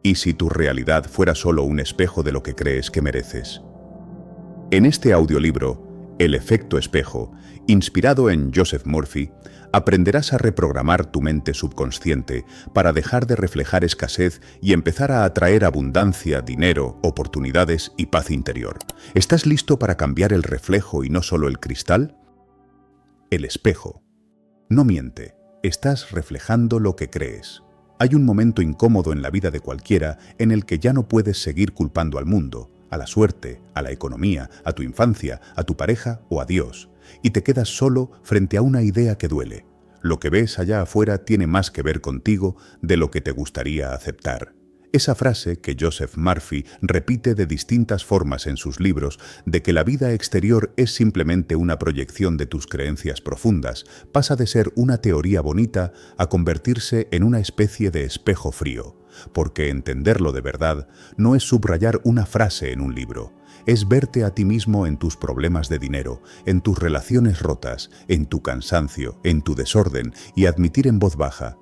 ¿Y si tu realidad fuera solo un espejo de lo que crees que mereces? En este audiolibro, El efecto espejo, inspirado en Joseph Murphy, aprenderás a reprogramar tu mente subconsciente para dejar de reflejar escasez y empezar a atraer abundancia, dinero, oportunidades y paz interior. ¿Estás listo para cambiar el reflejo y no solo el cristal? El espejo. No miente, estás reflejando lo que crees. Hay un momento incómodo en la vida de cualquiera en el que ya no puedes seguir culpando al mundo, a la suerte, a la economía, a tu infancia, a tu pareja o a Dios, y te quedas solo frente a una idea que duele. Lo que ves allá afuera tiene más que ver contigo de lo que te gustaría aceptar. Esa frase que Joseph Murphy repite de distintas formas en sus libros, de que la vida exterior es simplemente una proyección de tus creencias profundas, pasa de ser una teoría bonita a convertirse en una especie de espejo frío. Porque entenderlo de verdad no es subrayar una frase en un libro, es verte a ti mismo en tus problemas de dinero, en tus relaciones rotas, en tu cansancio, en tu desorden y admitir en voz baja: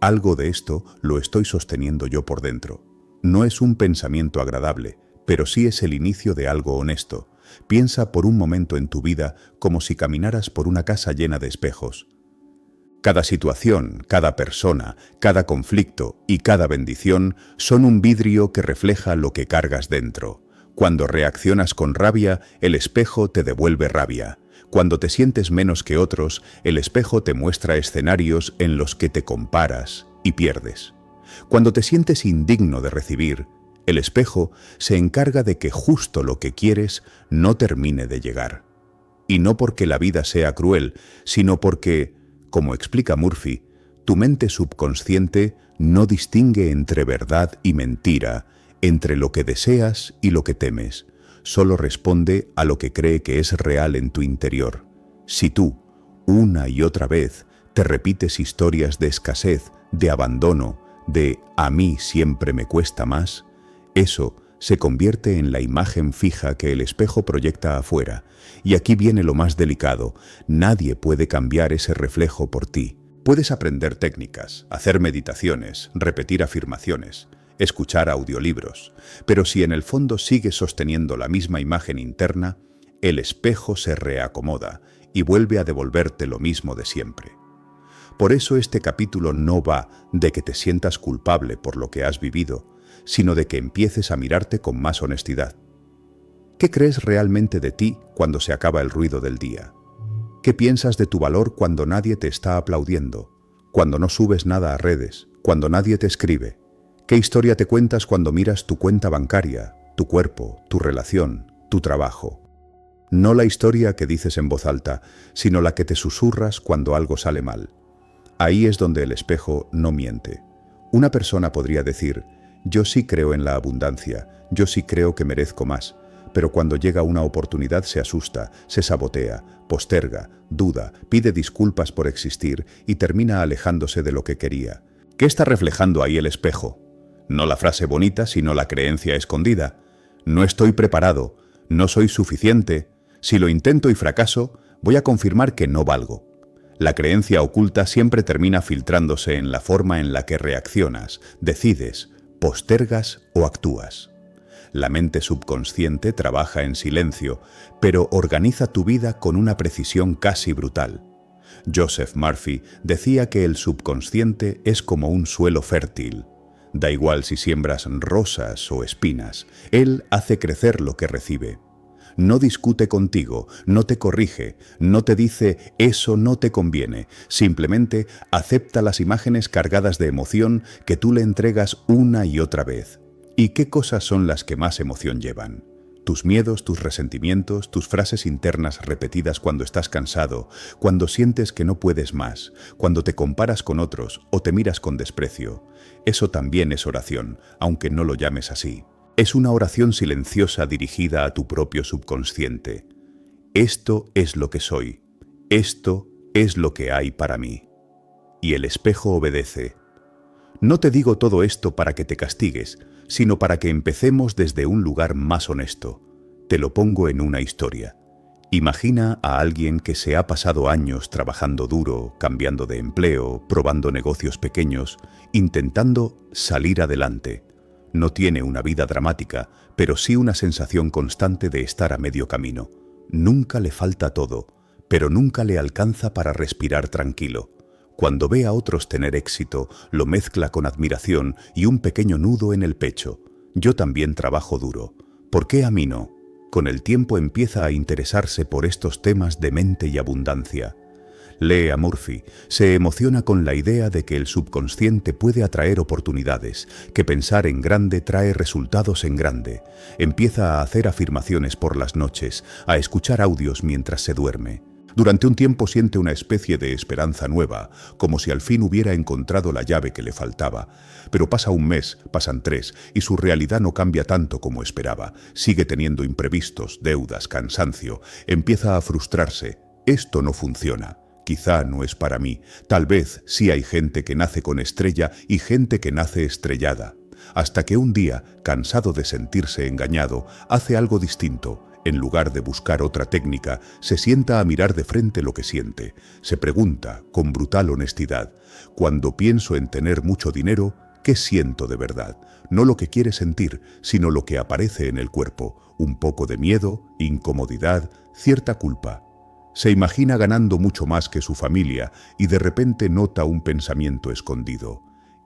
algo de esto lo estoy sosteniendo yo por dentro. No es un pensamiento agradable, pero sí es el inicio de algo honesto. Piensa por un momento en tu vida como si caminaras por una casa llena de espejos. Cada situación, cada persona, cada conflicto y cada bendición son un vidrio que refleja lo que cargas dentro. Cuando reaccionas con rabia, el espejo te devuelve rabia. Cuando te sientes menos que otros, el espejo te muestra escenarios en los que te comparas y pierdes. Cuando te sientes indigno de recibir, el espejo se encarga de que justo lo que quieres no termine de llegar. Y no porque la vida sea cruel, sino porque, como explica Murphy, tu mente subconsciente no distingue entre verdad y mentira, entre lo que deseas y lo que temes. Solo responde a lo que cree que es real en tu interior. Si tú, una y otra vez, te repites historias de escasez, de abandono, de «a mí siempre me cuesta más», eso se convierte en la imagen fija que el espejo proyecta afuera. Y aquí viene lo más delicado: nadie puede cambiar ese reflejo por ti. Puedes aprender técnicas, hacer meditaciones, repetir afirmaciones, escuchar audiolibros, pero si en el fondo sigues sosteniendo la misma imagen interna, el espejo se reacomoda y vuelve a devolverte lo mismo de siempre. Por eso este capítulo no va de que te sientas culpable por lo que has vivido, sino de que empieces a mirarte con más honestidad. ¿Qué crees realmente de ti cuando se acaba el ruido del día? ¿Qué piensas de tu valor cuando nadie te está aplaudiendo? Cuando no subes nada a redes, cuando nadie te escribe. ¿Qué historia te cuentas cuando miras tu cuenta bancaria, tu cuerpo, tu relación, tu trabajo? No la historia que dices en voz alta, sino la que te susurras cuando algo sale mal. Ahí es donde el espejo no miente. Una persona podría decir: yo sí creo en la abundancia, yo sí creo que merezco más, pero cuando llega una oportunidad se asusta, se sabotea, posterga, duda, pide disculpas por existir y termina alejándose de lo que quería. ¿Qué está reflejando ahí el espejo? No la frase bonita, sino la creencia escondida. No estoy preparado, no soy suficiente. Si lo intento y fracaso, voy a confirmar que no valgo. La creencia oculta siempre termina filtrándose en la forma en la que reaccionas, decides, postergas o actúas. La mente subconsciente trabaja en silencio, pero organiza tu vida con una precisión casi brutal. Joseph Murphy decía que el subconsciente es como un suelo fértil. Da igual si siembras rosas o espinas, él hace crecer lo que recibe. No discute contigo, no te corrige, no te dice «eso no te conviene», simplemente acepta las imágenes cargadas de emoción que tú le entregas una y otra vez. ¿Y qué cosas son las que más emoción llevan? Tus miedos, tus resentimientos, tus frases internas repetidas cuando estás cansado, cuando sientes que no puedes más, cuando te comparas con otros o te miras con desprecio. Eso también es oración, aunque no lo llames así. Es una oración silenciosa dirigida a tu propio subconsciente. Esto es lo que soy. Esto es lo que hay para mí. Y el espejo obedece. No te digo todo esto para que te castigues, sino para que empecemos desde un lugar más honesto. Te lo pongo en una historia. Imagina a alguien que se ha pasado años trabajando duro, cambiando de empleo, probando negocios pequeños, intentando salir adelante. No tiene una vida dramática, pero sí una sensación constante de estar a medio camino. Nunca le falta todo, pero nunca le alcanza para respirar tranquilo. Cuando ve a otros tener éxito, lo mezcla con admiración y un pequeño nudo en el pecho. Yo también trabajo duro. ¿Por qué a mí no? Con el tiempo empieza a interesarse por estos temas de mente y abundancia. Lee a Murphy, se emociona con la idea de que el subconsciente puede atraer oportunidades, que pensar en grande trae resultados en grande. Empieza a hacer afirmaciones por las noches, a escuchar audios mientras se duerme. Durante un tiempo siente una especie de esperanza nueva, como si al fin hubiera encontrado la llave que le faltaba. Pero pasa un mes, pasan 3, y su realidad no cambia tanto como esperaba. Sigue teniendo imprevistos, deudas, cansancio. Empieza a frustrarse. Esto no funciona. Quizá no es para mí. Tal vez sí hay gente que nace con estrella y gente que nace estrellada. Hasta que un día, cansado de sentirse engañado, hace algo distinto. En lugar de buscar otra técnica, se sienta a mirar de frente lo que siente. Se pregunta, con brutal honestidad, cuando pienso en tener mucho dinero, ¿qué siento de verdad? No lo que quiere sentir, sino lo que aparece en el cuerpo. Un poco de miedo, incomodidad, cierta culpa. Se imagina ganando mucho más que su familia y de repente nota un pensamiento escondido.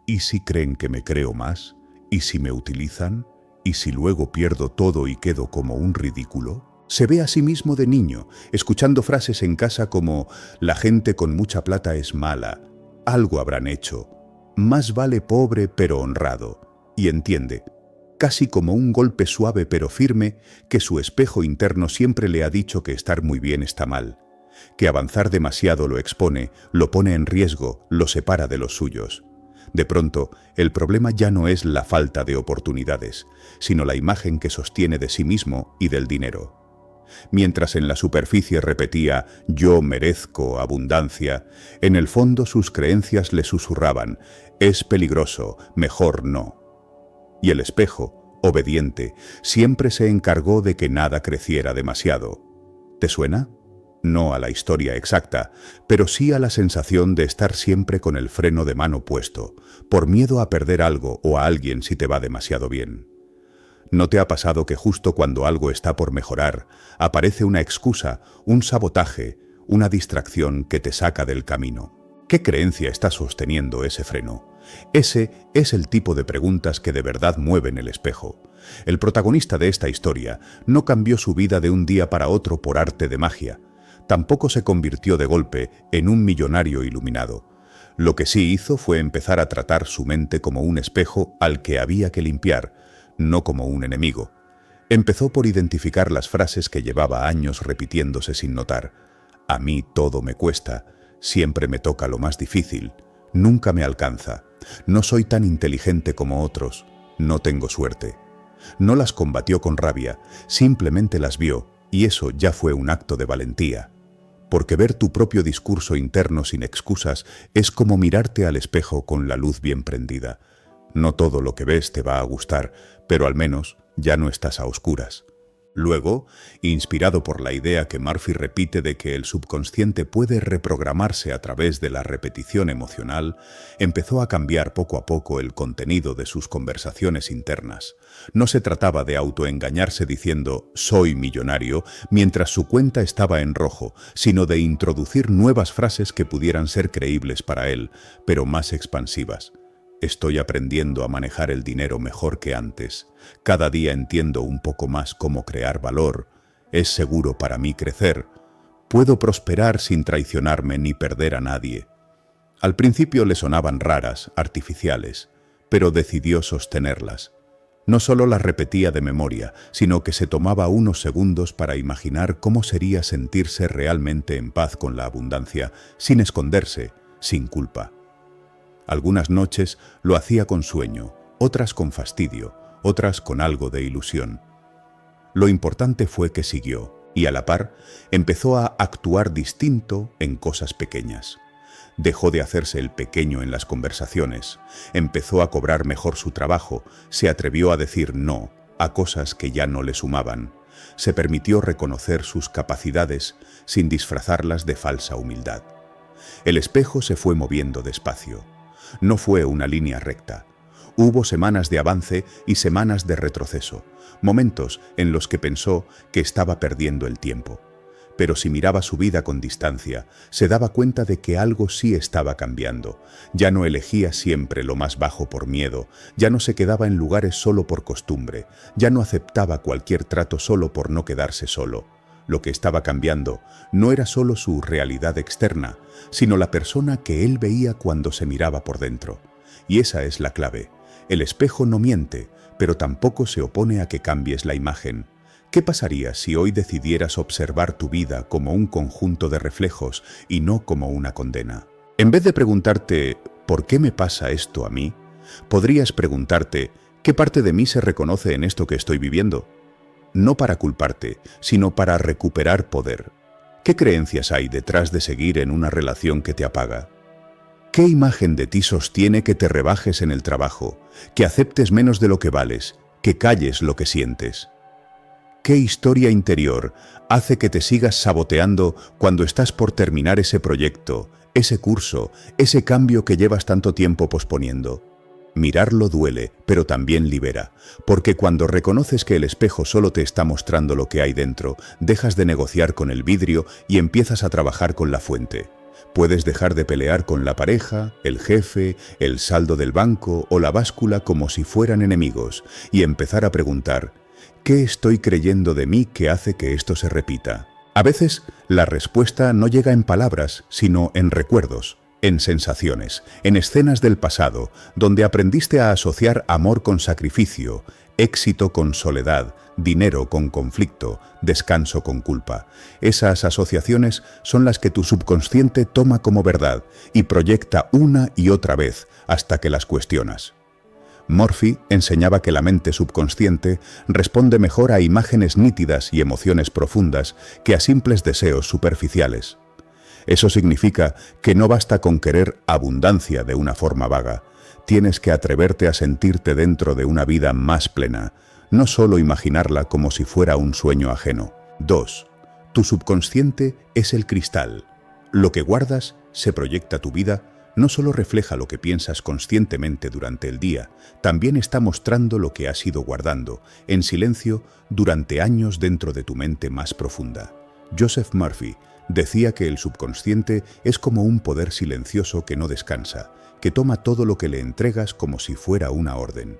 ¿Y si creen que me creo más? ¿Y si me utilizan? ¿Y si luego pierdo todo y quedo como un ridículo? Se ve a sí mismo de niño, escuchando frases en casa como «la gente con mucha plata es mala», «algo habrán hecho», «más vale pobre pero honrado», y entiende, casi como un golpe suave pero firme, que su espejo interno siempre le ha dicho que estar muy bien está mal, que avanzar demasiado lo expone, lo pone en riesgo, lo separa de los suyos. De pronto, el problema ya no es la falta de oportunidades, sino la imagen que sostiene de sí mismo y del dinero. Mientras en la superficie repetía «yo merezco abundancia», en el fondo sus creencias le susurraban «es peligroso, mejor no». Y el espejo, obediente, siempre se encargó de que nada creciera demasiado. ¿Te suena? No a la historia exacta, pero sí a la sensación de estar siempre con el freno de mano puesto, por miedo a perder algo o a alguien si te va demasiado bien. ¿No te ha pasado que justo cuando algo está por mejorar, aparece una excusa, un sabotaje, una distracción que te saca del camino? ¿Qué creencia está sosteniendo ese freno? Ese es el tipo de preguntas que de verdad mueven el espejo. El protagonista de esta historia no cambió su vida de un día para otro por arte de magia. Tampoco se convirtió de golpe en un millonario iluminado. Lo que sí hizo fue empezar a tratar su mente como un espejo al que había que limpiar, no como un enemigo. Empezó por identificar las frases que llevaba años repitiéndose sin notar. «A mí todo me cuesta», «siempre me toca lo más difícil», «nunca me alcanza», «no soy tan inteligente como otros», «no tengo suerte». No las combatió con rabia, simplemente las vio, y eso ya fue un acto de valentía. Porque ver tu propio discurso interno sin excusas es como mirarte al espejo con la luz bien prendida. No todo lo que ves te va a gustar, pero al menos ya no estás a oscuras. Luego, inspirado por la idea que Murphy repite de que el subconsciente puede reprogramarse a través de la repetición emocional, empezó a cambiar poco a poco el contenido de sus conversaciones internas. No se trataba de autoengañarse diciendo «soy millonario» mientras su cuenta estaba en rojo, sino de introducir nuevas frases que pudieran ser creíbles para él, pero más expansivas. Estoy aprendiendo a manejar el dinero mejor que antes. Cada día entiendo un poco más cómo crear valor. Es seguro para mí crecer. Puedo prosperar sin traicionarme ni perder a nadie. Al principio le sonaban raras, artificiales, pero decidió sostenerlas. No solo las repetía de memoria, sino que se tomaba unos segundos para imaginar cómo sería sentirse realmente en paz con la abundancia, sin esconderse, sin culpa. Algunas noches lo hacía con sueño, otras con fastidio, otras con algo de ilusión. Lo importante fue que siguió, y a la par empezó a actuar distinto en cosas pequeñas. Dejó de hacerse el pequeño en las conversaciones, empezó a cobrar mejor su trabajo, se atrevió a decir no a cosas que ya no le sumaban, se permitió reconocer sus capacidades sin disfrazarlas de falsa humildad. El espejo se fue moviendo despacio. No fue una línea recta. Hubo semanas de avance y semanas de retroceso, momentos en los que pensó que estaba perdiendo el tiempo. Pero si miraba su vida con distancia, se daba cuenta de que algo sí estaba cambiando. Ya no elegía siempre lo más bajo por miedo, ya no se quedaba en lugares solo por costumbre, ya no aceptaba cualquier trato solo por no quedarse solo. Lo que estaba cambiando no era solo su realidad externa, sino la persona que él veía cuando se miraba por dentro. Y esa es la clave. El espejo no miente, pero tampoco se opone a que cambies la imagen. ¿Qué pasaría si hoy decidieras observar tu vida como un conjunto de reflejos y no como una condena? En vez de preguntarte ¿por qué me pasa esto a mí?, podrías preguntarte ¿qué parte de mí se reconoce en esto que estoy viviendo? No para culparte, sino para recuperar poder. ¿Qué creencias hay detrás de seguir en una relación que te apaga? ¿Qué imagen de ti sostiene que te rebajes en el trabajo, que aceptes menos de lo que vales, que calles lo que sientes? ¿Qué historia interior hace que te sigas saboteando cuando estás por terminar ese proyecto, ese curso, ese cambio que llevas tanto tiempo posponiendo? Mirarlo duele, pero también libera, porque cuando reconoces que el espejo solo te está mostrando lo que hay dentro, dejas de negociar con el vidrio y empiezas a trabajar con la fuente. Puedes dejar de pelear con la pareja, el jefe, el saldo del banco o la báscula como si fueran enemigos y empezar a preguntar ¿qué estoy creyendo de mí que hace que esto se repita? A veces la respuesta no llega en palabras, sino en recuerdos, en sensaciones, en escenas del pasado, donde aprendiste a asociar amor con sacrificio, éxito con soledad, dinero con conflicto, descanso con culpa. Esas asociaciones son las que tu subconsciente toma como verdad y proyecta una y otra vez hasta que las cuestionas. Murphy enseñaba que la mente subconsciente responde mejor a imágenes nítidas y emociones profundas que a simples deseos superficiales. Eso significa que no basta con querer abundancia de una forma vaga. Tienes que atreverte a sentirte dentro de una vida más plena, no solo imaginarla como si fuera un sueño ajeno. 2. Tu subconsciente es el cristal. Lo que guardas se proyecta a tu vida. No solo refleja lo que piensas conscientemente durante el día, también está mostrando lo que has ido guardando, en silencio, durante años dentro de tu mente más profunda. Joseph Murphy decía que el subconsciente es como un poder silencioso que no descansa, que toma todo lo que le entregas como si fuera una orden.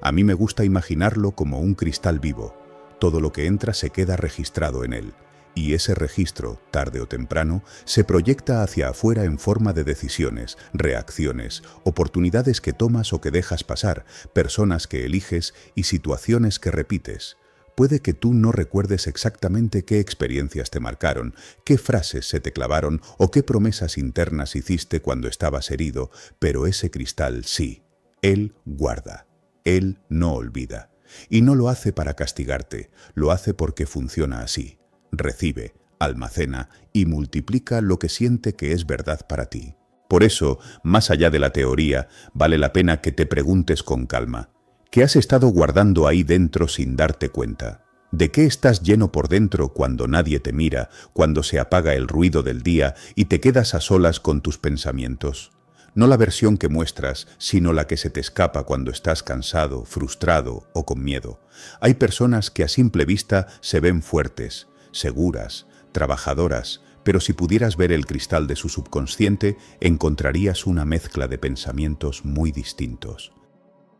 A mí me gusta imaginarlo como un cristal vivo. Todo lo que entra se queda registrado en él. Y ese registro, tarde o temprano, se proyecta hacia afuera en forma de decisiones, reacciones, oportunidades que tomas o que dejas pasar, personas que eliges y situaciones que repites. Puede que tú no recuerdes exactamente qué experiencias te marcaron, qué frases se te clavaron o qué promesas internas hiciste cuando estabas herido, pero ese cristal sí. Él guarda. Él no olvida. Y no lo hace para castigarte, lo hace porque funciona así. Recibe, almacena y multiplica lo que siente que es verdad para ti. Por eso, más allá de la teoría, vale la pena que te preguntes con calma, ¿qué has estado guardando ahí dentro sin darte cuenta? ¿De qué estás lleno por dentro cuando nadie te mira, cuando se apaga el ruido del día y te quedas a solas con tus pensamientos? No la versión que muestras, sino la que se te escapa cuando estás cansado, frustrado o con miedo. Hay personas que a simple vista se ven fuertes, seguras, trabajadoras, pero si pudieras ver el cristal de su subconsciente, encontrarías una mezcla de pensamientos muy distintos.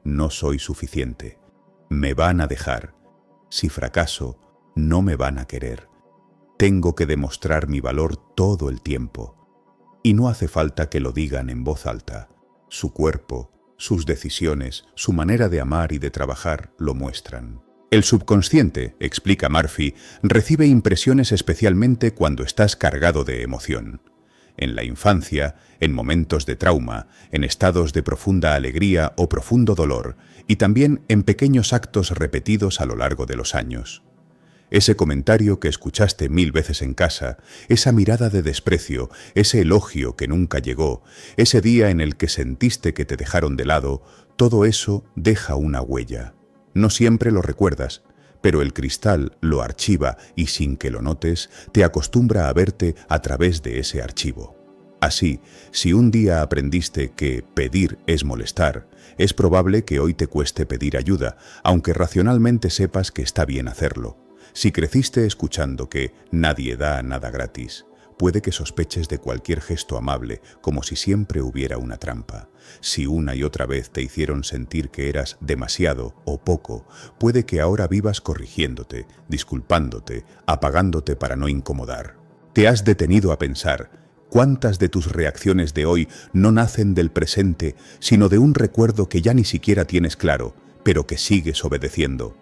No soy suficiente. Me van a dejar. Si fracaso, no me van a querer. Tengo que demostrar mi valor todo el tiempo. Y no hace falta que lo digan en voz alta. Su cuerpo, sus decisiones, su manera de amar y de trabajar lo muestran. El subconsciente, explica Murphy, recibe impresiones especialmente cuando estás cargado de emoción. En la infancia, en momentos de trauma, en estados de profunda alegría o profundo dolor, y también en pequeños actos repetidos a lo largo de los años. Ese comentario que escuchaste 1000 veces en casa, esa mirada de desprecio, ese elogio que nunca llegó, ese día en el que sentiste que te dejaron de lado, todo eso deja una huella. No siempre lo recuerdas, pero el cristal lo archiva y sin que lo notes, te acostumbra a verte a través de ese archivo. Así, si un día aprendiste que pedir es molestar, es probable que hoy te cueste pedir ayuda, aunque racionalmente sepas que está bien hacerlo. Si creciste escuchando que nadie da nada gratis, puede que sospeches de cualquier gesto amable, como si siempre hubiera una trampa. Si una y otra vez te hicieron sentir que eras demasiado o poco, puede que ahora vivas corrigiéndote, disculpándote, apagándote para no incomodar. ¿Te has detenido a pensar cuántas de tus reacciones de hoy no nacen del presente, sino de un recuerdo que ya ni siquiera tienes claro, pero que sigues obedeciendo?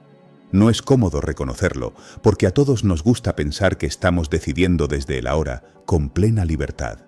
No es cómodo reconocerlo, porque a todos nos gusta pensar que estamos decidiendo desde el ahora, con plena libertad.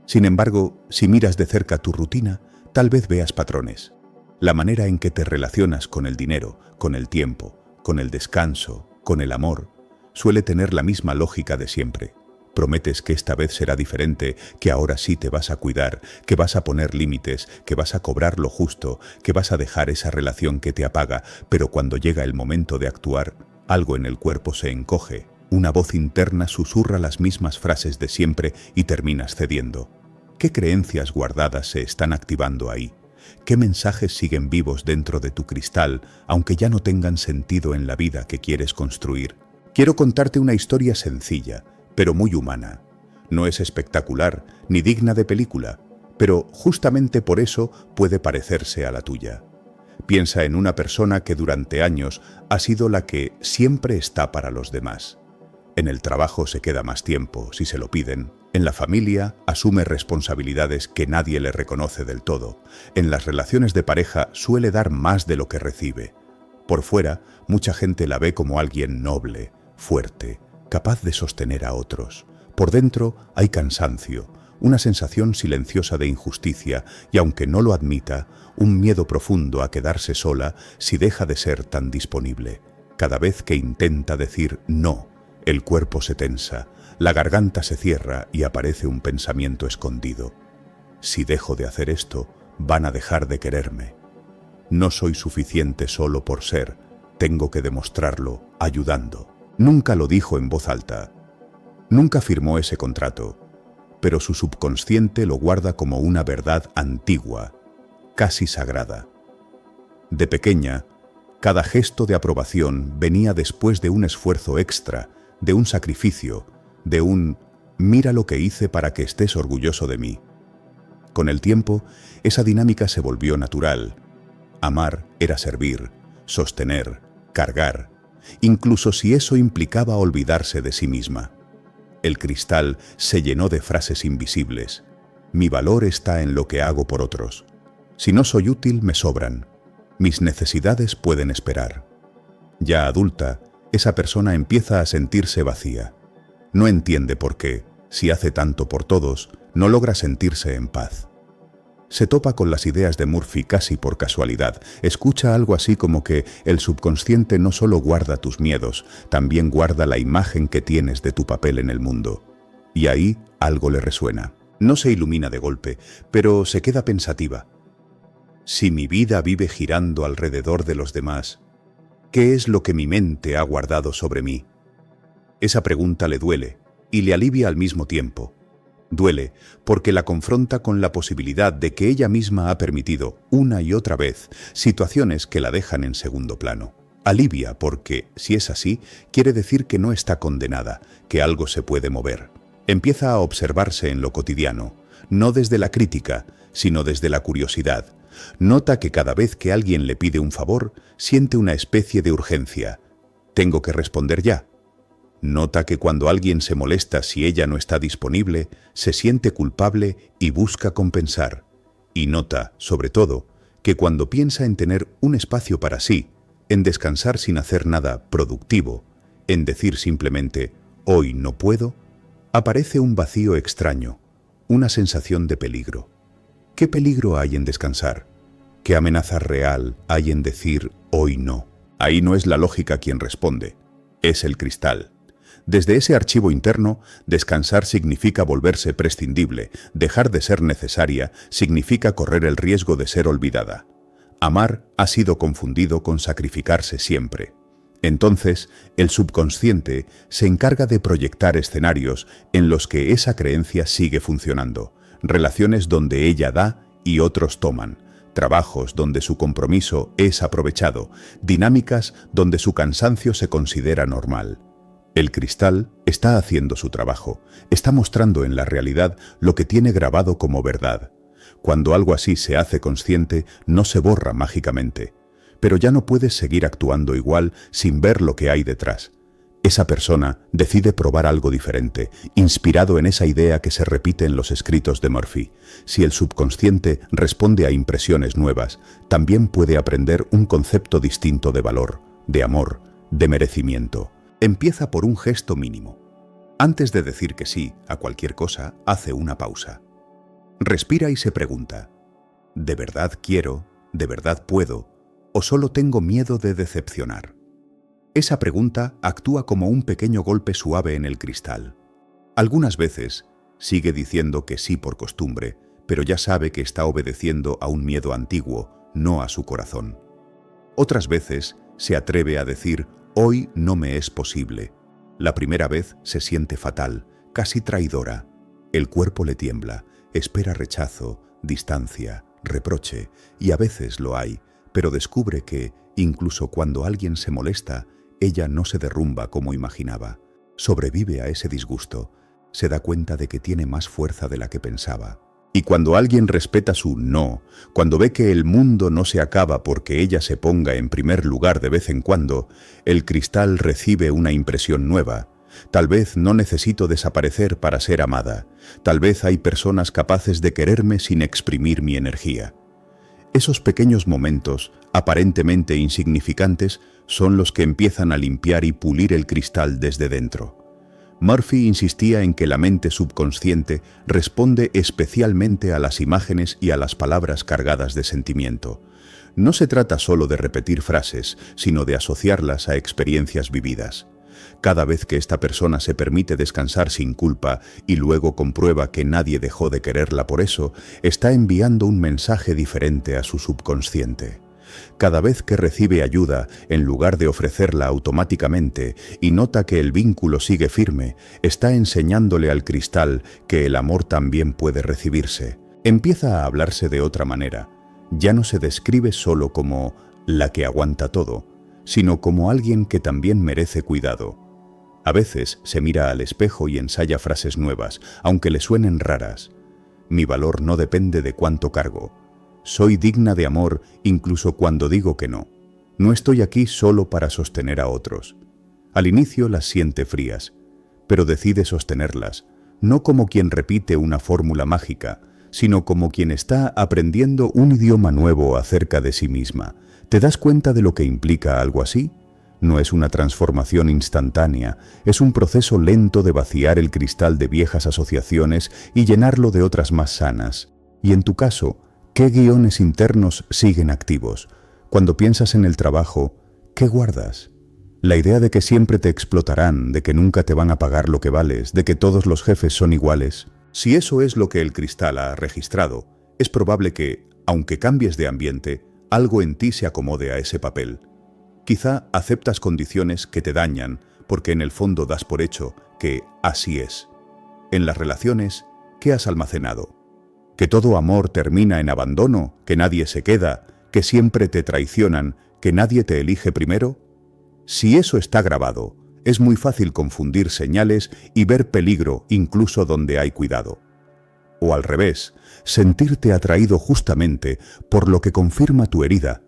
Sin embargo, si miras de cerca tu rutina, tal vez veas patrones. La manera en que te relacionas con el dinero, con el tiempo, con el descanso, con el amor, suele tener la misma lógica de siempre. Prometes que esta vez será diferente, que ahora sí te vas a cuidar, que vas a poner límites, que vas a cobrar lo justo, que vas a dejar esa relación que te apaga, pero cuando llega el momento de actuar, algo en el cuerpo se encoge, una voz interna susurra las mismas frases de siempre y terminas cediendo. ¿Qué creencias guardadas se están activando ahí? ¿Qué mensajes siguen vivos dentro de tu cristal, aunque ya no tengan sentido en la vida que quieres construir? Quiero contarte una historia sencilla, pero muy humana. No es espectacular ni digna de película, pero justamente por eso puede parecerse a la tuya. Piensa en una persona que durante años ha sido la que siempre está para los demás. En el trabajo se queda más tiempo, si se lo piden. En la familia asume responsabilidades que nadie le reconoce del todo. En las relaciones de pareja suele dar más de lo que recibe. Por fuera, mucha gente la ve como alguien noble, fuerte, capaz de sostener a otros. Por dentro hay cansancio, una sensación silenciosa de injusticia y, aunque no lo admita, un miedo profundo a quedarse sola si deja de ser tan disponible. Cada vez que intenta decir no, el cuerpo se tensa, la garganta se cierra y aparece un pensamiento escondido. Si dejo de hacer esto, van a dejar de quererme. No soy suficiente solo por ser, tengo que demostrarlo ayudando. Nunca lo dijo en voz alta, nunca firmó ese contrato, pero su subconsciente lo guarda como una verdad antigua, casi sagrada. De pequeña, cada gesto de aprobación venía después de un esfuerzo extra, de un sacrificio, de un «mira lo que hice para que estés orgulloso de mí». Con el tiempo, esa dinámica se volvió natural. Amar era servir, sostener, cargar, incluso si eso implicaba olvidarse de sí misma. El cristal se llenó de frases invisibles. Mi valor está en lo que hago por otros. Si no soy útil, me sobran. Mis necesidades pueden esperar. Ya adulta, esa persona empieza a sentirse vacía. No entiende por qué, si hace tanto por todos, no logra sentirse en paz. Se topa con las ideas de Murphy casi por casualidad. Escucha algo así como que el subconsciente no solo guarda tus miedos, también guarda la imagen que tienes de tu papel en el mundo. Y ahí algo le resuena. No se ilumina de golpe, pero se queda pensativa. Si mi vida vive girando alrededor de los demás, ¿qué es lo que mi mente ha guardado sobre mí? Esa pregunta le duele y le alivia al mismo tiempo. Duele porque la confronta con la posibilidad de que ella misma ha permitido una y otra vez situaciones que la dejan en segundo plano. Alivia porque, si es así, quiere decir que no está condenada, que algo se puede mover. Empieza a observarse en lo cotidiano, no desde la crítica, sino desde la curiosidad. Nota que cada vez que alguien le pide un favor, siente una especie de urgencia. ¿Tengo que responder ya? Nota que cuando alguien se molesta si ella no está disponible, se siente culpable y busca compensar. Y nota, sobre todo, que cuando piensa en tener un espacio para sí, en descansar sin hacer nada productivo, en decir simplemente «hoy no puedo», aparece un vacío extraño, una sensación de peligro. ¿Qué peligro hay en descansar? ¿Qué amenaza real hay en decir «hoy no»? Ahí no es la lógica quien responde, es el cristal. Desde ese archivo interno, descansar significa volverse prescindible, dejar de ser necesaria significa correr el riesgo de ser olvidada. Amar ha sido confundido con sacrificarse siempre. Entonces, el subconsciente se encarga de proyectar escenarios en los que esa creencia sigue funcionando. relaciones donde ella da y otros toman, trabajos donde su compromiso es aprovechado, dinámicas donde su cansancio se considera normal. El cristal está haciendo su trabajo, está mostrando en la realidad lo que tiene grabado como verdad. Cuando algo así se hace consciente, no se borra mágicamente. Pero ya no puedes seguir actuando igual sin ver lo que hay detrás. Esa persona decide probar algo diferente, inspirado en esa idea que se repite en los escritos de Murphy. Si el subconsciente responde a impresiones nuevas, también puede aprender un concepto distinto de valor, de amor, de merecimiento. Empieza por un gesto mínimo. Antes de decir que sí a cualquier cosa, hace una pausa. Respira y se pregunta: ¿de verdad quiero? ¿De verdad puedo? ¿O solo tengo miedo de decepcionar? Esa pregunta actúa como un pequeño golpe suave en el cristal. Algunas veces sigue diciendo que sí por costumbre, pero ya sabe que está obedeciendo a un miedo antiguo, no a su corazón. Otras veces se atreve a decir: hoy no me es posible. La primera vez se siente fatal, casi traidora. El cuerpo le tiembla, espera rechazo, distancia, reproche, y a veces lo hay, pero descubre que, incluso cuando alguien se molesta, ella no se derrumba como imaginaba. Sobrevive a ese disgusto. Se da cuenta de que tiene más fuerza de la que pensaba. Y cuando alguien respeta su no, cuando ve que el mundo no se acaba porque ella se ponga en primer lugar de vez en cuando, el cristal recibe una impresión nueva. Tal vez no necesito desaparecer para ser amada. Tal vez hay personas capaces de quererme sin exprimir mi energía. Esos pequeños momentos, aparentemente insignificantes, son los que empiezan a limpiar y pulir el cristal desde dentro. Murphy insistía en que la mente subconsciente responde especialmente a las imágenes y a las palabras cargadas de sentimiento. No se trata solo de repetir frases, sino de asociarlas a experiencias vividas. Cada vez que esta persona se permite descansar sin culpa y luego comprueba que nadie dejó de quererla por eso, está enviando un mensaje diferente a su subconsciente. Cada vez que recibe ayuda, en lugar de ofrecerla automáticamente, y nota que el vínculo sigue firme, está enseñándole al cristal que el amor también puede recibirse. Empieza a hablarse de otra manera. Ya no se describe solo como la que aguanta todo, sino como alguien que también merece cuidado. A veces se mira al espejo y ensaya frases nuevas, aunque le suenen raras. Mi valor no depende de cuánto cargo. Soy digna de amor incluso cuando digo que no. No estoy aquí solo para sostener a otros. Al inicio las siente frías, pero decide sostenerlas, no como quien repite una fórmula mágica, sino como quien está aprendiendo un idioma nuevo acerca de sí misma. ¿Te das cuenta de lo que implica algo así? No es una transformación instantánea, es un proceso lento de vaciar el cristal de viejas asociaciones y llenarlo de otras más sanas. Y en tu caso, ¿qué guiones internos siguen activos? Cuando piensas en el trabajo, ¿qué guardas? La idea de que siempre te explotarán, de que nunca te van a pagar lo que vales, de que todos los jefes son iguales. Si eso es lo que el cristal ha registrado, es probable que, aunque cambies de ambiente, algo en ti se acomode a ese papel. Quizá aceptas condiciones que te dañan, porque en el fondo das por hecho que así es. En las relaciones, ¿qué has almacenado? ¿Que todo amor termina en abandono? ¿Que nadie se queda? ¿Que siempre te traicionan? ¿Que nadie te elige primero? Si eso está grabado, es muy fácil confundir señales y ver peligro incluso donde hay cuidado. O al revés, sentirte atraído justamente por lo que confirma tu herida,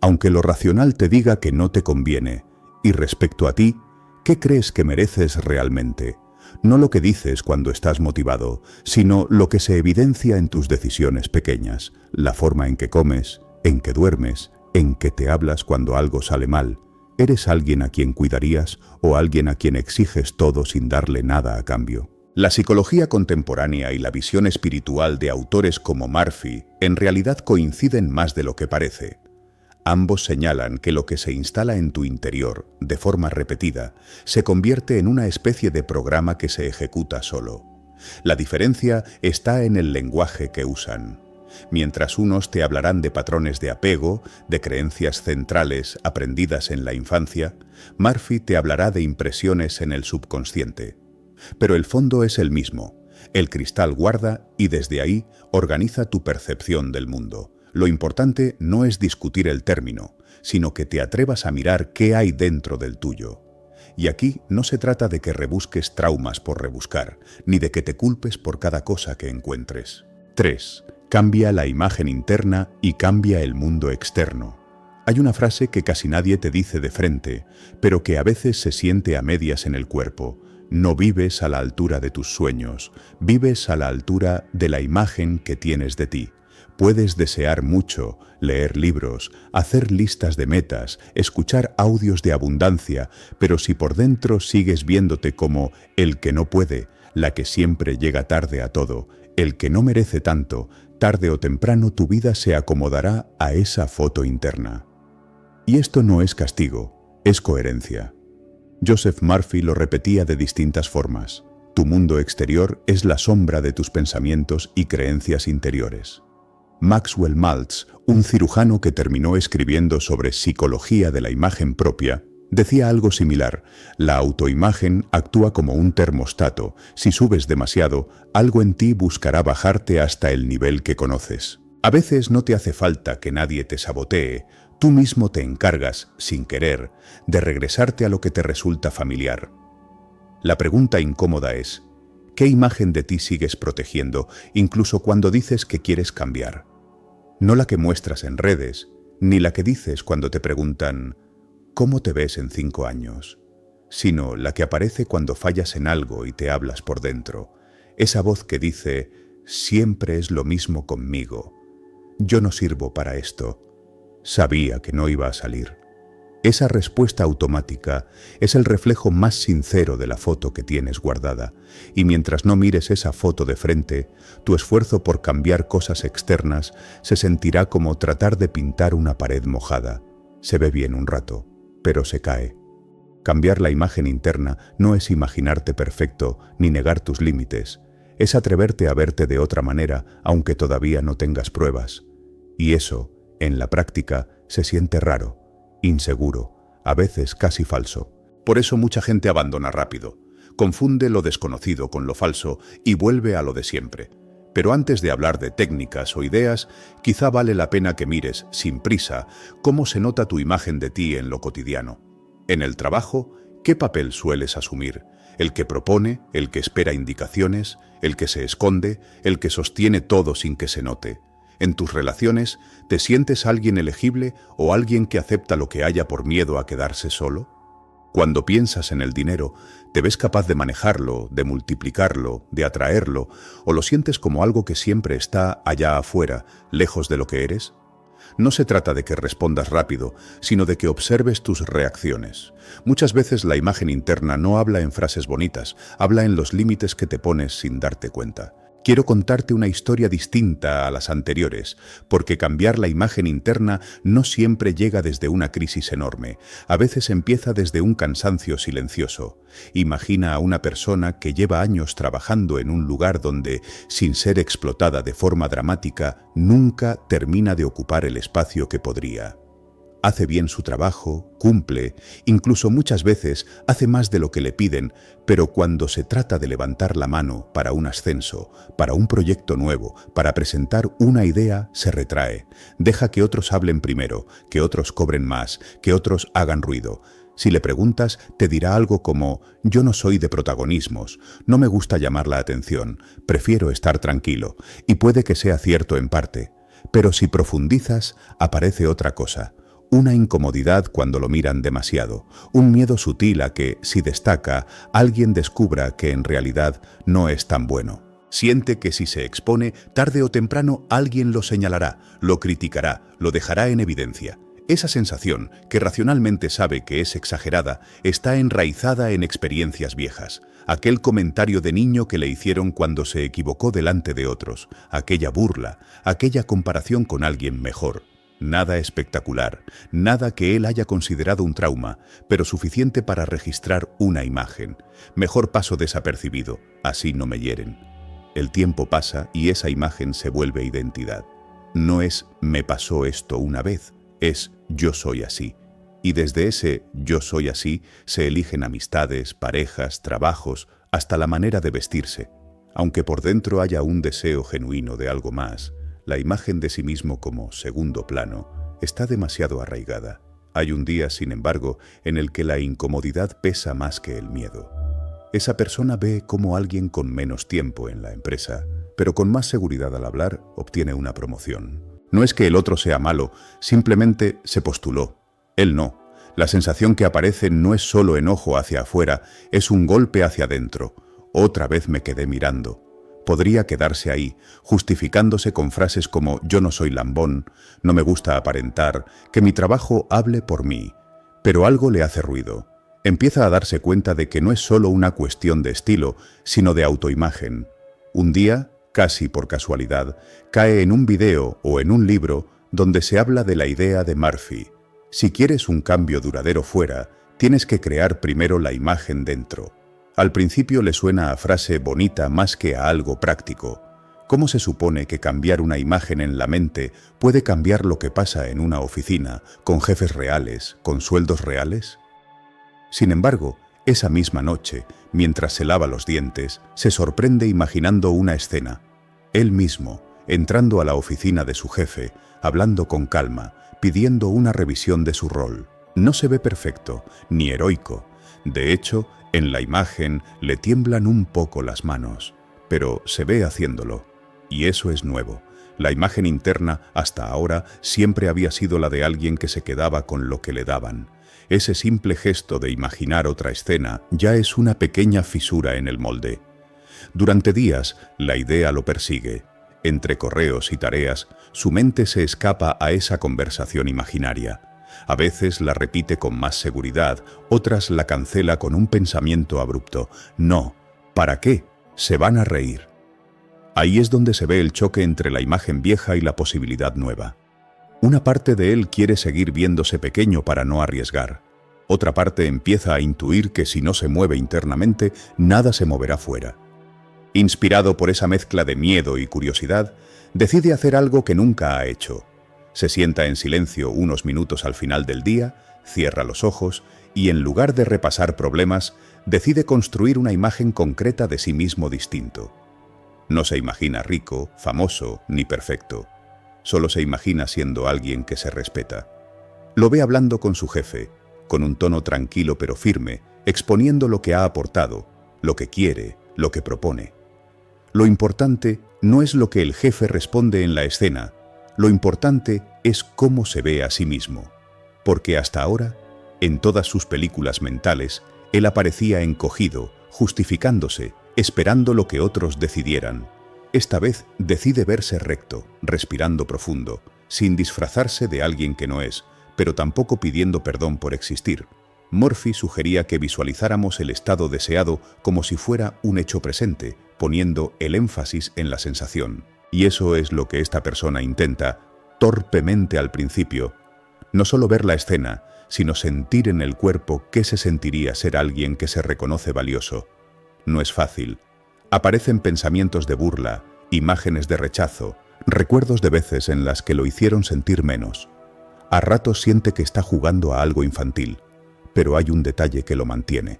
aunque lo racional te diga que no te conviene. Y respecto a ti, ¿qué crees que mereces realmente? No lo que dices cuando estás motivado, sino lo que se evidencia en tus decisiones pequeñas, la forma en que comes, en que duermes, en que te hablas cuando algo sale mal. ¿Eres alguien a quien cuidarías o alguien a quien exiges todo sin darle nada a cambio? La psicología contemporánea y la visión espiritual de autores como Murphy en realidad coinciden más de lo que parece. Ambos señalan que lo que se instala en tu interior, de forma repetida, se convierte en una especie de programa que se ejecuta solo. La diferencia está en el lenguaje que usan. Mientras unos te hablarán de patrones de apego, de creencias centrales aprendidas en la infancia, Murphy te hablará de impresiones en el subconsciente. Pero el fondo es el mismo. El cristal guarda y desde ahí organiza tu percepción del mundo. Lo importante no es discutir el término, sino que te atrevas a mirar qué hay dentro del tuyo. Y aquí no se trata de que rebusques traumas por rebuscar, ni de que te culpes por cada cosa que encuentres. 3. Cambia la imagen interna y cambia el mundo externo. Hay una frase que casi nadie te dice de frente, pero que a veces se siente a medias en el cuerpo. No vives a la altura de tus sueños, vives a la altura de la imagen que tienes de ti. Puedes desear mucho, leer libros, hacer listas de metas, escuchar audios de abundancia, pero si por dentro sigues viéndote como el que no puede, la que siempre llega tarde a todo, el que no merece tanto, tarde o temprano tu vida se acomodará a esa foto interna. Y esto no es castigo, es coherencia. Joseph Murphy lo repetía de distintas formas. Tu mundo exterior es la sombra de tus pensamientos y creencias interiores. Maxwell Maltz, un cirujano que terminó escribiendo sobre psicología de la imagen propia, decía algo similar: la autoimagen actúa como un termostato. Si subes demasiado, algo en ti buscará bajarte hasta el nivel que conoces. A veces no te hace falta que nadie te sabotee, tú mismo te encargas, sin querer, de regresarte a lo que te resulta familiar. La pregunta incómoda es: ¿qué imagen de ti sigues protegiendo, incluso cuando dices que quieres cambiar? No la que muestras en redes, ni la que dices cuando te preguntan ¿cómo te ves en 5 años? Sino la que aparece cuando fallas en algo y te hablas por dentro. Esa voz que dice, siempre es lo mismo conmigo. Yo no sirvo para esto. Sabía que no iba a salir. Esa respuesta automática es el reflejo más sincero de la foto que tienes guardada, y mientras no mires esa foto de frente, tu esfuerzo por cambiar cosas externas se sentirá como tratar de pintar una pared mojada. Se ve bien un rato, pero se cae. Cambiar la imagen interna no es imaginarte perfecto ni negar tus límites, es atreverte a verte de otra manera aunque todavía no tengas pruebas. Y eso, en la práctica, se siente raro, inseguro, a veces casi falso. Por eso mucha gente abandona rápido, confunde lo desconocido con lo falso y vuelve a lo de siempre. Pero antes de hablar de técnicas o ideas, quizá vale la pena que mires, sin prisa, cómo se nota tu imagen de ti en lo cotidiano. En el trabajo, ¿qué papel sueles asumir? ¿El que propone, el que espera indicaciones, el que se esconde, el que sostiene todo sin que se note? En tus relaciones, ¿te sientes alguien elegible o alguien que acepta lo que haya por miedo a quedarse solo? Cuando piensas en el dinero, ¿te ves capaz de manejarlo, de multiplicarlo, de atraerlo, o lo sientes como algo que siempre está allá afuera, lejos de lo que eres? No se trata de que respondas rápido, sino de que observes tus reacciones. Muchas veces la imagen interna no habla en frases bonitas, habla en los límites que te pones sin darte cuenta. Quiero contarte una historia distinta a las anteriores, porque cambiar la imagen interna no siempre llega desde una crisis enorme. A veces empieza desde un cansancio silencioso. Imagina a una persona que lleva años trabajando en un lugar donde, sin ser explotada de forma dramática, nunca termina de ocupar el espacio que podría. Hace bien su trabajo, cumple, incluso muchas veces hace más de lo que le piden, pero cuando se trata de levantar la mano para un ascenso, para un proyecto nuevo, para presentar una idea, se retrae. Deja que otros hablen primero, que otros cobren más, que otros hagan ruido. Si le preguntas, te dirá algo como: yo no soy de protagonismos, no me gusta llamar la atención, prefiero estar tranquilo, y puede que sea cierto en parte. Pero si profundizas, aparece otra cosa. Una incomodidad cuando lo miran demasiado, un miedo sutil a que, si destaca, alguien descubra que en realidad no es tan bueno. Siente que si se expone, tarde o temprano alguien lo señalará, lo criticará, lo dejará en evidencia. Esa sensación, que racionalmente sabe que es exagerada, está enraizada en experiencias viejas. Aquel comentario de niño que le hicieron cuando se equivocó delante de otros, aquella burla, aquella comparación con alguien mejor. Nada espectacular, nada que él haya considerado un trauma, pero suficiente para registrar una imagen. Mejor paso desapercibido, así no me hieren. El tiempo pasa y esa imagen se vuelve identidad. No es me pasó esto una vez, es yo soy así. Y desde ese yo soy así se eligen amistades, parejas, trabajos, hasta la manera de vestirse. Aunque por dentro haya un deseo genuino de algo más, la imagen de sí mismo como segundo plano está demasiado arraigada. Hay un día, sin embargo, en el que la incomodidad pesa más que el miedo. Esa persona ve como alguien con menos tiempo en la empresa, pero con más seguridad al hablar, obtiene una promoción. No es que el otro sea malo, simplemente se postuló. Él no. La sensación que aparece no es solo enojo hacia afuera, es un golpe hacia adentro. Otra vez me quedé mirando. Podría quedarse ahí, justificándose con frases como «yo no soy lambón», «no me gusta aparentar», «que mi trabajo hable por mí». Pero algo le hace ruido. Empieza a darse cuenta de que no es solo una cuestión de estilo, sino de autoimagen. Un día, casi por casualidad, cae en un video o en un libro donde se habla de la idea de Murphy. Si quieres un cambio duradero fuera, tienes que crear primero la imagen dentro. Al principio le suena a frase bonita más que a algo práctico. ¿Cómo se supone que cambiar una imagen en la mente puede cambiar lo que pasa en una oficina, con jefes reales, con sueldos reales? Sin embargo, esa misma noche, mientras se lava los dientes, se sorprende imaginando una escena. Él mismo, entrando a la oficina de su jefe, hablando con calma, pidiendo una revisión de su rol. No se ve perfecto, ni heroico. De hecho, en la imagen le tiemblan un poco las manos, pero se ve haciéndolo. Y eso es nuevo. La imagen interna, hasta ahora, siempre había sido la de alguien que se quedaba con lo que le daban. Ese simple gesto de imaginar otra escena ya es una pequeña fisura en el molde. Durante días, la idea lo persigue. Entre correos y tareas, su mente se escapa a esa conversación imaginaria. A veces la repite con más seguridad, otras la cancela con un pensamiento abrupto. No, ¿para qué? Se van a reír. Ahí es donde se ve el choque entre la imagen vieja y la posibilidad nueva. Una parte de él quiere seguir viéndose pequeño para no arriesgar. Otra parte empieza a intuir que si no se mueve internamente, nada se moverá fuera. Inspirado por esa mezcla de miedo y curiosidad, decide hacer algo que nunca ha hecho. Se sienta en silencio unos minutos al final del día, cierra los ojos y en lugar de repasar problemas, decide construir una imagen concreta de sí mismo distinto. No se imagina rico, famoso ni perfecto. Solo se imagina siendo alguien que se respeta. Lo ve hablando con su jefe, con un tono tranquilo pero firme, exponiendo lo que ha aportado, lo que quiere, lo que propone. Lo importante no es lo que el jefe responde en la escena, lo importante es cómo se ve a sí mismo. Porque hasta ahora, en todas sus películas mentales, él aparecía encogido, justificándose, esperando lo que otros decidieran. Esta vez decide verse recto, respirando profundo, sin disfrazarse de alguien que no es, pero tampoco pidiendo perdón por existir. Murphy sugería que visualizáramos el estado deseado como si fuera un hecho presente, poniendo el énfasis en la sensación. Y eso es lo que esta persona intenta, torpemente al principio. No solo ver la escena, sino sentir en el cuerpo qué se sentiría ser alguien que se reconoce valioso. No es fácil. Aparecen pensamientos de burla, imágenes de rechazo, recuerdos de veces en las que lo hicieron sentir menos. A ratos siente que está jugando a algo infantil, pero hay un detalle que lo mantiene.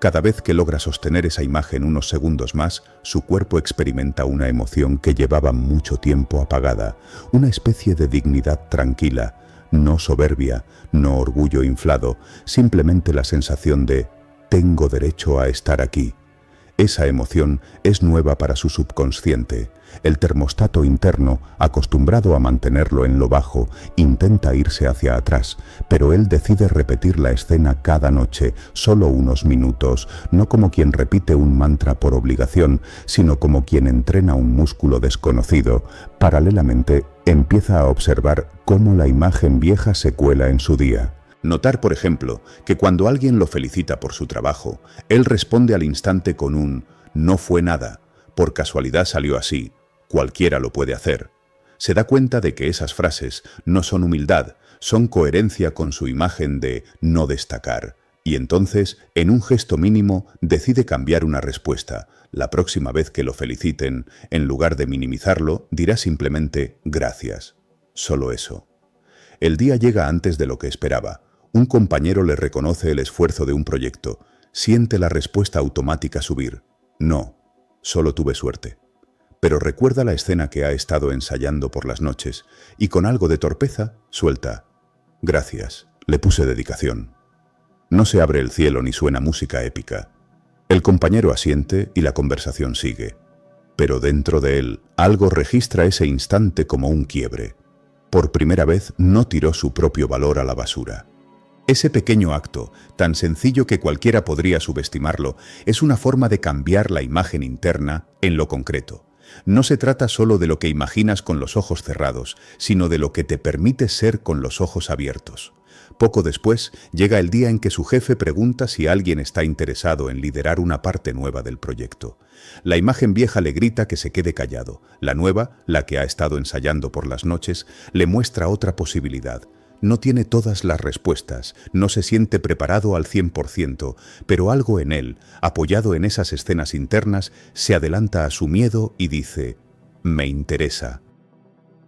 Cada vez que logra sostener esa imagen unos segundos más, su cuerpo experimenta una emoción que llevaba mucho tiempo apagada, una especie de dignidad tranquila, no soberbia, no orgullo inflado, simplemente la sensación de «tengo derecho a estar aquí». Esa emoción es nueva para su subconsciente. El termostato interno, acostumbrado a mantenerlo en lo bajo, intenta irse hacia atrás, pero él decide repetir la escena cada noche, solo unos minutos, no como quien repite un mantra por obligación, sino como quien entrena un músculo desconocido. Paralelamente, empieza a observar cómo la imagen vieja se cuela en su día. Notar, por ejemplo, que cuando alguien lo felicita por su trabajo, él responde al instante con un «no fue nada, por casualidad salió así, cualquiera lo puede hacer». Se da cuenta de que esas frases no son humildad, son coherencia con su imagen de no destacar. Y entonces, en un gesto mínimo, decide cambiar una respuesta. La próxima vez que lo feliciten, en lugar de minimizarlo, dirá simplemente «gracias». Solo eso. El día llega antes de lo que esperaba. Un compañero le reconoce el esfuerzo de un proyecto. Siente la respuesta automática subir. No. Solo tuve suerte. Pero recuerda la escena que ha estado ensayando por las noches y con algo de torpeza suelta: gracias, le puse dedicación. No se abre el cielo ni suena música épica. El compañero asiente y la conversación sigue. Pero dentro de él, algo registra ese instante como un quiebre. Por primera vez no tiró su propio valor a la basura. Ese pequeño acto, tan sencillo que cualquiera podría subestimarlo, es una forma de cambiar la imagen interna en lo concreto. No se trata solo de lo que imaginas con los ojos cerrados, sino de lo que te permite ser con los ojos abiertos. Poco después, llega el día en que su jefe pregunta si alguien está interesado en liderar una parte nueva del proyecto. La imagen vieja le grita que se quede callado. La nueva, la que ha estado ensayando por las noches, le muestra otra posibilidad. No tiene todas las respuestas, no se siente preparado al 100%, pero algo en él, apoyado en esas escenas internas, se adelanta a su miedo y dice: me interesa.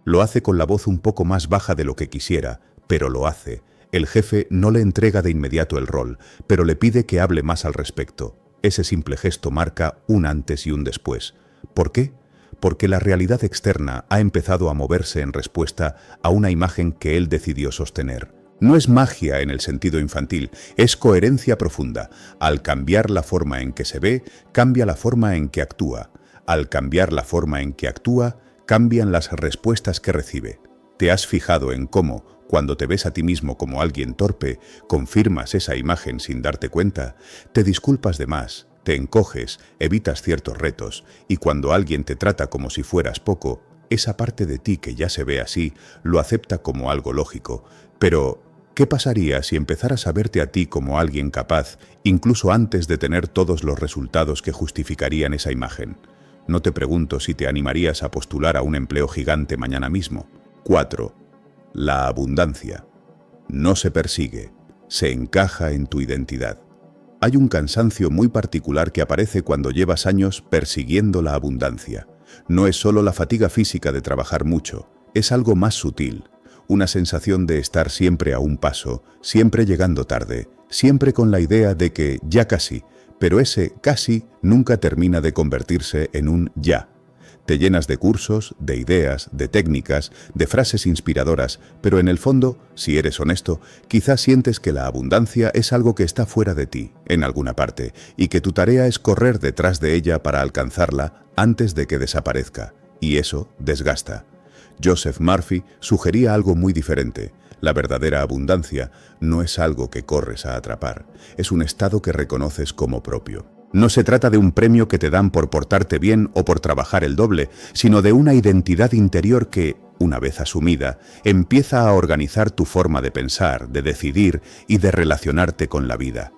Lo hace con la voz un poco más baja de lo que quisiera, pero lo hace. El jefe no le entrega de inmediato el rol, pero le pide que hable más al respecto. Ese simple gesto marca un antes y un después. ¿Por qué? Porque la realidad externa ha empezado a moverse en respuesta a una imagen que él decidió sostener. No es magia en el sentido infantil, es coherencia profunda. Al cambiar la forma en que se ve, cambia la forma en que actúa. Al cambiar la forma en que actúa, cambian las respuestas que recibe. ¿Te has fijado en cómo, cuando te ves a ti mismo como alguien torpe, confirmas esa imagen sin darte cuenta? Te disculpas de más, te encoges, evitas ciertos retos, y cuando alguien te trata como si fueras poco, esa parte de ti que ya se ve así, lo acepta como algo lógico. Pero, ¿qué pasaría si empezaras a verte a ti como alguien capaz, incluso antes de tener todos los resultados que justificarían esa imagen? No te pregunto si te animarías a postular a un empleo gigante mañana mismo. 4. La abundancia. No se persigue, se encaja en tu identidad. Hay un cansancio muy particular que aparece cuando llevas años persiguiendo la abundancia. No es solo la fatiga física de trabajar mucho, es algo más sutil. Una sensación de estar siempre a un paso, siempre llegando tarde, siempre con la idea de que ya casi, pero ese casi nunca termina de convertirse en un ya. Te llenas de cursos, de ideas, de técnicas, de frases inspiradoras, pero en el fondo, si eres honesto, quizás sientes que la abundancia es algo que está fuera de ti, en alguna parte, y que tu tarea es correr detrás de ella para alcanzarla antes de que desaparezca, y eso desgasta. Joseph Murphy sugería algo muy diferente. La verdadera abundancia no es algo que corres a atrapar, es un estado que reconoces como propio. No se trata de un premio que te dan por portarte bien o por trabajar el doble, sino de una identidad interior que, una vez asumida, empieza a organizar tu forma de pensar, de decidir y de relacionarte con la vida.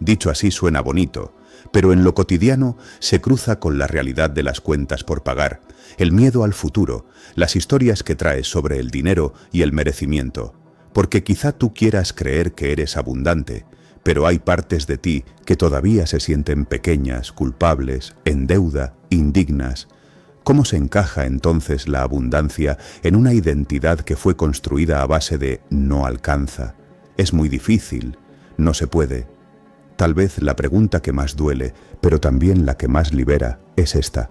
Dicho así suena bonito, pero en lo cotidiano se cruza con la realidad de las cuentas por pagar, el miedo al futuro, las historias que traes sobre el dinero y el merecimiento. Porque quizá tú quieras creer que eres abundante, pero hay partes de ti que todavía se sienten pequeñas, culpables, en deuda, indignas. ¿Cómo se encaja entonces la abundancia en una identidad que fue construida a base de no alcanza? Es muy difícil, no se puede. Tal vez la pregunta que más duele, pero también la que más libera, es esta.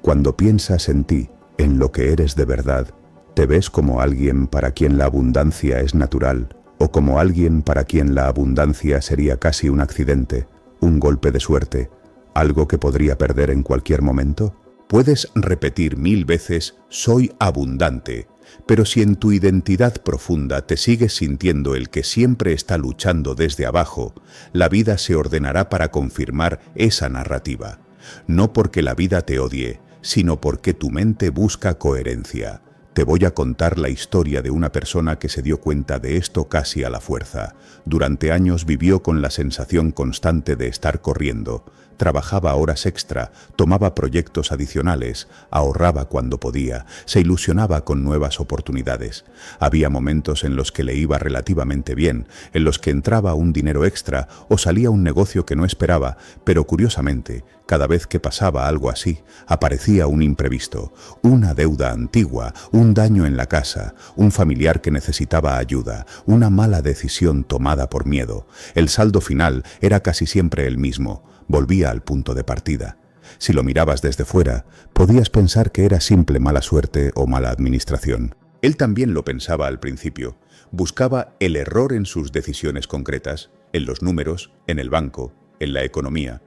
Cuando piensas en ti, en lo que eres de verdad, ¿te ves como alguien para quien la abundancia es natural? ¿O como alguien para quien la abundancia sería casi un accidente, un golpe de suerte, algo que podría perder en cualquier momento? Puedes repetir 1000 veces «soy abundante», pero si en tu identidad profunda te sigues sintiendo el que siempre está luchando desde abajo, la vida se ordenará para confirmar esa narrativa. No porque la vida te odie, sino porque tu mente busca coherencia. Te voy a contar la historia de una persona que se dio cuenta de esto casi a la fuerza. Durante años vivió con la sensación constante de estar corriendo. Trabajaba horas extra, tomaba proyectos adicionales, ahorraba cuando podía, se ilusionaba con nuevas oportunidades. Había momentos en los que le iba relativamente bien, en los que entraba un dinero extra o salía un negocio que no esperaba, pero curiosamente, cada vez que pasaba algo así, aparecía un imprevisto, una deuda antigua, un daño en la casa, un familiar que necesitaba ayuda, una mala decisión tomada por miedo. El saldo final era casi siempre el mismo. Volvía al punto de partida. Si lo mirabas desde fuera, podías pensar que era simple mala suerte o mala administración. Él también lo pensaba al principio. Buscaba el error en sus decisiones concretas, en los números, en el banco, en la economía.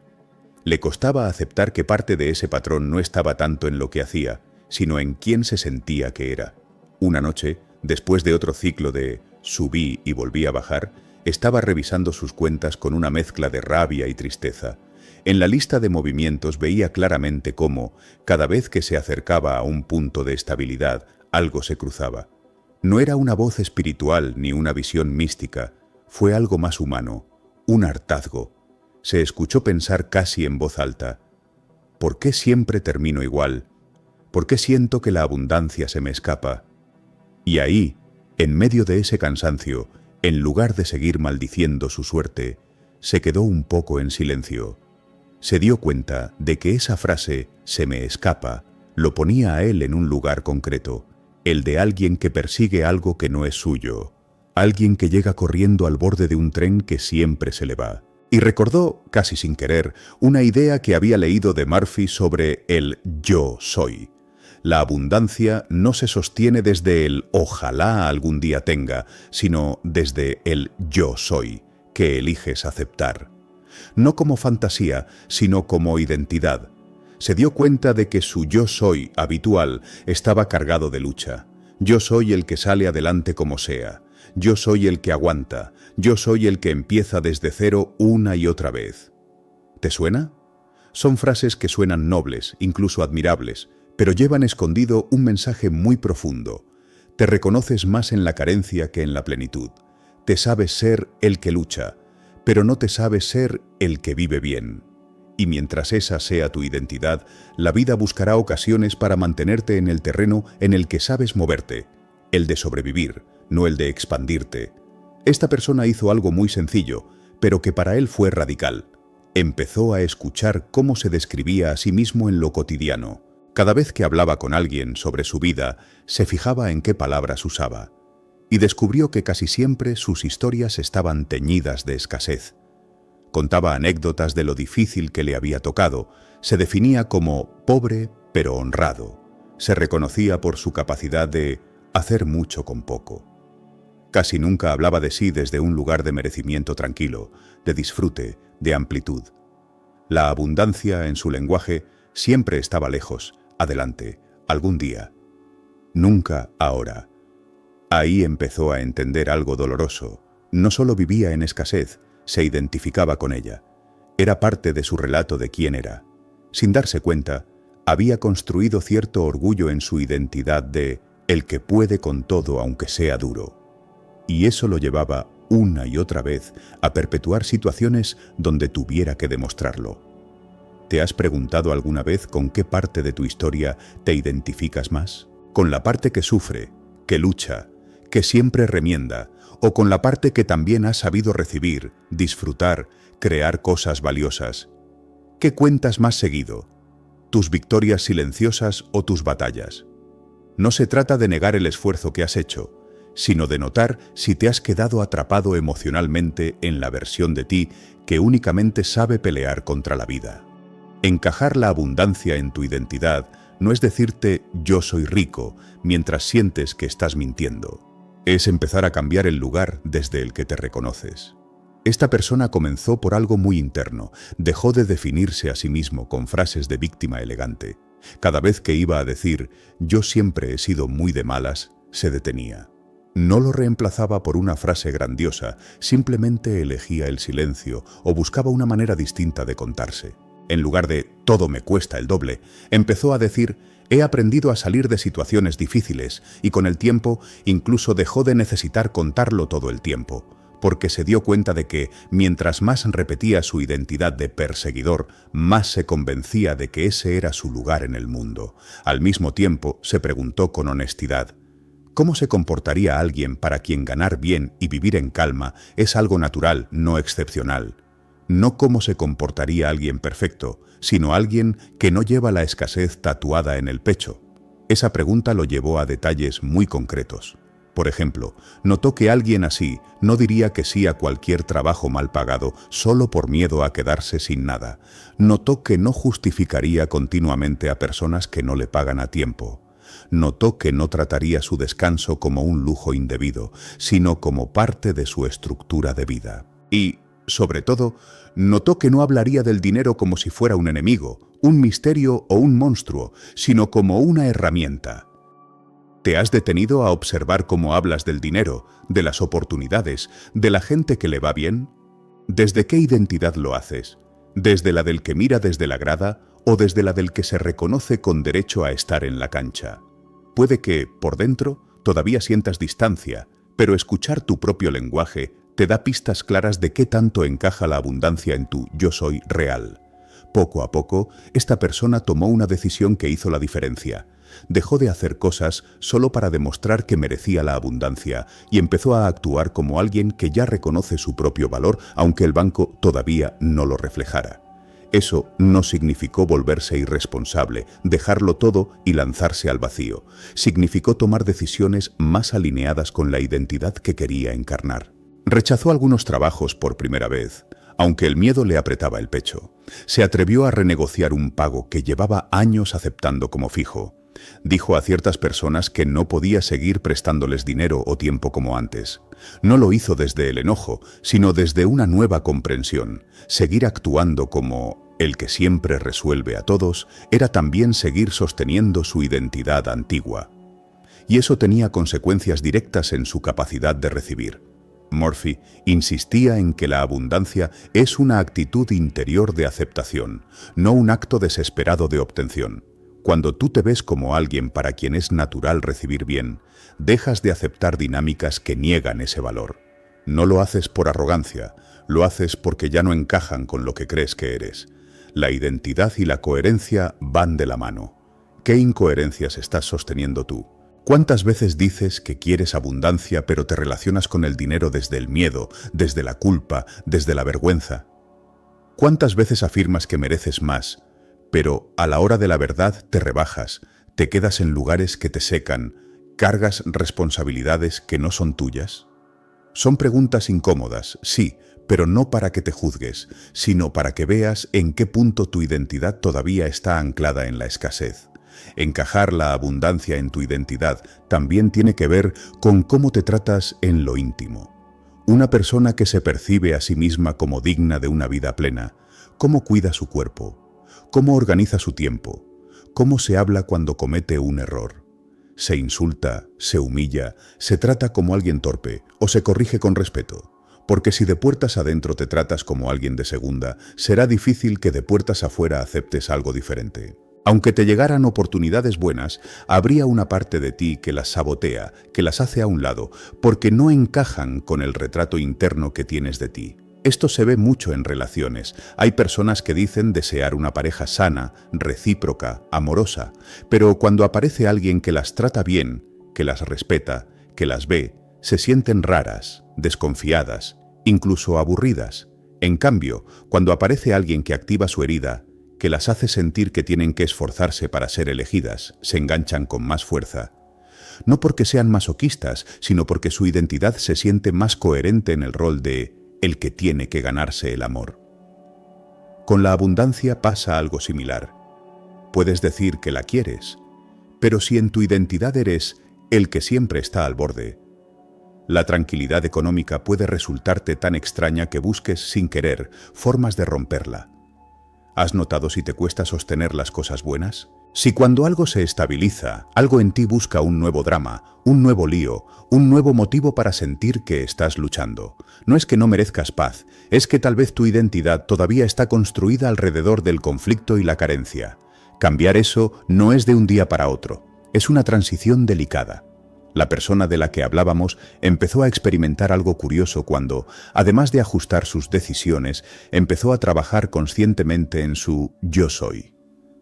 Le costaba aceptar que parte de ese patrón no estaba tanto en lo que hacía, sino en quién se sentía que era. Una noche, después de otro ciclo de subí y volví a bajar, estaba revisando sus cuentas con una mezcla de rabia y tristeza. En la lista de movimientos veía claramente cómo, cada vez que se acercaba a un punto de estabilidad, algo se cruzaba. No era una voz espiritual ni una visión mística, fue algo más humano, un hartazgo. Se escuchó pensar casi en voz alta: ¿por qué siempre termino igual? ¿Por qué siento que la abundancia se me escapa? Y ahí, en medio de ese cansancio, en lugar de seguir maldiciendo su suerte, se quedó un poco en silencio. Se dio cuenta de que esa frase, «se me escapa», lo ponía a él en un lugar concreto, el de alguien que persigue algo que no es suyo, alguien que llega corriendo al borde de un tren que siempre se le va. Y recordó, casi sin querer, una idea que había leído de Murphy sobre el yo soy. La abundancia no se sostiene desde el ojalá algún día tenga, sino desde el yo soy, que eliges aceptar. No como fantasía, sino como identidad. Se dio cuenta de que su yo soy habitual estaba cargado de lucha. Yo soy el que sale adelante como sea. Yo soy el que aguanta. Yo soy el que empieza desde cero una y otra vez. ¿Te suena? Son frases que suenan nobles, incluso admirables, pero llevan escondido un mensaje muy profundo. Te reconoces más en la carencia que en la plenitud. Te sabes ser el que lucha, pero no te sabes ser el que vive bien. Y mientras esa sea tu identidad, la vida buscará ocasiones para mantenerte en el terreno en el que sabes moverte, el de sobrevivir, no el de expandirte. Esta persona hizo algo muy sencillo, pero que para él fue radical. Empezó a escuchar cómo se describía a sí mismo en lo cotidiano. Cada vez que hablaba con alguien sobre su vida, se fijaba en qué palabras usaba. Y descubrió que casi siempre sus historias estaban teñidas de escasez. Contaba anécdotas de lo difícil que le había tocado. Se definía como pobre pero honrado. Se reconocía por su capacidad de hacer mucho con poco. Casi nunca hablaba de sí desde un lugar de merecimiento tranquilo, de disfrute, de amplitud. La abundancia en su lenguaje siempre estaba lejos, adelante, algún día. Nunca ahora. Ahí empezó a entender algo doloroso. No solo vivía en escasez, se identificaba con ella. Era parte de su relato de quién era. Sin darse cuenta, había construido cierto orgullo en su identidad de el que puede con todo aunque sea duro. Y eso lo llevaba una y otra vez a perpetuar situaciones donde tuviera que demostrarlo. ¿Te has preguntado alguna vez con qué parte de tu historia te identificas más? ¿Con la parte que sufre, que lucha, que siempre remienda, o con la parte que también ha sabido recibir, disfrutar, crear cosas valiosas? ¿Qué cuentas más seguido? ¿Tus victorias silenciosas o tus batallas? No se trata de negar el esfuerzo que has hecho, sino de notar si te has quedado atrapado emocionalmente en la versión de ti que únicamente sabe pelear contra la vida. Encajar la abundancia en tu identidad no es decirte yo soy rico mientras sientes que estás mintiendo. Es empezar a cambiar el lugar desde el que te reconoces. Esta persona comenzó por algo muy interno, dejó de definirse a sí mismo con frases de víctima elegante. Cada vez que iba a decir yo siempre he sido muy de malas, se detenía. No lo reemplazaba por una frase grandiosa, simplemente elegía el silencio o buscaba una manera distinta de contarse. En lugar de todo me cuesta el doble, empezó a decir he aprendido a salir de situaciones difíciles y con el tiempo incluso dejó de necesitar contarlo todo el tiempo, porque se dio cuenta de que mientras más repetía su identidad de perseguidor, más se convencía de que ese era su lugar en el mundo. Al mismo tiempo se preguntó con honestidad, ¿cómo se comportaría alguien para quien ganar bien y vivir en calma es algo natural, no excepcional? No cómo se comportaría alguien perfecto, sino alguien que no lleva la escasez tatuada en el pecho. Esa pregunta lo llevó a detalles muy concretos. Por ejemplo, notó que alguien así no diría que sí a cualquier trabajo mal pagado solo por miedo a quedarse sin nada. Notó que no justificaría continuamente a personas que no le pagan a tiempo. Notó que no trataría su descanso como un lujo indebido, sino como parte de su estructura de vida. Y, sobre todo, notó que no hablaría del dinero como si fuera un enemigo, un misterio o un monstruo, sino como una herramienta. ¿Te has detenido a observar cómo hablas del dinero, de las oportunidades, de la gente que le va bien? ¿Desde qué identidad lo haces? ¿Desde la del que mira desde la grada o desde la del que se reconoce con derecho a estar en la cancha? Puede que, por dentro, todavía sientas distancia, pero escuchar tu propio lenguaje te da pistas claras de qué tanto encaja la abundancia en tu yo soy real. Poco a poco, esta persona tomó una decisión que hizo la diferencia. Dejó de hacer cosas solo para demostrar que merecía la abundancia y empezó a actuar como alguien que ya reconoce su propio valor, aunque el banco todavía no lo reflejara. Eso no significó volverse irresponsable, dejarlo todo y lanzarse al vacío. Significó tomar decisiones más alineadas con la identidad que quería encarnar. Rechazó algunos trabajos por primera vez, aunque el miedo le apretaba el pecho. Se atrevió a renegociar un pago que llevaba años aceptando como fijo. Dijo a ciertas personas que no podía seguir prestándoles dinero o tiempo como antes. No lo hizo desde el enojo, sino desde una nueva comprensión. Seguir actuando como el que siempre resuelve a todos era también seguir sosteniendo su identidad antigua. Y eso tenía consecuencias directas en su capacidad de recibir. Murphy insistía en que la abundancia es una actitud interior de aceptación, no un acto desesperado de obtención. Cuando tú te ves como alguien para quien es natural recibir bien, dejas de aceptar dinámicas que niegan ese valor. No lo haces por arrogancia, lo haces porque ya no encajan con lo que crees que eres. La identidad y la coherencia van de la mano. ¿Qué incoherencias estás sosteniendo tú? ¿Cuántas veces dices que quieres abundancia pero te relacionas con el dinero desde el miedo, desde la culpa, desde la vergüenza? ¿Cuántas veces afirmas que mereces más, pero a la hora de la verdad te rebajas, te quedas en lugares que te secan, cargas responsabilidades que no son tuyas? Son preguntas incómodas, sí, pero no para que te juzgues, sino para que veas en qué punto tu identidad todavía está anclada en la escasez. Encajar la abundancia en tu identidad también tiene que ver con cómo te tratas en lo íntimo. Una persona que se percibe a sí misma como digna de una vida plena, ¿cómo cuida su cuerpo? ¿Cómo organiza su tiempo? ¿Cómo se habla cuando comete un error? ¿Se insulta, se humilla, se trata como alguien torpe o se corrige con respeto? Porque si de puertas adentro te tratas como alguien de segunda, será difícil que de puertas afuera aceptes algo diferente. Aunque te llegaran oportunidades buenas, habría una parte de ti que las sabotea, que las hace a un lado, porque no encajan con el retrato interno que tienes de ti. Esto se ve mucho en relaciones. Hay personas que dicen desear una pareja sana, recíproca, amorosa, pero cuando aparece alguien que las trata bien, que las respeta, que las ve, se sienten raras, desconfiadas, incluso aburridas. En cambio, cuando aparece alguien que activa su herida, que las hace sentir que tienen que esforzarse para ser elegidas, se enganchan con más fuerza. No porque sean masoquistas, sino porque su identidad se siente más coherente en el rol de el que tiene que ganarse el amor. Con la abundancia pasa algo similar. Puedes decir que la quieres, pero si en tu identidad eres el que siempre está al borde, la tranquilidad económica puede resultarte tan extraña que busques sin querer formas de romperla. ¿Has notado si te cuesta sostener las cosas buenas? Si cuando algo se estabiliza, algo en ti busca un nuevo drama, un nuevo lío, un nuevo motivo para sentir que estás luchando. No es que no merezcas paz, es que tal vez tu identidad todavía está construida alrededor del conflicto y la carencia. Cambiar eso no es de un día para otro, es una transición delicada. La persona de la que hablábamos empezó a experimentar algo curioso cuando, además de ajustar sus decisiones, empezó a trabajar conscientemente en su yo soy.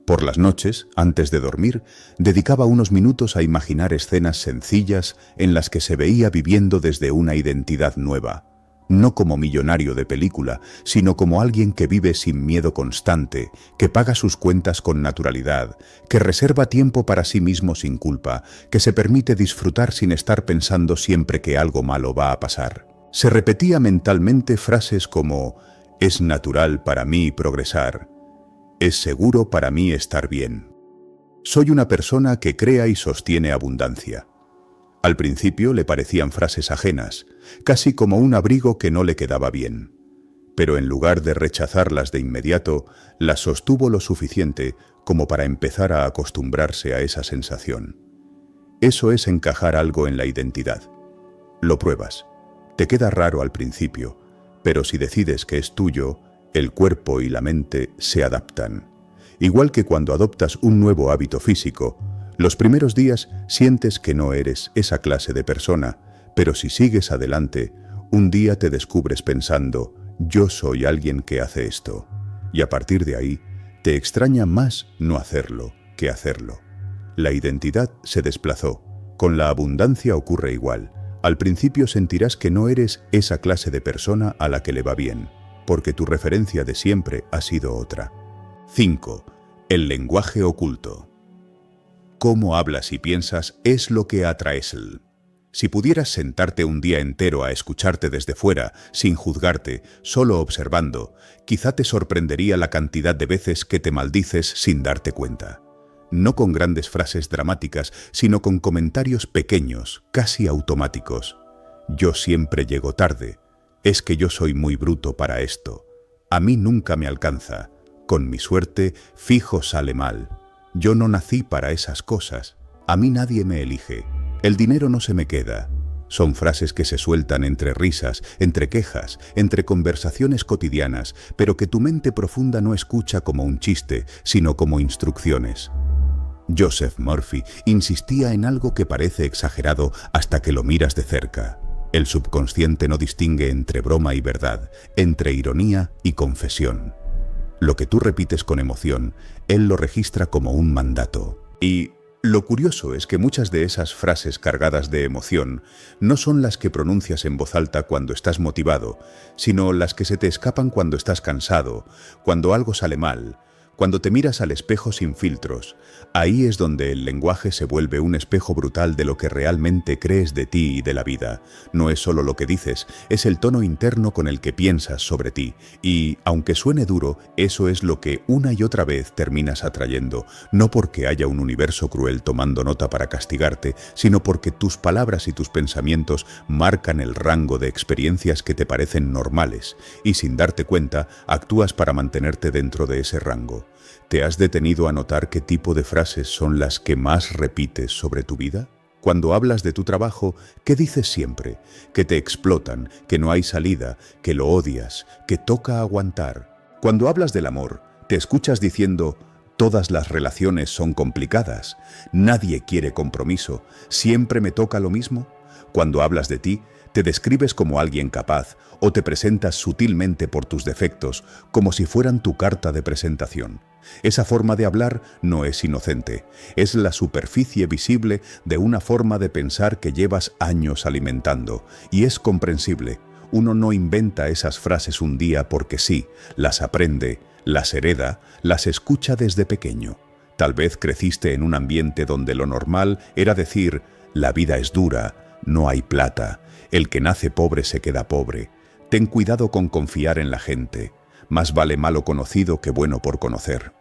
Por las noches, antes de dormir, dedicaba unos minutos a imaginar escenas sencillas en las que se veía viviendo desde una identidad nueva. no como millonario de película, sino como alguien que vive sin miedo constante, que paga sus cuentas con naturalidad, que reserva tiempo para sí mismo sin culpa, que se permite disfrutar sin estar pensando siempre que algo malo va a pasar. Se repetía mentalmente frases como: es natural para mí progresar, es seguro para mí estar bien. Soy una persona que crea y sostiene abundancia. Al principio le parecían frases ajenas, casi como un abrigo que no le quedaba bien. Pero en lugar de rechazarlas de inmediato, las sostuvo lo suficiente como para empezar a acostumbrarse a esa sensación. Eso es encajar algo en la identidad. Lo pruebas. Te queda raro al principio, pero si decides que es tuyo, el cuerpo y la mente se adaptan. Igual que cuando adoptas un nuevo hábito físico, los primeros días sientes que no eres esa clase de persona, pero si sigues adelante, un día te descubres pensando: yo soy alguien que hace esto. Y a partir de ahí, te extraña más no hacerlo que hacerlo. La identidad se desplazó. Con la abundancia ocurre igual. Al principio sentirás que no eres esa clase de persona a la que le va bien, porque tu referencia de siempre ha sido otra. 5. El lenguaje oculto. Cómo hablas y piensas es lo que atraes. Si pudieras sentarte un día entero a escucharte desde fuera, sin juzgarte, solo observando, quizá te sorprendería la cantidad de veces que te maldices sin darte cuenta. No con grandes frases dramáticas, sino con comentarios pequeños, casi automáticos. Yo siempre llego tarde. Es que yo soy muy bruto para esto. A mí nunca me alcanza. Con mi suerte, fijo sale mal. Yo no nací para esas cosas. A mí nadie me elige. El dinero no se me queda. Son frases que se sueltan entre risas, entre quejas, entre conversaciones cotidianas, pero que tu mente profunda no escucha como un chiste, sino como instrucciones. Joseph Murphy insistía en algo que parece exagerado hasta que lo miras de cerca. El subconsciente no distingue entre broma y verdad, entre ironía y confesión. Lo que tú repites con emoción, él lo registra como un mandato. Y lo curioso es que muchas de esas frases cargadas de emoción no son las que pronuncias en voz alta cuando estás motivado, sino las que se te escapan cuando estás cansado, cuando algo sale mal, cuando te miras al espejo sin filtros. Ahí es donde el lenguaje se vuelve un espejo brutal de lo que realmente crees de ti y de la vida. No es solo lo que dices, es el tono interno con el que piensas sobre ti. Y, aunque suene duro, eso es lo que una y otra vez terminas atrayendo, no porque haya un universo cruel tomando nota para castigarte, sino porque tus palabras y tus pensamientos marcan el rango de experiencias que te parecen normales, y sin darte cuenta, actúas para mantenerte dentro de ese rango. ¿Te has detenido a notar qué tipo de frases son las que más repites sobre tu vida? Cuando hablas de tu trabajo, ¿qué dices siempre? Que te explotan, que no hay salida, que lo odias, que toca aguantar. Cuando hablas del amor, te escuchas diciendo: todas las relaciones son complicadas, nadie quiere compromiso, siempre me toca lo mismo. Cuando hablas de ti, te describes como alguien capaz o te presentas sutilmente por tus defectos, como si fueran tu carta de presentación. Esa forma de hablar no es inocente, es la superficie visible de una forma de pensar que llevas años alimentando, y es comprensible. Uno no inventa esas frases un día porque sí, las aprende, las hereda, las escucha desde pequeño. Tal vez creciste en un ambiente donde lo normal era decir: la vida es dura, no hay plata, el que nace pobre se queda pobre, ten cuidado con confiar en la gente, más vale malo conocido que bueno por conocer.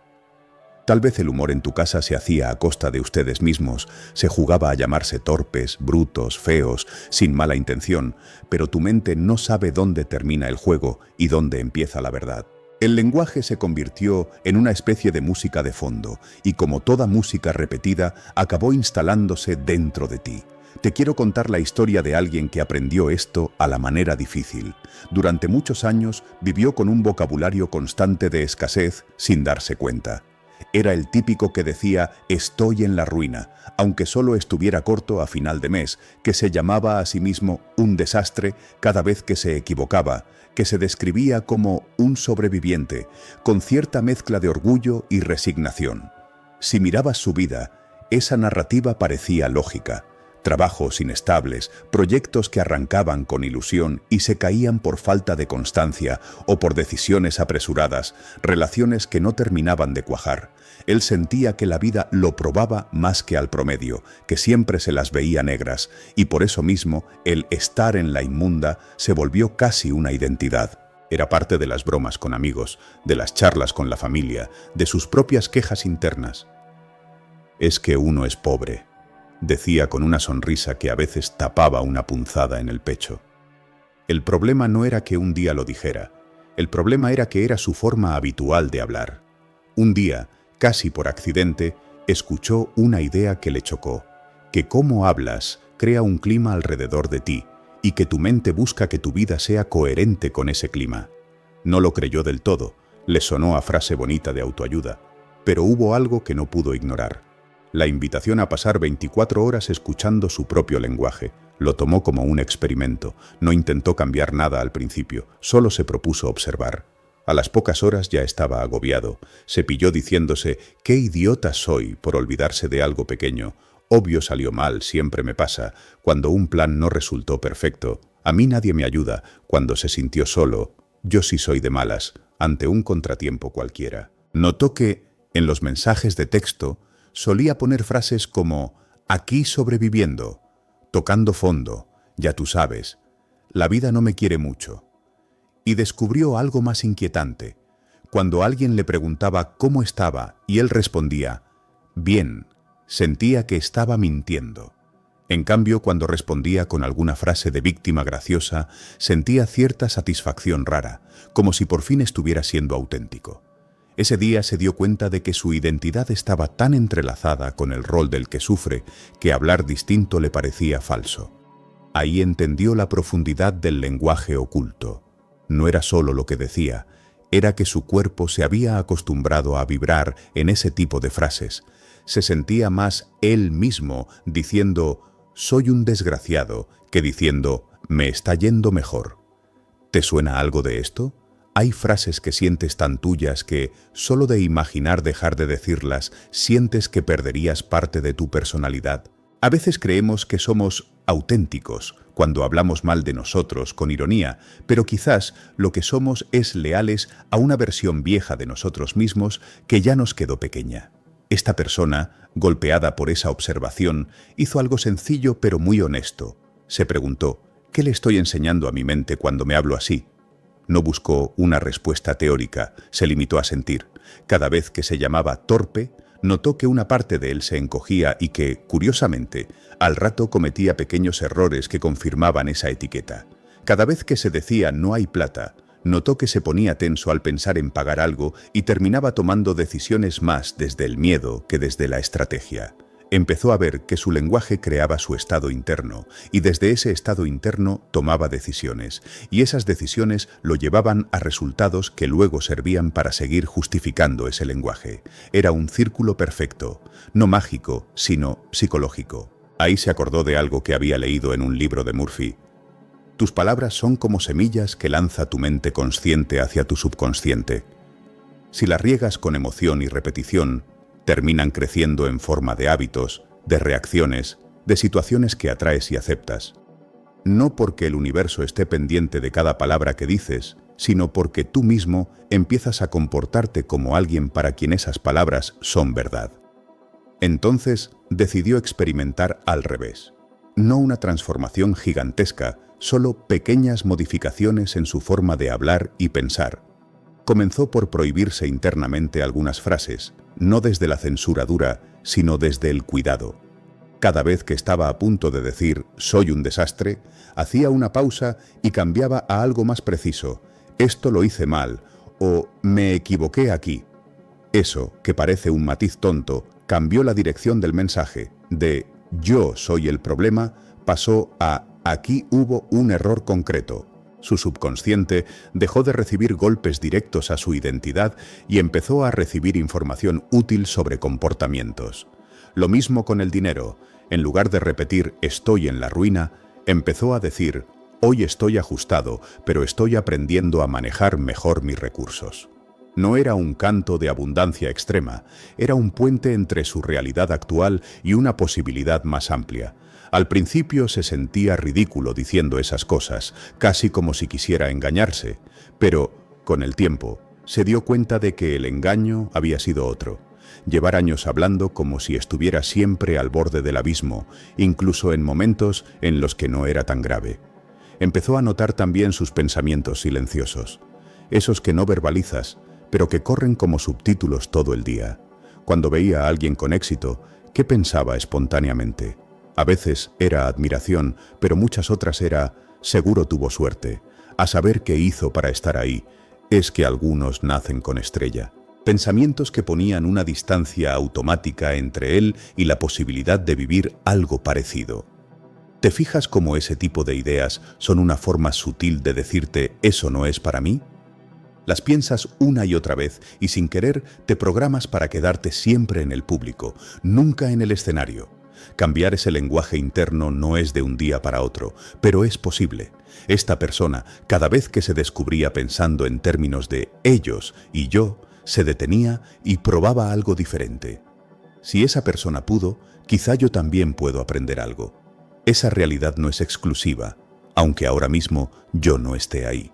Tal vez el humor en tu casa se hacía a costa de ustedes mismos, se jugaba a llamarse torpes, brutos, feos, sin mala intención, pero tu mente no sabe dónde termina el juego y dónde empieza la verdad. El lenguaje se convirtió en una especie de música de fondo y, como toda música repetida, acabó instalándose dentro de ti. Te quiero contar la historia de alguien que aprendió esto a la manera difícil. Durante muchos años vivió con un vocabulario constante de escasez sin darse cuenta. Era el típico que decía: estoy en la ruina, aunque solo estuviera corto a final de mes, que se llamaba a sí mismo un desastre cada vez que se equivocaba, que se describía como un sobreviviente, con cierta mezcla de orgullo y resignación. Si mirabas su vida, esa narrativa parecía lógica. Trabajos inestables, proyectos que arrancaban con ilusión y se caían por falta de constancia o por decisiones apresuradas, relaciones que no terminaban de cuajar. Él sentía que la vida lo probaba más que al promedio, que siempre se las veía negras, y por eso mismo el estar en la inmunda se volvió casi una identidad. Era parte de las bromas con amigos, de las charlas con la familia, de sus propias quejas internas. «Es que uno es pobre», decía con una sonrisa que a veces tapaba una punzada en el pecho. El problema no era que un día lo dijera, el problema era que era su forma habitual de hablar. Un día, casi por accidente, escuchó una idea que le chocó, que cómo hablas crea un clima alrededor de ti y que tu mente busca que tu vida sea coherente con ese clima. No lo creyó del todo, le sonó a frase bonita de autoayuda, pero hubo algo que no pudo ignorar. La invitación a pasar 24 horas escuchando su propio lenguaje. Lo tomó como un experimento, no intentó cambiar nada al principio, solo se propuso observar. A las pocas horas ya estaba agobiado, se pilló diciéndose «qué idiota soy por olvidarse de algo pequeño, obvio salió mal, siempre me pasa, cuando un plan no resultó perfecto, a mí nadie me ayuda, cuando se sintió solo, yo sí soy de malas, ante un contratiempo cualquiera». Notó que, en los mensajes de texto, solía poner frases como «aquí sobreviviendo», «tocando fondo», «ya tú sabes», «la vida no me quiere mucho». Y descubrió algo más inquietante. Cuando alguien le preguntaba cómo estaba y él respondía «bien», sentía que estaba mintiendo. En cambio, cuando respondía con alguna frase de víctima graciosa, sentía cierta satisfacción rara, como si por fin estuviera siendo auténtico. Ese día se dio cuenta de que su identidad estaba tan entrelazada con el rol del que sufre que hablar distinto le parecía falso. Ahí entendió la profundidad del lenguaje oculto. No era solo lo que decía, era que su cuerpo se había acostumbrado a vibrar en ese tipo de frases. Se sentía más él mismo diciendo «soy un desgraciado» que diciendo «me está yendo mejor». ¿Te suena algo de esto? Hay frases que sientes tan tuyas que, solo de imaginar dejar de decirlas, sientes que perderías parte de tu personalidad. A veces creemos que somos auténticos cuando hablamos mal de nosotros con ironía, pero quizás lo que somos es leales a una versión vieja de nosotros mismos que ya nos quedó pequeña. Esta persona, golpeada por esa observación, hizo algo sencillo pero muy honesto. Se preguntó, ¿qué le estoy enseñando a mi mente cuando me hablo así? No buscó una respuesta teórica, se limitó a sentir. Cada vez que se llamaba torpe, notó que una parte de él se encogía y que, curiosamente, al rato cometía pequeños errores que confirmaban esa etiqueta. Cada vez que se decía «no hay plata», notó que se ponía tenso al pensar en pagar algo y terminaba tomando decisiones más desde el miedo que desde la estrategia. Empezó a ver que su lenguaje creaba su estado interno y desde ese estado interno tomaba decisiones, y esas decisiones lo llevaban a resultados que luego servían para seguir justificando ese lenguaje. Era un círculo perfecto, no mágico, sino psicológico. Ahí se acordó de algo que había leído en un libro de Murphy. Tus palabras son como semillas que lanza tu mente consciente hacia tu subconsciente. Si las riegas con emoción y repetición, terminan creciendo en forma de hábitos, de reacciones, de situaciones que atraes y aceptas. No porque el universo esté pendiente de cada palabra que dices, sino porque tú mismo empiezas a comportarte como alguien para quien esas palabras son verdad. Entonces decidió experimentar al revés. No una transformación gigantesca, solo pequeñas modificaciones en su forma de hablar y pensar. Comenzó por prohibirse internamente algunas frases, no desde la censura dura, sino desde el cuidado. Cada vez que estaba a punto de decir «soy un desastre», hacía una pausa y cambiaba a algo más preciso «esto lo hice mal» o «me equivoqué aquí». Eso, que parece un matiz tonto, cambió la dirección del mensaje, de «yo soy el problema» pasó a «aquí hubo un error concreto». Su subconsciente dejó de recibir golpes directos a su identidad y empezó a recibir información útil sobre comportamientos. Lo mismo con el dinero. En lugar de repetir «estoy en la ruina», empezó a decir «hoy estoy ajustado, pero estoy aprendiendo a manejar mejor mis recursos». No era un canto de abundancia extrema, era un puente entre su realidad actual y una posibilidad más amplia. Al principio se sentía ridículo diciendo esas cosas, casi como si quisiera engañarse, pero, con el tiempo, se dio cuenta de que el engaño había sido otro. Llevar años hablando como si estuviera siempre al borde del abismo, incluso en momentos en los que no era tan grave. Empezó a notar también sus pensamientos silenciosos, esos que no verbalizas, pero que corren como subtítulos todo el día. Cuando veía a alguien con éxito, ¿qué pensaba espontáneamente? A veces era admiración, pero muchas otras era, seguro tuvo suerte, a saber qué hizo para estar ahí, es que algunos nacen con estrella. Pensamientos que ponían una distancia automática entre él y la posibilidad de vivir algo parecido. ¿Te fijas cómo ese tipo de ideas son una forma sutil de decirte «eso no es para mí»? Las piensas una y otra vez y sin querer te programas para quedarte siempre en el público, nunca en el escenario. Cambiar ese lenguaje interno no es de un día para otro, pero es posible. Esta persona, cada vez que se descubría pensando en términos de ellos y yo, se detenía y probaba algo diferente. Si esa persona pudo, quizá yo también puedo aprender algo. Esa realidad no es exclusiva, aunque ahora mismo yo no esté ahí.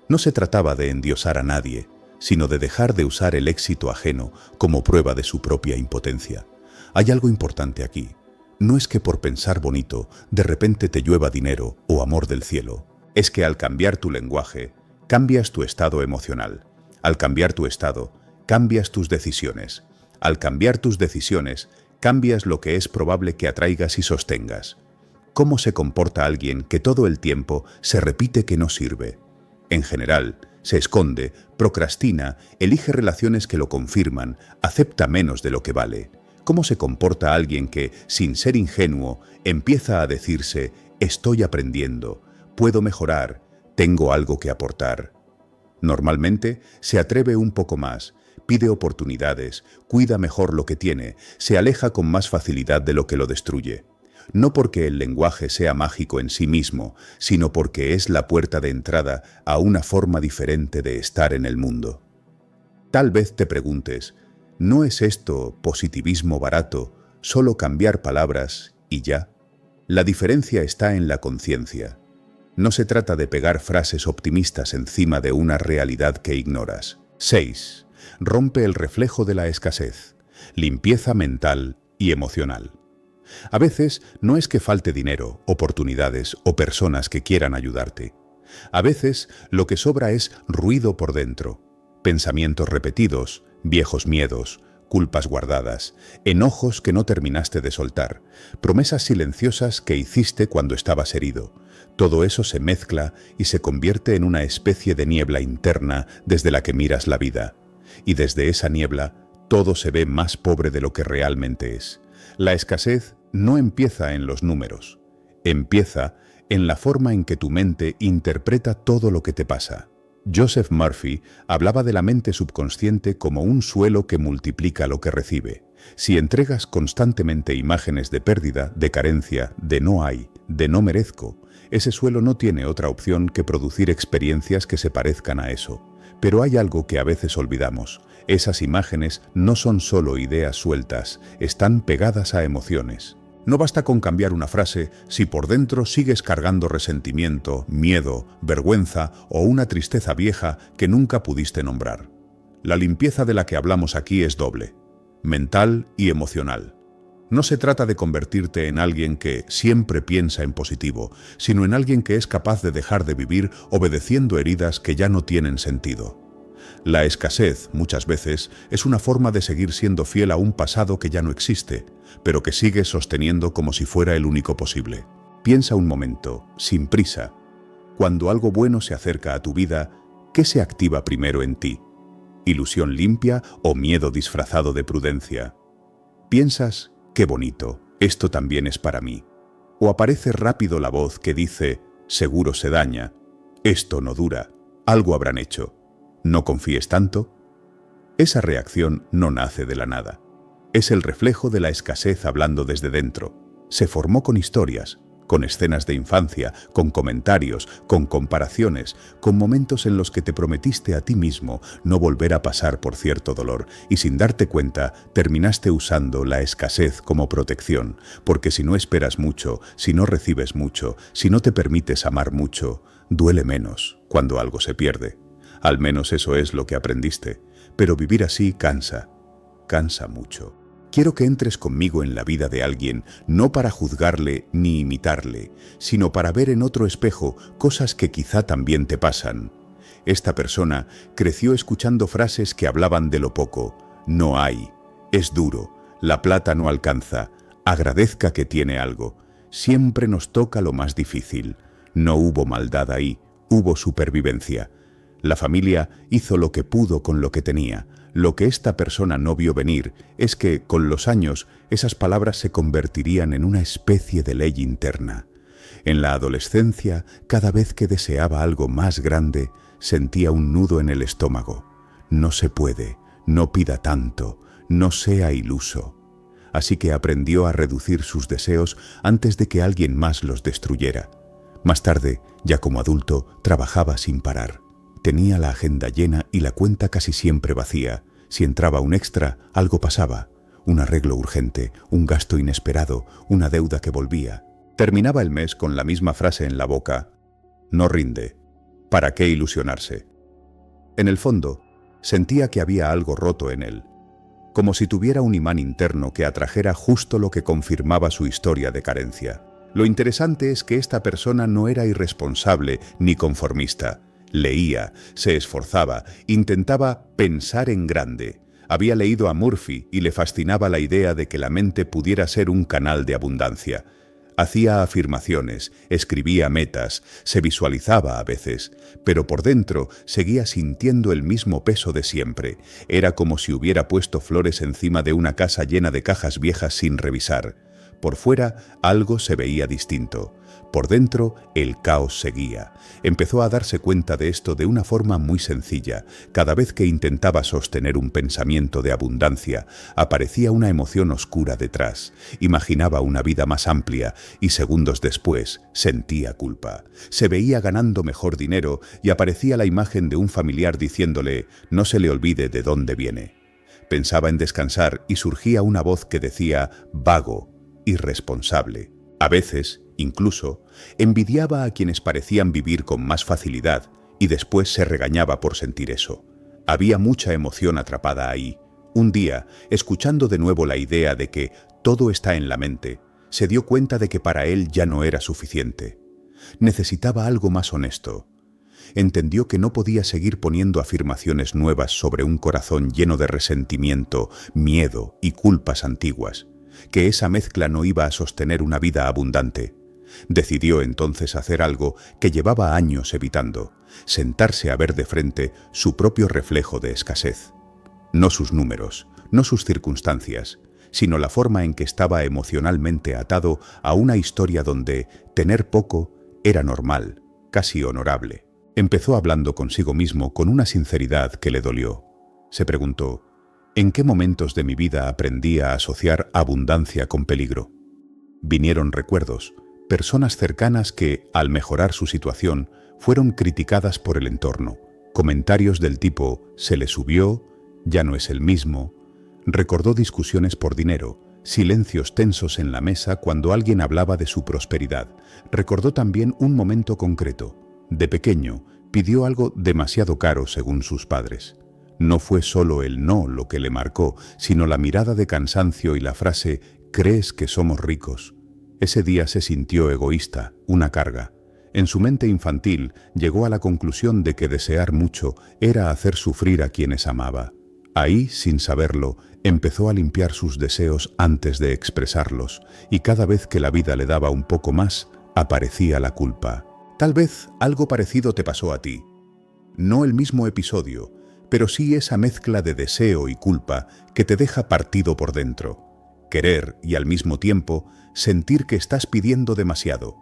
No se trataba de endiosar a nadie, sino de dejar de usar el éxito ajeno como prueba de su propia impotencia. Hay algo importante aquí. No es que por pensar bonito, de repente te llueva dinero o amor del cielo. Es que al cambiar tu lenguaje, cambias tu estado emocional. Al cambiar tu estado, cambias tus decisiones. Al cambiar tus decisiones, cambias lo que es probable que atraigas y sostengas. ¿Cómo se comporta alguien que todo el tiempo se repite que no sirve? En general, se esconde, procrastina, elige relaciones que lo confirman, acepta menos de lo que vale. ¿Cómo se comporta alguien que, sin ser ingenuo, empieza a decirse «estoy aprendiendo, puedo mejorar, tengo algo que aportar»? Normalmente, se atreve un poco más, pide oportunidades, cuida mejor lo que tiene, se aleja con más facilidad de lo que lo destruye. No porque el lenguaje sea mágico en sí mismo, sino porque es la puerta de entrada a una forma diferente de estar en el mundo. Tal vez te preguntes, ¿no es esto positivismo barato, solo cambiar palabras y ya? La diferencia está en la conciencia. No se trata de pegar frases optimistas encima de una realidad que ignoras. 6. Rompe el reflejo de la escasez. Limpieza mental y emocional. A veces no es que falte dinero, oportunidades o personas que quieran ayudarte. A veces lo que sobra es ruido por dentro, pensamientos repetidos, viejos miedos, culpas guardadas, enojos que no terminaste de soltar, promesas silenciosas que hiciste cuando estabas herido. Todo eso se mezcla y se convierte en una especie de niebla interna desde la que miras la vida. Y desde esa niebla, todo se ve más pobre de lo que realmente es. La escasez no empieza en los números, empieza en la forma en que tu mente interpreta todo lo que te pasa. Joseph Murphy hablaba de la mente subconsciente como un suelo que multiplica lo que recibe. Si entregas constantemente imágenes de pérdida, de carencia, de no hay, de no merezco, ese suelo no tiene otra opción que producir experiencias que se parezcan a eso. Pero hay algo que a veces olvidamos. Esas imágenes no son solo ideas sueltas, están pegadas a emociones. No basta con cambiar una frase si por dentro sigues cargando resentimiento, miedo, vergüenza o una tristeza vieja que nunca pudiste nombrar. La limpieza de la que hablamos aquí es doble, mental y emocional. No se trata de convertirte en alguien que siempre piensa en positivo, sino en alguien que es capaz de dejar de vivir obedeciendo heridas que ya no tienen sentido. La escasez, muchas veces, es una forma de seguir siendo fiel a un pasado que ya no existe, pero que sigues sosteniendo como si fuera el único posible. Piensa un momento, sin prisa. Cuando algo bueno se acerca a tu vida, ¿qué se activa primero en ti? ¿Ilusión limpia o miedo disfrazado de prudencia? ¿Piensas, qué bonito, esto también es para mí? ¿O aparece rápido la voz que dice, seguro se daña, esto no dura, algo habrán hecho? ¿No confíes tanto? Esa reacción no nace de la nada. Es el reflejo de la escasez hablando desde dentro. Se formó con historias, con escenas de infancia, con comentarios, con comparaciones, con momentos en los que te prometiste a ti mismo no volver a pasar por cierto dolor y sin darte cuenta terminaste usando la escasez como protección, porque si no esperas mucho, si no recibes mucho, si no te permites amar mucho, duele menos cuando algo se pierde. Al menos eso es lo que aprendiste, pero vivir así cansa mucho. Quiero que entres conmigo en la vida de alguien, no para juzgarle ni imitarle, sino para ver en otro espejo cosas que quizá también te pasan. Esta persona creció escuchando frases que hablaban de lo poco. No hay, es duro, la plata no alcanza, agradezca que tiene algo. Siempre nos toca lo más difícil. No hubo maldad ahí, hubo supervivencia. La familia hizo lo que pudo con lo que tenía. Lo que esta persona no vio venir es que, con los años, esas palabras se convertirían en una especie de ley interna. En la adolescencia, cada vez que deseaba algo más grande, sentía un nudo en el estómago. No se puede, no pida tanto, no sea iluso. Así que aprendió a reducir sus deseos antes de que alguien más los destruyera. Más tarde, ya como adulto, trabajaba sin parar. Tenía la agenda llena y la cuenta casi siempre vacía. Si entraba un extra, algo pasaba. Un arreglo urgente, un gasto inesperado, una deuda que volvía. Terminaba el mes con la misma frase en la boca. No rinde. ¿Para qué ilusionarse? En el fondo, sentía que había algo roto en él. Como si tuviera un imán interno que atrajera justo lo que confirmaba su historia de carencia. Lo interesante es que esta persona no era irresponsable ni conformista. Leía, se esforzaba, intentaba pensar en grande. Había leído a Murphy y le fascinaba la idea de que la mente pudiera ser un canal de abundancia. Hacía afirmaciones, escribía metas, se visualizaba a veces, pero por dentro seguía sintiendo el mismo peso de siempre. Era como si hubiera puesto flores encima de una casa llena de cajas viejas sin revisar. Por fuera algo se veía distinto. Por dentro, el caos seguía. Empezó a darse cuenta de esto de una forma muy sencilla. Cada vez que intentaba sostener un pensamiento de abundancia, aparecía una emoción oscura detrás. Imaginaba una vida más amplia y segundos después sentía culpa. Se veía ganando mejor dinero y aparecía la imagen de un familiar diciéndole: no se le olvide de dónde viene. Pensaba en descansar y surgía una voz que decía: vago, irresponsable. A veces, incluso, envidiaba a quienes parecían vivir con más facilidad y después se regañaba por sentir eso. Había mucha emoción atrapada ahí. Un día, escuchando de nuevo la idea de que todo está en la mente, se dio cuenta de que para él ya no era suficiente. Necesitaba algo más honesto. Entendió que no podía seguir poniendo afirmaciones nuevas sobre un corazón lleno de resentimiento, miedo y culpas antiguas, que esa mezcla no iba a sostener una vida abundante. Decidió entonces hacer algo que llevaba años evitando: sentarse a ver de frente su propio reflejo de escasez. No sus números, no sus circunstancias, sino la forma en que estaba emocionalmente atado a una historia donde tener poco era normal, casi honorable. Empezó hablando consigo mismo con una sinceridad que le dolió. Se preguntó: ¿en qué momentos de mi vida aprendí a asociar abundancia con peligro? Vinieron recuerdos, personas cercanas que, al mejorar su situación, fueron criticadas por el entorno. Comentarios del tipo: se le subió, ya no es el mismo. Recordó discusiones por dinero, silencios tensos en la mesa cuando alguien hablaba de su prosperidad. Recordó también un momento concreto. De pequeño, pidió algo demasiado caro según sus padres. No fue solo el no lo que le marcó, sino la mirada de cansancio y la frase: ¿crees que somos ricos? Ese día se sintió egoísta, una carga. En su mente infantil llegó a la conclusión de que desear mucho era hacer sufrir a quienes amaba. Ahí, sin saberlo, empezó a limpiar sus deseos antes de expresarlos, y cada vez que la vida le daba un poco más, aparecía la culpa. Tal vez algo parecido te pasó a ti. No el mismo episodio, pero sí esa mezcla de deseo y culpa que te deja partido por dentro. Querer y al mismo tiempo sentir que estás pidiendo demasiado.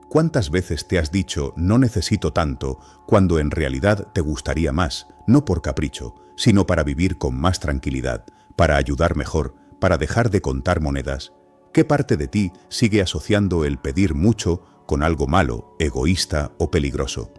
¿Cuántas veces te has dicho no necesito tanto cuando en realidad te gustaría más, no por capricho, sino para vivir con más tranquilidad, para ayudar mejor, para dejar de contar monedas? ¿Qué parte de ti sigue asociando el pedir mucho con algo malo, egoísta o peligroso?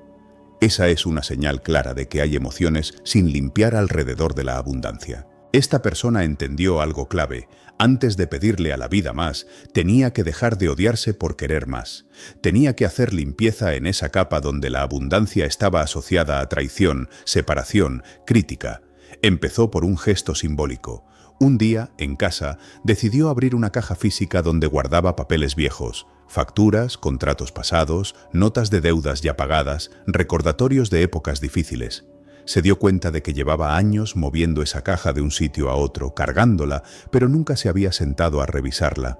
Esa es una señal clara de que hay emociones sin limpiar alrededor de la abundancia. Esta persona entendió algo clave. Antes de pedirle a la vida más, tenía que dejar de odiarse por querer más. Tenía que hacer limpieza en esa capa donde la abundancia estaba asociada a traición, separación, crítica. Empezó por un gesto simbólico. Un día, en casa, decidió abrir una caja física donde guardaba papeles viejos, facturas, contratos pasados, notas de deudas ya pagadas, recordatorios de épocas difíciles. Se dio cuenta de que llevaba años moviendo esa caja de un sitio a otro, cargándola, pero nunca se había sentado a revisarla.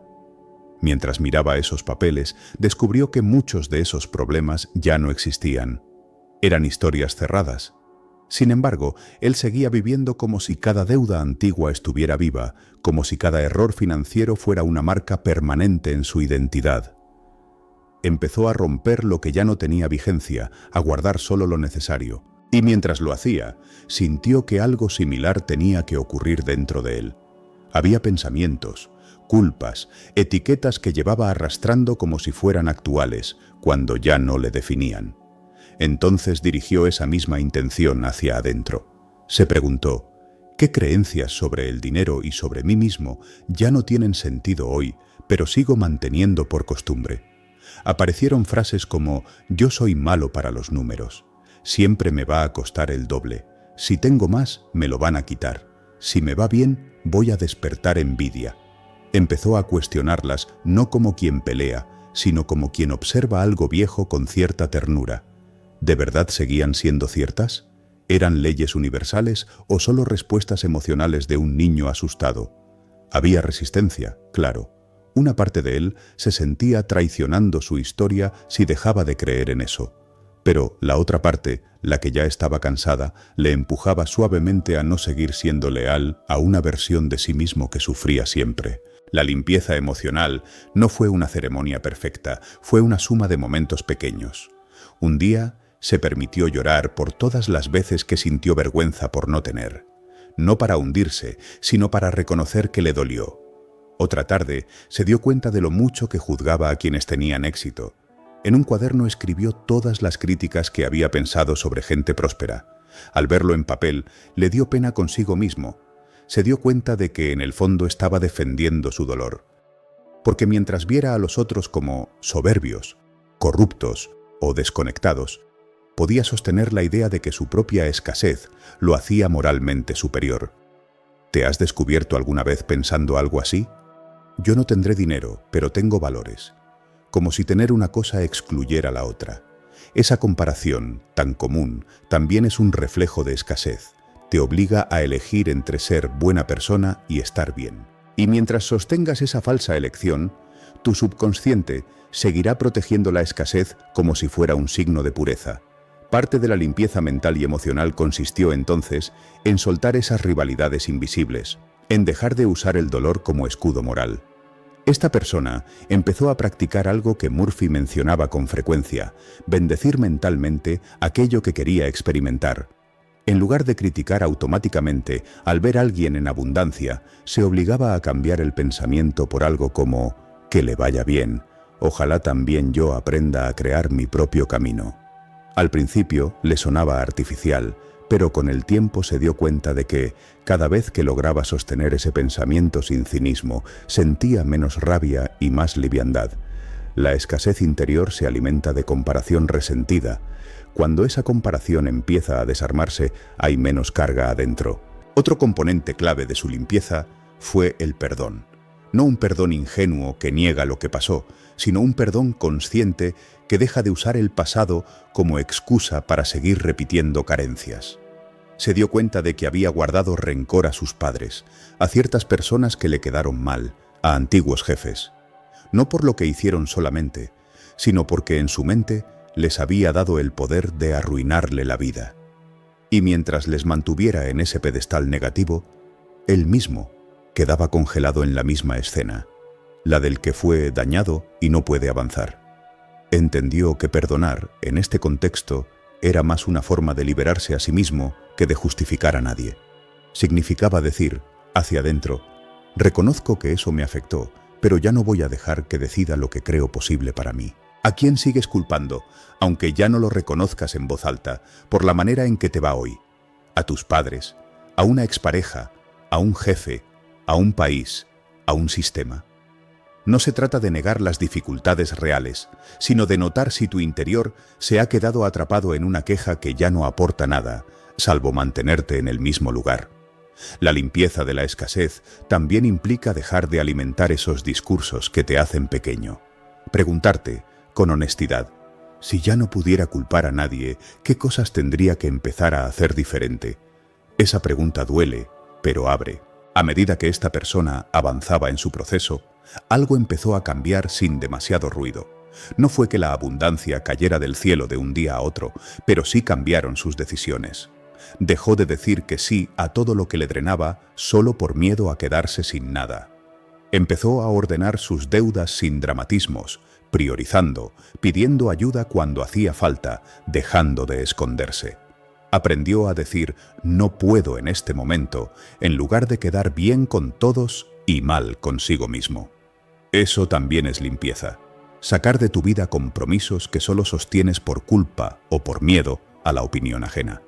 Mientras miraba esos papeles, descubrió que muchos de esos problemas ya no existían. Eran historias cerradas. Sin embargo, él seguía viviendo como si cada deuda antigua estuviera viva, como si cada error financiero fuera una marca permanente en su identidad. Empezó a romper lo que ya no tenía vigencia, a guardar solo lo necesario. Y mientras lo hacía, sintió que algo similar tenía que ocurrir dentro de él. Había pensamientos, culpas, etiquetas que llevaba arrastrando como si fueran actuales, cuando ya no le definían. Entonces dirigió esa misma intención hacia adentro. Se preguntó, ¿qué creencias sobre el dinero y sobre mí mismo ya no tienen sentido hoy, pero sigo manteniendo por costumbre? Aparecieron frases como, yo soy malo para los números, siempre me va a costar el doble, si tengo más, me lo van a quitar, si me va bien, voy a despertar envidia. Empezó a cuestionarlas no como quien pelea, sino como quien observa algo viejo con cierta ternura. ¿De verdad seguían siendo ciertas? ¿Eran leyes universales o solo respuestas emocionales de un niño asustado? Había resistencia, claro. Una parte de él se sentía traicionando su historia si dejaba de creer en eso. Pero la otra parte, la que ya estaba cansada, le empujaba suavemente a no seguir siendo leal a una versión de sí mismo que sufría siempre. La limpieza emocional no fue una ceremonia perfecta, fue una suma de momentos pequeños. Un día, se permitió llorar por todas las veces que sintió vergüenza por no tener. No para hundirse, sino para reconocer que le dolió. Otra tarde, se dio cuenta de lo mucho que juzgaba a quienes tenían éxito. En un cuaderno escribió todas las críticas que había pensado sobre gente próspera. Al verlo en papel, le dio pena consigo mismo. Se dio cuenta de que en el fondo estaba defendiendo su dolor. Porque mientras viera a los otros como soberbios, corruptos o desconectados, podía sostener la idea de que su propia escasez lo hacía moralmente superior. ¿Te has descubierto alguna vez pensando algo así? Yo no tendré dinero, pero tengo valores. Como si tener una cosa excluyera la otra. Esa comparación, tan común, también es un reflejo de escasez. Te obliga a elegir entre ser buena persona y estar bien. Y mientras sostengas esa falsa elección, tu subconsciente seguirá protegiendo la escasez como si fuera un signo de pureza. Parte de la limpieza mental y emocional consistió entonces en soltar esas rivalidades invisibles, en dejar de usar el dolor como escudo moral. Esta persona empezó a practicar algo que Murphy mencionaba con frecuencia, bendecir mentalmente aquello que quería experimentar. En lugar de criticar automáticamente al ver a alguien en abundancia, se obligaba a cambiar el pensamiento por algo como «que le vaya bien, ojalá también yo aprenda a crear mi propio camino». Al principio le sonaba artificial, pero con el tiempo se dio cuenta de que, cada vez que lograba sostener ese pensamiento sin cinismo, sentía menos rabia y más liviandad. La escasez interior se alimenta de comparación resentida. Cuando esa comparación empieza a desarmarse, hay menos carga adentro. Otro componente clave de su limpieza fue el perdón. No un perdón ingenuo que niega lo que pasó, sino un perdón consciente que deja de usar el pasado como excusa para seguir repitiendo carencias. Se dio cuenta de que había guardado rencor a sus padres, a ciertas personas que le quedaron mal, a antiguos jefes. No por lo que hicieron solamente, sino porque en su mente les había dado el poder de arruinarle la vida. Y mientras les mantuviera en ese pedestal negativo, él mismo quedaba congelado en la misma escena, la del que fue dañado y no puede avanzar. Entendió que perdonar, en este contexto, era más una forma de liberarse a sí mismo que de justificar a nadie. Significaba decir, hacia adentro, reconozco que eso me afectó, pero ya no voy a dejar que decida lo que creo posible para mí. ¿A quién sigues culpando, aunque ya no lo reconozcas en voz alta, por la manera en que te va hoy? ¿A tus padres? ¿A una expareja? ¿A un jefe? ¿A un país? ¿A un sistema? No se trata de negar las dificultades reales, sino de notar si tu interior se ha quedado atrapado en una queja que ya no aporta nada, salvo mantenerte en el mismo lugar. La limpieza de la escasez también implica dejar de alimentar esos discursos que te hacen pequeño. Preguntarte, con honestidad, si ya no pudiera culpar a nadie, ¿qué cosas tendría que empezar a hacer diferente? Esa pregunta duele, pero abre. A medida que esta persona avanzaba en su proceso, algo empezó a cambiar sin demasiado ruido. No fue que la abundancia cayera del cielo de un día a otro, pero sí cambiaron sus decisiones. Dejó de decir que sí a todo lo que le drenaba solo por miedo a quedarse sin nada. Empezó a ordenar sus deudas sin dramatismos, priorizando, pidiendo ayuda cuando hacía falta, dejando de esconderse. Aprendió a decir «no puedo en este momento», en lugar de quedar bien con todos y mal consigo mismo. Eso también es limpieza. Sacar de tu vida compromisos que solo sostienes por culpa o por miedo a la opinión ajena.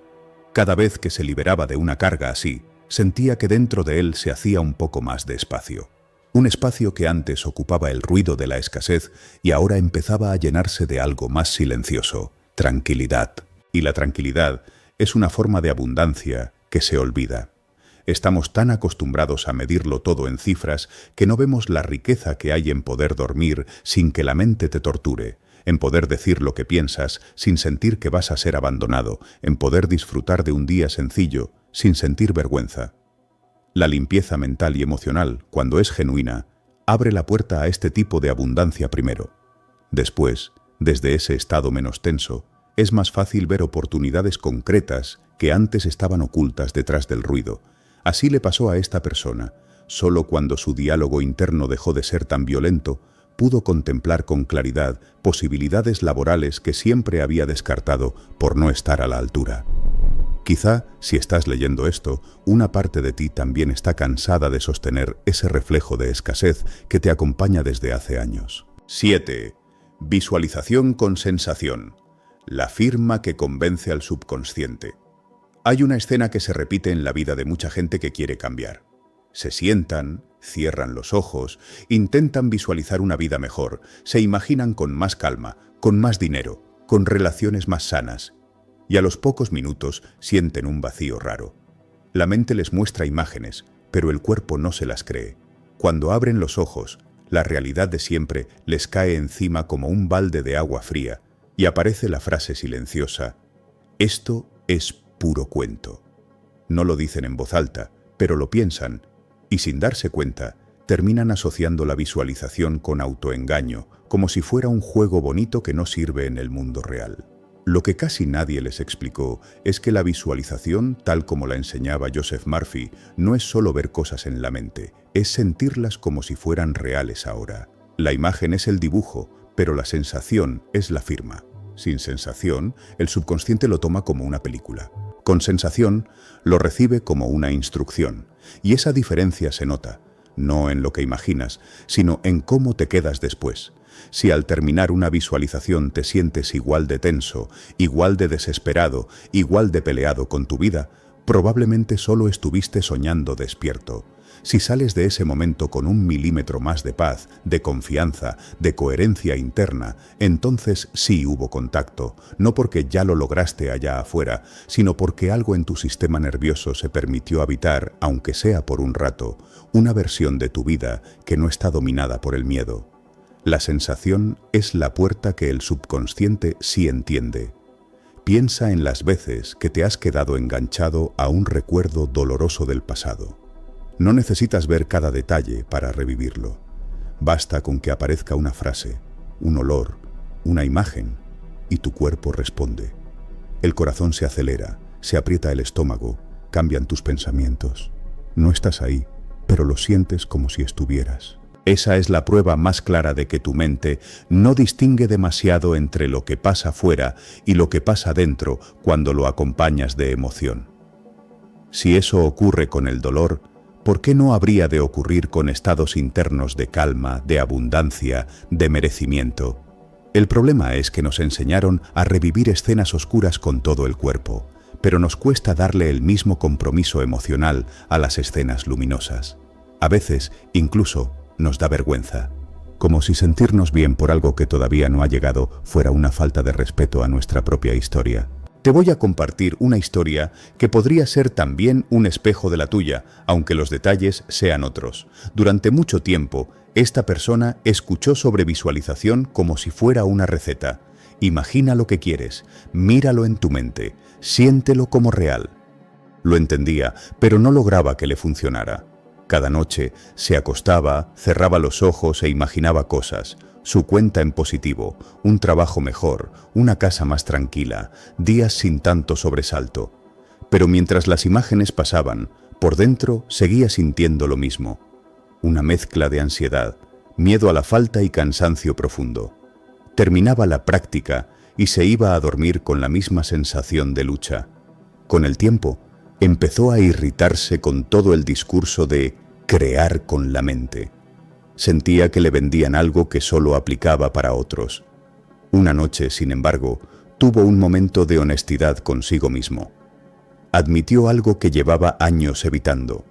Cada vez que se liberaba de una carga así, sentía que dentro de él se hacía un poco más de espacio. Un espacio que antes ocupaba el ruido de la escasez y ahora empezaba a llenarse de algo más silencioso, tranquilidad. Y la tranquilidad es una forma de abundancia que se olvida. Estamos tan acostumbrados a medirlo todo en cifras que no vemos la riqueza que hay en poder dormir sin que la mente te torture, en poder decir lo que piensas sin sentir que vas a ser abandonado, en poder disfrutar de un día sencillo sin sentir vergüenza. La limpieza mental y emocional, cuando es genuina, abre la puerta a este tipo de abundancia primero. Después, desde ese estado menos tenso, es más fácil ver oportunidades concretas que antes estaban ocultas detrás del ruido. Así le pasó a esta persona. Solo cuando su diálogo interno dejó de ser tan violento, pudo contemplar con claridad posibilidades laborales que siempre había descartado por no estar a la altura. Quizá, si estás leyendo esto, una parte de ti también está cansada de sostener ese reflejo de escasez que te acompaña desde hace años. 7. Visualización con sensación. La firma que convence al subconsciente. Hay una escena que se repite en la vida de mucha gente que quiere cambiar. Se sientan, cierran los ojos, intentan visualizar una vida mejor, se imaginan con más calma, con más dinero, con relaciones más sanas, y a los pocos minutos sienten un vacío raro. La mente les muestra imágenes, pero el cuerpo no se las cree. Cuando abren los ojos, la realidad de siempre les cae encima como un balde de agua fría, y aparece la frase silenciosa: «Esto es puro cuento». No lo dicen en voz alta, pero lo piensan, y sin darse cuenta, terminan asociando la visualización con autoengaño, como si fuera un juego bonito que no sirve en el mundo real. Lo que casi nadie les explicó es que la visualización, tal como la enseñaba Joseph Murphy, no es solo ver cosas en la mente, es sentirlas como si fueran reales ahora. La imagen es el dibujo, pero la sensación es la firma. Sin sensación, el subconsciente lo toma como una película. Con sensación, lo recibe como una instrucción. Y esa diferencia se nota, no en lo que imaginas, sino en cómo te quedas después. Si al terminar una visualización te sientes igual de tenso, igual de desesperado, igual de peleado con tu vida, probablemente solo estuviste soñando despierto. Si sales de ese momento con 1 milímetro más de paz, de confianza, de coherencia interna, entonces sí hubo contacto, no porque ya lo lograste allá afuera, sino porque algo en tu sistema nervioso se permitió habitar, aunque sea por un rato, una versión de tu vida que no está dominada por el miedo. La sensación es la puerta que el subconsciente sí entiende. Piensa en las veces que te has quedado enganchado a un recuerdo doloroso del pasado. No necesitas ver cada detalle para revivirlo. Basta con que aparezca una frase, un olor, una imagen, y tu cuerpo responde. El corazón se acelera, se aprieta el estómago, cambian tus pensamientos. No estás ahí, pero lo sientes como si estuvieras. Esa es la prueba más clara de que tu mente no distingue demasiado entre lo que pasa fuera y lo que pasa dentro cuando lo acompañas de emoción. Si eso ocurre con el dolor, ¿Por qué no habría de ocurrir con estados internos de calma, de abundancia, de merecimiento? El problema es que nos enseñaron a revivir escenas oscuras con todo el cuerpo, pero nos cuesta darle el mismo compromiso emocional a las escenas luminosas. A veces, incluso, nos da vergüenza, como si sentirnos bien por algo que todavía no ha llegado fuera una falta de respeto a nuestra propia historia. Te voy a compartir una historia que podría ser también un espejo de la tuya, aunque los detalles sean otros. Durante mucho tiempo, esta persona escuchó sobre visualización como si fuera una receta. Imagina lo que quieres, míralo en tu mente, siéntelo como real. Lo entendía, pero no lograba que le funcionara. Cada noche se acostaba, cerraba los ojos e imaginaba cosas. Su cuenta en positivo, un trabajo mejor, una casa más tranquila, días sin tanto sobresalto. Pero mientras las imágenes pasaban, por dentro seguía sintiendo lo mismo. Una mezcla de ansiedad, miedo a la falta y cansancio profundo. Terminaba la práctica y se iba a dormir con la misma sensación de lucha. Con el tiempo, empezó a irritarse con todo el discurso de crear con la mente. Sentía que le vendían algo que solo aplicaba para otros. Una noche, sin embargo, tuvo un momento de honestidad consigo mismo. Admitió algo que llevaba años evitando.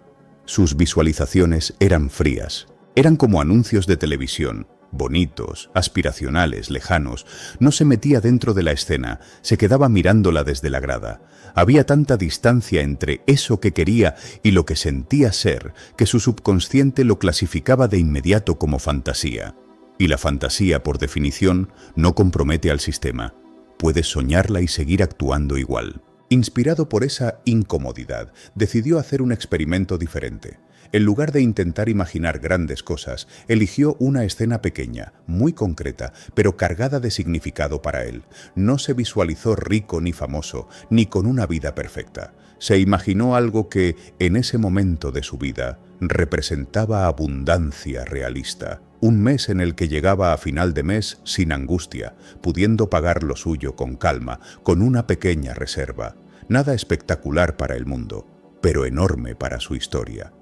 Sus visualizaciones eran frías. Eran como anuncios de televisión, bonitos, aspiracionales, lejanos. No se metía dentro de la escena, se quedaba mirándola desde la grada. Había tanta distancia entre eso que quería y lo que sentía ser, que su subconsciente lo clasificaba de inmediato como fantasía. Y la fantasía, por definición, no compromete al sistema. Puedes soñarla y seguir actuando igual. Inspirado por esa incomodidad, decidió hacer un experimento diferente. En lugar de intentar imaginar grandes cosas, eligió una escena pequeña, muy concreta, pero cargada de significado para él. No se visualizó rico ni famoso, ni con una vida perfecta. Se imaginó algo que, en ese momento de su vida, representaba abundancia realista. Un mes en el que llegaba a final de mes sin angustia, pudiendo pagar lo suyo con calma, con una pequeña reserva. Nada espectacular para el mundo, pero enorme para su historia.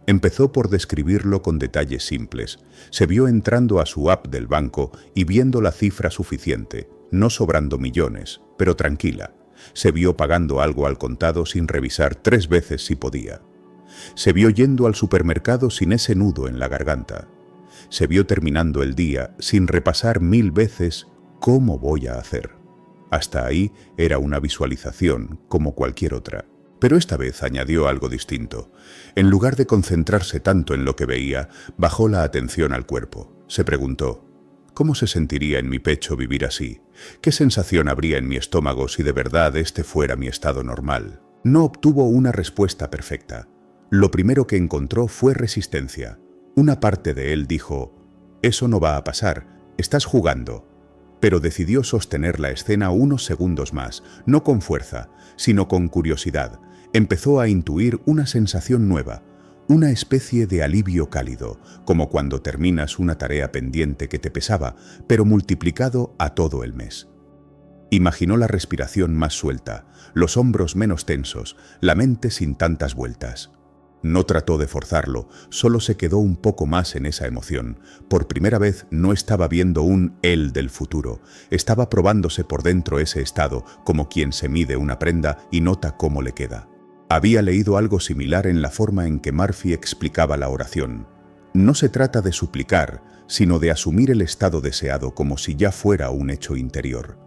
Empezó por describirlo con detalles simples. Se vio entrando a su app del banco y viendo la cifra suficiente, no sobrando millones, pero tranquila. Se vio pagando algo al contado sin revisar 3 veces si podía. Se vio yendo al supermercado sin ese nudo en la garganta. Se vio terminando el día sin repasar 1000 veces ¿cómo voy a hacer? Hasta ahí era una visualización como cualquier otra. Pero esta vez añadió algo distinto. En lugar de concentrarse tanto en lo que veía, bajó la atención al cuerpo. Se preguntó, ¿cómo se sentiría en mi pecho vivir así? ¿Qué sensación habría en mi estómago si de verdad este fuera mi estado normal? No obtuvo una respuesta perfecta. Lo primero que encontró fue resistencia. Una parte de él dijo, «Eso no va a pasar, estás jugando». Pero decidió sostener la escena unos segundos más, no con fuerza, sino con curiosidad. Empezó a intuir una sensación nueva, una especie de alivio cálido, como cuando terminas una tarea pendiente que te pesaba, pero multiplicado a todo el mes. Imaginó la respiración más suelta, los hombros menos tensos, la mente sin tantas vueltas. No trató de forzarlo, solo se quedó un poco más en esa emoción. Por primera vez no estaba viendo un él del futuro, estaba probándose por dentro ese estado, como quien se mide una prenda y nota cómo le queda. Había leído algo similar en la forma en que Murphy explicaba la oración. No se trata de suplicar, sino de asumir el estado deseado como si ya fuera un hecho interior.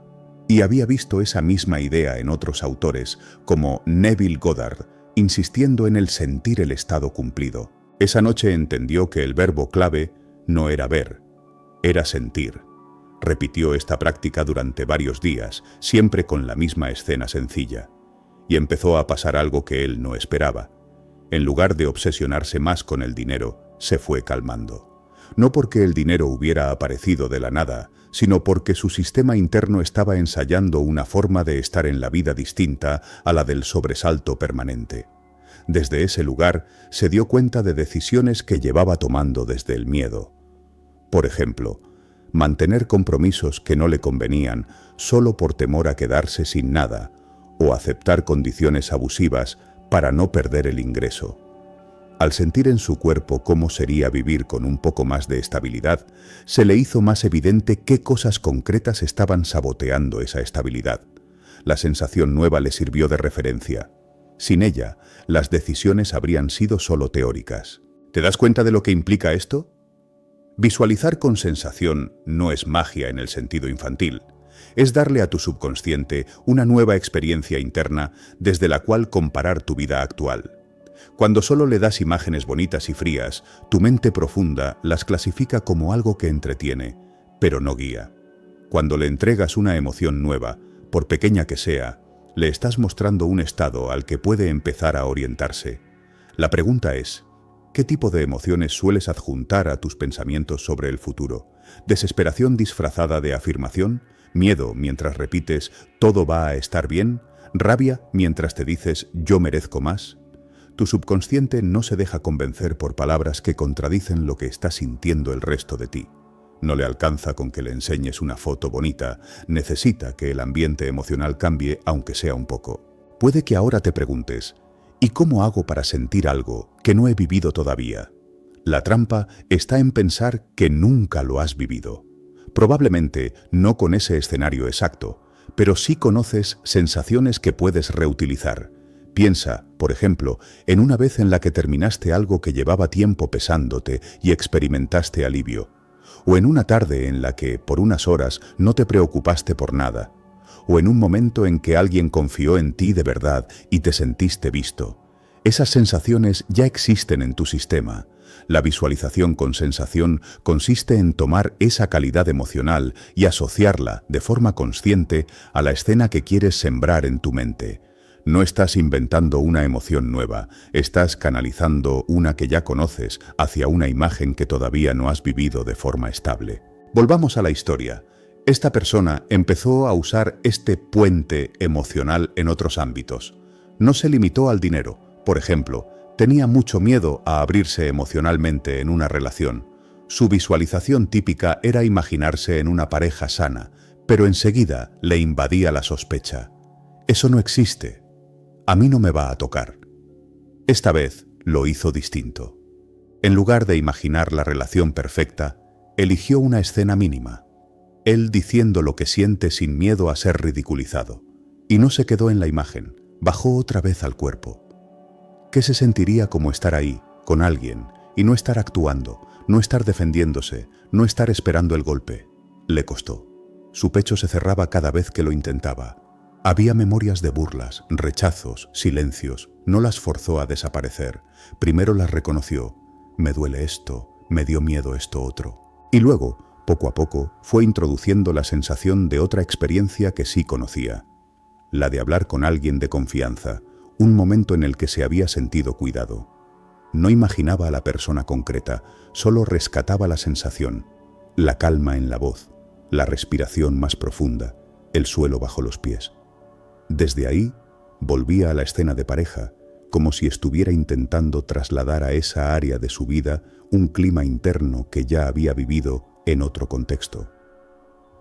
Y había visto esa misma idea en otros autores, como Neville Goddard, insistiendo en el sentir el estado cumplido. Esa noche entendió que el verbo clave no era ver, era sentir. Repitió esta práctica durante varios días, siempre con la misma escena sencilla. Y empezó a pasar algo que él no esperaba. En lugar de obsesionarse más con el dinero, se fue calmando. No porque el dinero hubiera aparecido de la nada, sino porque su sistema interno estaba ensayando una forma de estar en la vida distinta a la del sobresalto permanente. Desde ese lugar se dio cuenta de decisiones que llevaba tomando desde el miedo. Por ejemplo, mantener compromisos que no le convenían solo por temor a quedarse sin nada, o aceptar condiciones abusivas para no perder el ingreso. Al sentir en su cuerpo cómo sería vivir con un poco más de estabilidad, se le hizo más evidente qué cosas concretas estaban saboteando esa estabilidad. La sensación nueva le sirvió de referencia. Sin ella, las decisiones habrían sido solo teóricas. ¿Te das cuenta de lo que implica esto? Visualizar con sensación no es magia en el sentido infantil. Es darle a tu subconsciente una nueva experiencia interna desde la cual comparar tu vida actual. Cuando solo le das imágenes bonitas y frías, tu mente profunda las clasifica como algo que entretiene, pero no guía. Cuando le entregas una emoción nueva, por pequeña que sea, le estás mostrando un estado al que puede empezar a orientarse. La pregunta es, ¿qué tipo de emociones sueles adjuntar a tus pensamientos sobre el futuro? ¿Desesperación disfrazada de afirmación? ¿Miedo mientras repites «todo va a estar bien»? ¿Rabia mientras te dices «yo merezco más»? Tu subconsciente no se deja convencer por palabras que contradicen lo que está sintiendo el resto de ti. No le alcanza con que le enseñes una foto bonita, necesita que el ambiente emocional cambie aunque sea un poco. Puede que ahora te preguntes, ¿y cómo hago para sentir algo que no he vivido todavía? La trampa está en pensar que nunca lo has vivido. Probablemente no con ese escenario exacto, pero sí conoces sensaciones que puedes reutilizar. Piensa, por ejemplo, en una vez en la que terminaste algo que llevaba tiempo pesándote y experimentaste alivio. O en una tarde en la que, por unas horas, no te preocupaste por nada. O en un momento en que alguien confió en ti de verdad y te sentiste visto. Esas sensaciones ya existen en tu sistema. La visualización con sensación consiste en tomar esa calidad emocional y asociarla, de forma consciente, a la escena que quieres sembrar en tu mente. No estás inventando una emoción nueva, estás canalizando una que ya conoces hacia una imagen que todavía no has vivido de forma estable. Volvamos a la historia. Esta persona empezó a usar este puente emocional en otros ámbitos. No se limitó al dinero. Por ejemplo, tenía mucho miedo a abrirse emocionalmente en una relación. Su visualización típica era imaginarse en una pareja sana, pero enseguida le invadía la sospecha. Eso no existe. A mí no me va a tocar. Esta vez lo hizo distinto. En lugar de imaginar la relación perfecta, eligió una escena mínima. Él diciendo lo que siente sin miedo a ser ridiculizado. Y no se quedó en la imagen, bajó otra vez al cuerpo. ¿Qué se sentiría como estar ahí, con alguien, y no estar actuando, no estar defendiéndose, no estar esperando el golpe? Le costó. Su pecho se cerraba cada vez que lo intentaba. Había memorias de burlas, rechazos, silencios. No las forzó a desaparecer. Primero las reconoció. Me duele esto, me dio miedo esto otro. Y luego, poco a poco, fue introduciendo la sensación de otra experiencia que sí conocía. La de hablar con alguien de confianza, un momento en el que se había sentido cuidado. No imaginaba a la persona concreta, solo rescataba la sensación, la calma en la voz, la respiración más profunda, el suelo bajo los pies. Desde ahí, volvía a la escena de pareja, como si estuviera intentando trasladar a esa área de su vida un clima interno que ya había vivido en otro contexto.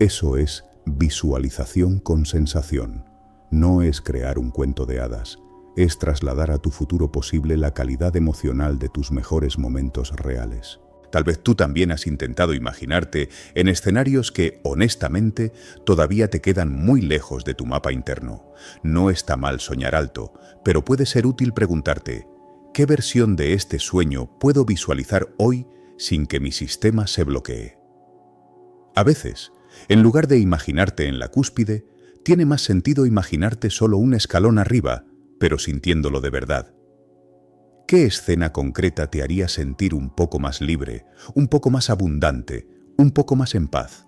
Eso es visualización con sensación. No es crear un cuento de hadas, es trasladar a tu futuro posible la calidad emocional de tus mejores momentos reales. Tal vez tú también has intentado imaginarte en escenarios que, honestamente, todavía te quedan muy lejos de tu mapa interno. No está mal soñar alto, pero puede ser útil preguntarte, ¿qué versión de este sueño puedo visualizar hoy sin que mi sistema se bloquee? A veces, en lugar de imaginarte en la cúspide, tiene más sentido imaginarte solo un escalón arriba, pero sintiéndolo de verdad. ¿Qué escena concreta te haría sentir un poco más libre, un poco más abundante, un poco más en paz?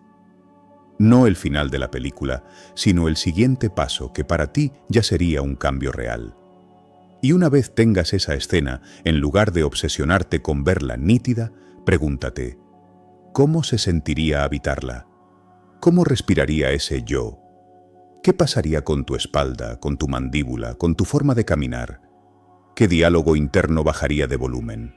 No el final de la película, sino el siguiente paso que para ti ya sería un cambio real. Y una vez tengas esa escena, en lugar de obsesionarte con verla nítida, pregúntate, ¿cómo se sentiría habitarla? ¿Cómo respiraría ese yo? ¿Qué pasaría con tu espalda, con tu mandíbula, con tu forma de caminar? ¿Qué diálogo interno bajaría de volumen?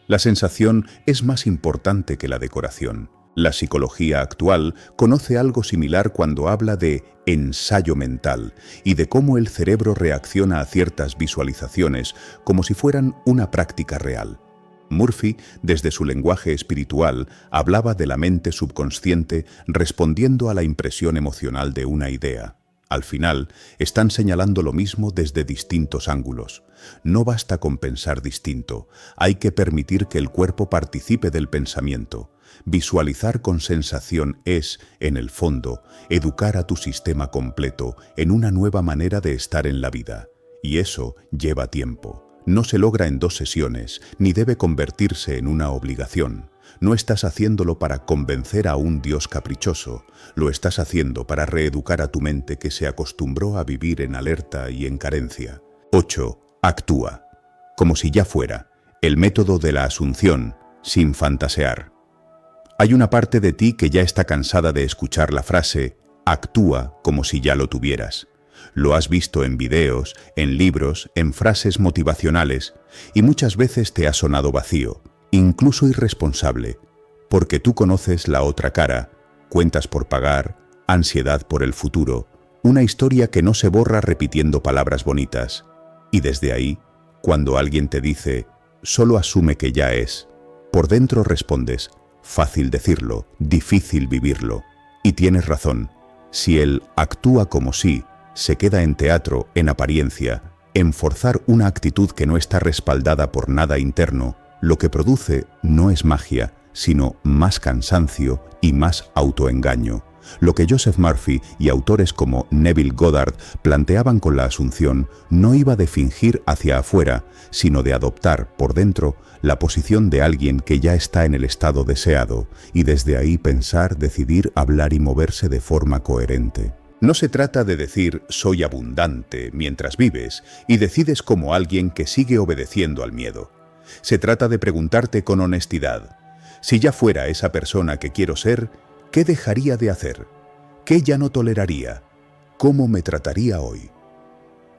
La sensación es más importante que la decoración. La psicología actual conoce algo similar cuando habla de ensayo mental y de cómo el cerebro reacciona a ciertas visualizaciones como si fueran una práctica real. Murphy, desde su lenguaje espiritual, hablaba de la mente subconsciente respondiendo a la impresión emocional de una idea. Al final, están señalando lo mismo desde distintos ángulos. No basta con pensar distinto, hay que permitir que el cuerpo participe del pensamiento. Visualizar con sensación es, en el fondo, educar a tu sistema completo en una nueva manera de estar en la vida. Y eso lleva tiempo. No se logra en 2 sesiones, ni debe convertirse en una obligación. No estás haciéndolo para convencer a un Dios caprichoso, lo estás haciendo para reeducar a tu mente que se acostumbró a vivir en alerta y en carencia. 8. Actúa. Como si ya fuera. El método de la asunción, sin fantasear. Hay una parte de ti que ya está cansada de escuchar la frase «actúa como si ya lo tuvieras». Lo has visto en videos, en libros, en frases motivacionales, y muchas veces te ha sonado vacío, incluso irresponsable, porque tú conoces la otra cara, cuentas por pagar, ansiedad por el futuro, una historia que no se borra repitiendo palabras bonitas. Y desde ahí, cuando alguien te dice, solo asume que ya es, por dentro respondes, fácil decirlo, difícil vivirlo. Y tienes razón, si él actúa como si, se queda en teatro, en apariencia, en forzar una actitud que no está respaldada por nada interno, lo que produce no es magia, sino más cansancio y más autoengaño. Lo que Joseph Murphy y autores como Neville Goddard planteaban con la asunción no iba de fingir hacia afuera, sino de adoptar por dentro la posición de alguien que ya está en el estado deseado y desde ahí pensar, decidir, hablar y moverse de forma coherente. No se trata de decir soy abundante mientras vives y decides como alguien que sigue obedeciendo al miedo. Se trata de preguntarte con honestidad, si ya fuera esa persona que quiero ser, ¿qué dejaría de hacer? ¿Qué ya no toleraría? ¿Cómo me trataría hoy?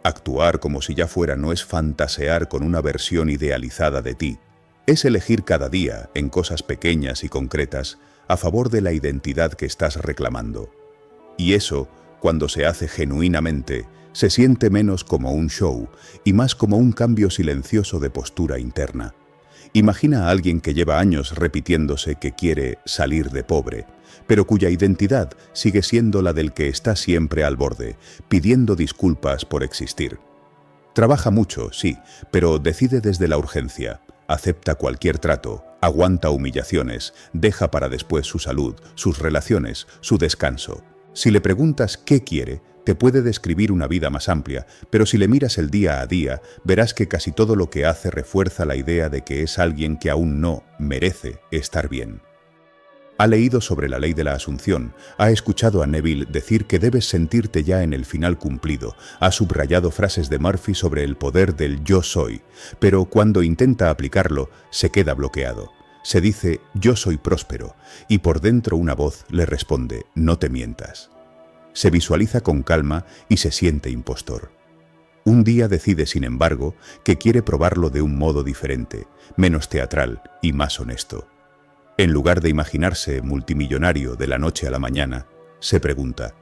Actuar como si ya fuera no es fantasear con una versión idealizada de ti. Es elegir cada día, en cosas pequeñas y concretas, a favor de la identidad que estás reclamando. Y eso, cuando se hace genuinamente, se siente menos como un show y más como un cambio silencioso de postura interna. Imagina a alguien que lleva años repitiéndose que quiere salir de pobre, pero cuya identidad sigue siendo la del que está siempre al borde, pidiendo disculpas por existir. Trabaja mucho, sí, pero decide desde la urgencia, acepta cualquier trato, aguanta humillaciones, deja para después su salud, sus relaciones, su descanso. Si le preguntas qué quiere, te puede describir una vida más amplia, pero si le miras el día a día, verás que casi todo lo que hace refuerza la idea de que es alguien que aún no merece estar bien. Ha leído sobre la ley de la asunción, ha escuchado a Neville decir que debes sentirte ya en el final cumplido, ha subrayado frases de Murphy sobre el poder del yo soy, pero cuando intenta aplicarlo, se queda bloqueado. Se dice yo soy próspero, y por dentro una voz le responde no te mientas. Se visualiza con calma y se siente impostor. Un día decide, sin embargo, que quiere probarlo de un modo diferente, menos teatral y más honesto. En lugar de imaginarse multimillonario de la noche a la mañana, se pregunta,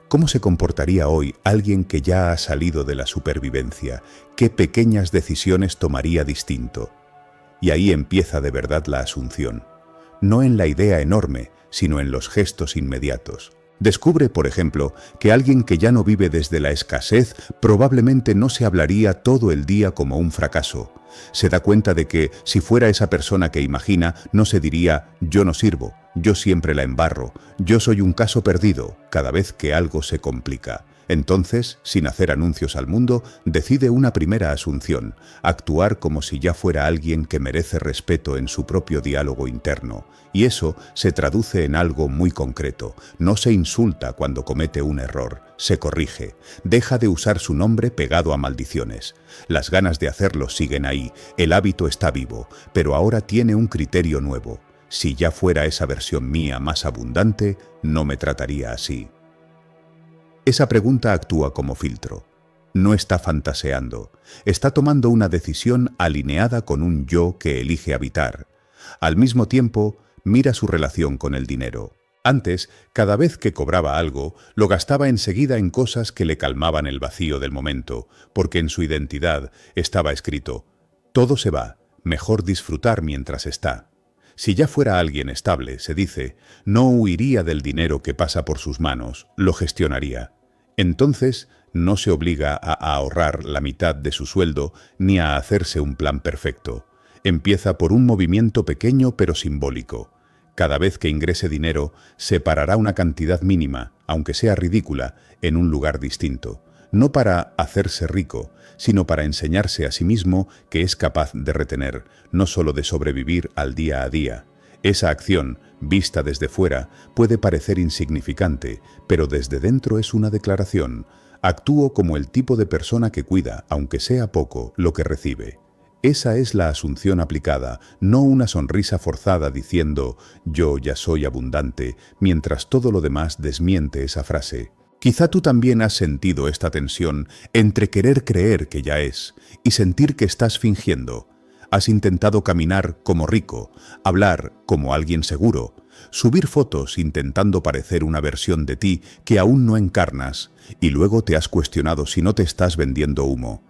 ¿cómo se comportaría hoy alguien que ya ha salido de la supervivencia? ¿Qué pequeñas decisiones tomaría distinto? Y ahí empieza de verdad la asunción, no en la idea enorme, sino en los gestos inmediatos. Descubre, por ejemplo, que alguien que ya no vive desde la escasez probablemente no se hablaría todo el día como un fracaso. Se da cuenta de que, si fuera esa persona que imagina, no se diría «yo no sirvo», «yo siempre la embarro», «yo soy un caso perdido» cada vez que algo se complica. Entonces, sin hacer anuncios al mundo, decide una primera asunción, actuar como si ya fuera alguien que merece respeto en su propio diálogo interno. Y eso se traduce en algo muy concreto. No se insulta cuando comete un error, se corrige. Deja de usar su nombre pegado a maldiciones. Las ganas de hacerlo siguen ahí, el hábito está vivo, pero ahora tiene un criterio nuevo. Si ya fuera esa versión mía más abundante, no me trataría así. Esa pregunta actúa como filtro. No está fantaseando, está tomando una decisión alineada con un yo que elige habitar. Al mismo tiempo, mira su relación con el dinero. Antes, cada vez que cobraba algo, lo gastaba enseguida en cosas que le calmaban el vacío del momento, porque en su identidad estaba escrito: todo se va, mejor disfrutar mientras está. Si ya fuera alguien estable, se dice, no huiría del dinero que pasa por sus manos, lo gestionaría. Entonces, no se obliga a ahorrar la mitad de su sueldo ni a hacerse un plan perfecto. Empieza por un movimiento pequeño pero simbólico. Cada vez que ingrese dinero, separará una cantidad mínima, aunque sea ridícula, en un lugar distinto. No para hacerse rico, sino para enseñarse a sí mismo que es capaz de retener, no solo de sobrevivir al día a día. Esa acción, vista desde fuera, puede parecer insignificante, pero desde dentro es una declaración. Actúo como el tipo de persona que cuida, aunque sea poco, lo que recibe. Esa es la asunción aplicada, no una sonrisa forzada diciendo «yo ya soy abundante», mientras todo lo demás desmiente esa frase. Quizá tú también has sentido esta tensión entre querer creer que ya es y sentir que estás fingiendo. Has intentado caminar como rico, hablar como alguien seguro, subir fotos intentando parecer una versión de ti que aún no encarnas, y luego te has cuestionado si no te estás vendiendo humo.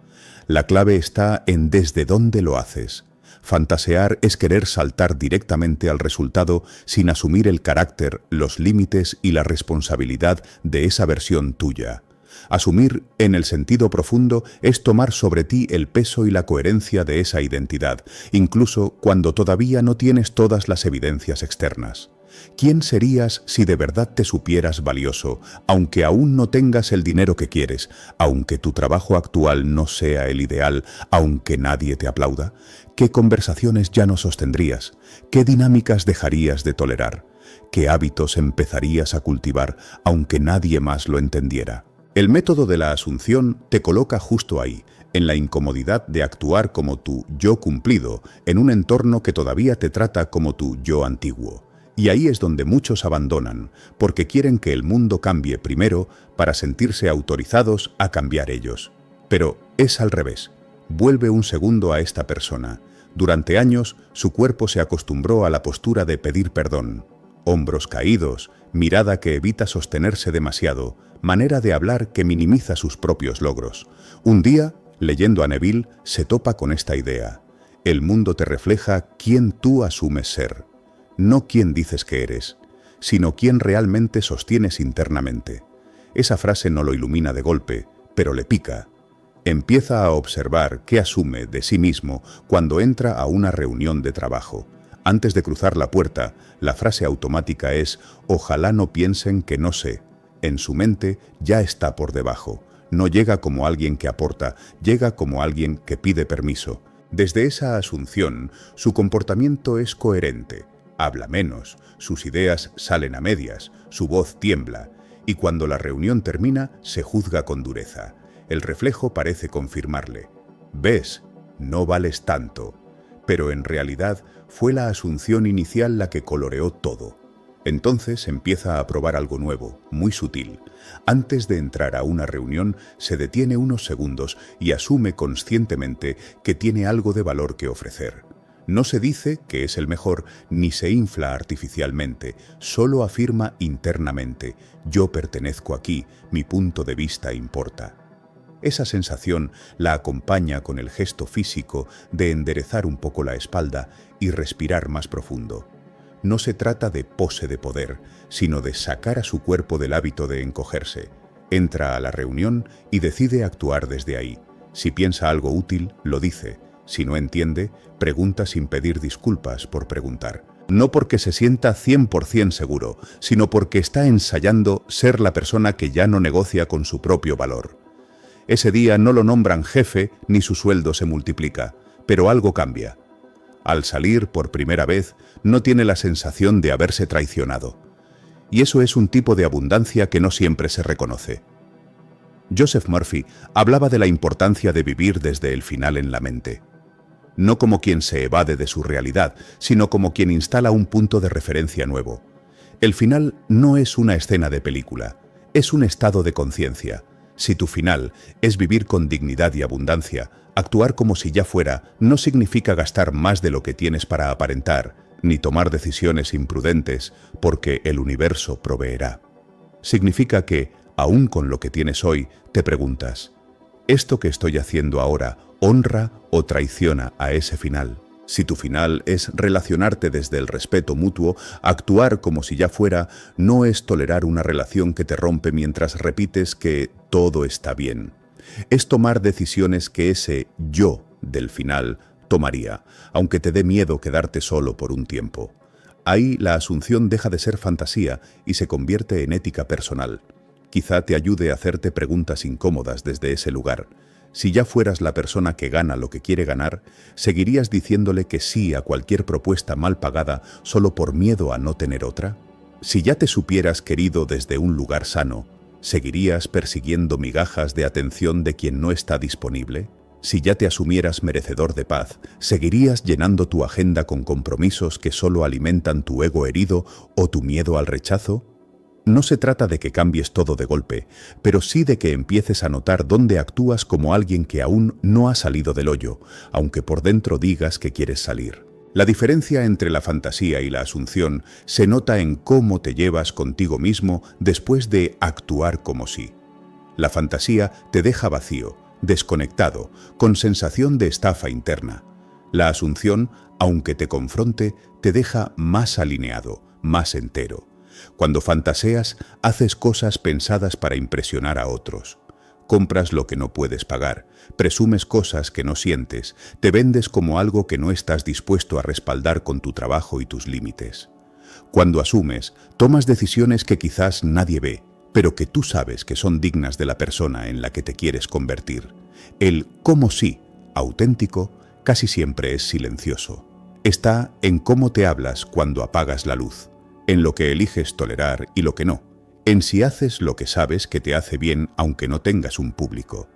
La clave está en desde dónde lo haces. Fantasear es querer saltar directamente al resultado sin asumir el carácter, los límites y la responsabilidad de esa versión tuya. Asumir, en el sentido profundo, es tomar sobre ti el peso y la coherencia de esa identidad, incluso cuando todavía no tienes todas las evidencias externas. ¿Quién serías si de verdad te supieras valioso, aunque aún no tengas el dinero que quieres, aunque tu trabajo actual no sea el ideal, aunque nadie te aplauda? ¿Qué conversaciones ya no sostendrías? ¿Qué dinámicas dejarías de tolerar? ¿Qué hábitos empezarías a cultivar, aunque nadie más lo entendiera? El método de la asunción te coloca justo ahí, en la incomodidad de actuar como tu yo cumplido, en un entorno que todavía te trata como tu yo antiguo. Y ahí es donde muchos abandonan, porque quieren que el mundo cambie primero para sentirse autorizados a cambiar ellos. Pero es al revés. Vuelve un segundo a esta persona. Durante años, su cuerpo se acostumbró a la postura de pedir perdón. Hombros caídos, mirada que evita sostenerse demasiado, manera de hablar que minimiza sus propios logros. Un día, leyendo a Neville, se topa con esta idea. El mundo te refleja quién tú asumes ser. No quién dices que eres, sino quién realmente sostienes internamente. Esa frase no lo ilumina de golpe, pero le pica. Empieza a observar qué asume de sí mismo cuando entra a una reunión de trabajo. Antes de cruzar la puerta, la frase automática es «Ojalá no piensen que no sé». En su mente ya está por debajo. No llega como alguien que aporta, llega como alguien que pide permiso. Desde esa asunción, su comportamiento es coherente. Habla menos, sus ideas salen a medias, su voz tiembla, y cuando la reunión termina, se juzga con dureza. El reflejo parece confirmarle. «¿Ves? No vales tanto». Pero en realidad fue la asunción inicial la que coloreó todo. Entonces empieza a probar algo nuevo, muy sutil. Antes de entrar a una reunión, se detiene unos segundos y asume conscientemente que tiene algo de valor que ofrecer. No se dice que es el mejor, ni se infla artificialmente, solo afirma internamente, yo pertenezco aquí, mi punto de vista importa. Esa sensación la acompaña con el gesto físico de enderezar un poco la espalda y respirar más profundo. No se trata de pose de poder, sino de sacar a su cuerpo del hábito de encogerse. Entra a la reunión y decide actuar desde ahí. Si piensa algo útil, lo dice. Si no entiende, pregunta sin pedir disculpas por preguntar. No porque se sienta 100% seguro, sino porque está ensayando ser la persona que ya no negocia con su propio valor. Ese día no lo nombran jefe ni su sueldo se multiplica, pero algo cambia. Al salir por primera vez, no tiene la sensación de haberse traicionado. Y eso es un tipo de abundancia que no siempre se reconoce. Joseph Murphy hablaba de la importancia de vivir desde el final en la mente. No como quien se evade de su realidad, sino como quien instala un punto de referencia nuevo. El final no es una escena de película, es un estado de conciencia. Si tu final es vivir con dignidad y abundancia, actuar como si ya fuera no significa gastar más de lo que tienes para aparentar, ni tomar decisiones imprudentes, porque el universo proveerá. Significa que, aún con lo que tienes hoy, te preguntas, ¿esto que estoy haciendo ahora honra o traiciona a ese final? Si tu final es relacionarte desde el respeto mutuo, actuar como si ya fuera, no es tolerar una relación que te rompe mientras repites que todo está bien. Es tomar decisiones que ese yo del final tomaría, aunque te dé miedo quedarte solo por un tiempo. Ahí la asunción deja de ser fantasía y se convierte en ética personal. Quizá te ayude a hacerte preguntas incómodas desde ese lugar. Si ya fueras la persona que gana lo que quiere ganar, ¿seguirías diciéndole que sí a cualquier propuesta mal pagada solo por miedo a no tener otra? Si ya te supieras querido desde un lugar sano, ¿seguirías persiguiendo migajas de atención de quien no está disponible? Si ya te asumieras merecedor de paz, ¿seguirías llenando tu agenda con compromisos que solo alimentan tu ego herido o tu miedo al rechazo? No se trata de que cambies todo de golpe, pero sí de que empieces a notar dónde actúas como alguien que aún no ha salido del hoyo, aunque por dentro digas que quieres salir. La diferencia entre la fantasía y la asunción se nota en cómo te llevas contigo mismo después de actuar como si. La fantasía te deja vacío, desconectado, con sensación de estafa interna. La asunción, aunque te confronte, te deja más alineado, más entero. Cuando fantaseas, haces cosas pensadas para impresionar a otros. Compras lo que no puedes pagar, presumes cosas que no sientes, te vendes como algo que no estás dispuesto a respaldar con tu trabajo y tus límites. Cuando asumes, tomas decisiones que quizás nadie ve, pero que tú sabes que son dignas de la persona en la que te quieres convertir. El cómo sí, auténtico, casi siempre es silencioso. Está en cómo te hablas cuando apagas la luz, en lo que eliges tolerar y lo que no, en si haces lo que sabes que te hace bien aunque no tengas un público.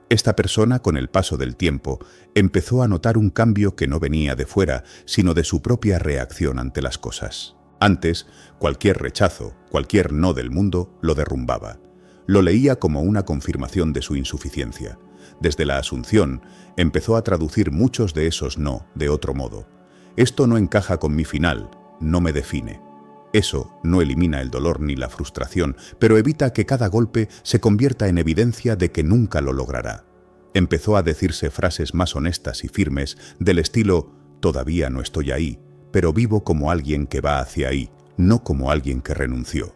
Esta persona, con el paso del tiempo, empezó a notar un cambio que no venía de fuera, sino de su propia reacción ante las cosas. Antes, cualquier rechazo, cualquier no del mundo, lo derrumbaba. Lo leía como una confirmación de su insuficiencia. Desde la asunción, empezó a traducir muchos de esos no de otro modo. Esto no encaja con mi final, no me define. Eso no elimina el dolor ni la frustración, pero evita que cada golpe se convierta en evidencia de que nunca lo logrará. Empezó a decirse frases más honestas y firmes del estilo «todavía no estoy ahí, pero vivo como alguien que va hacia ahí, no como alguien que renunció».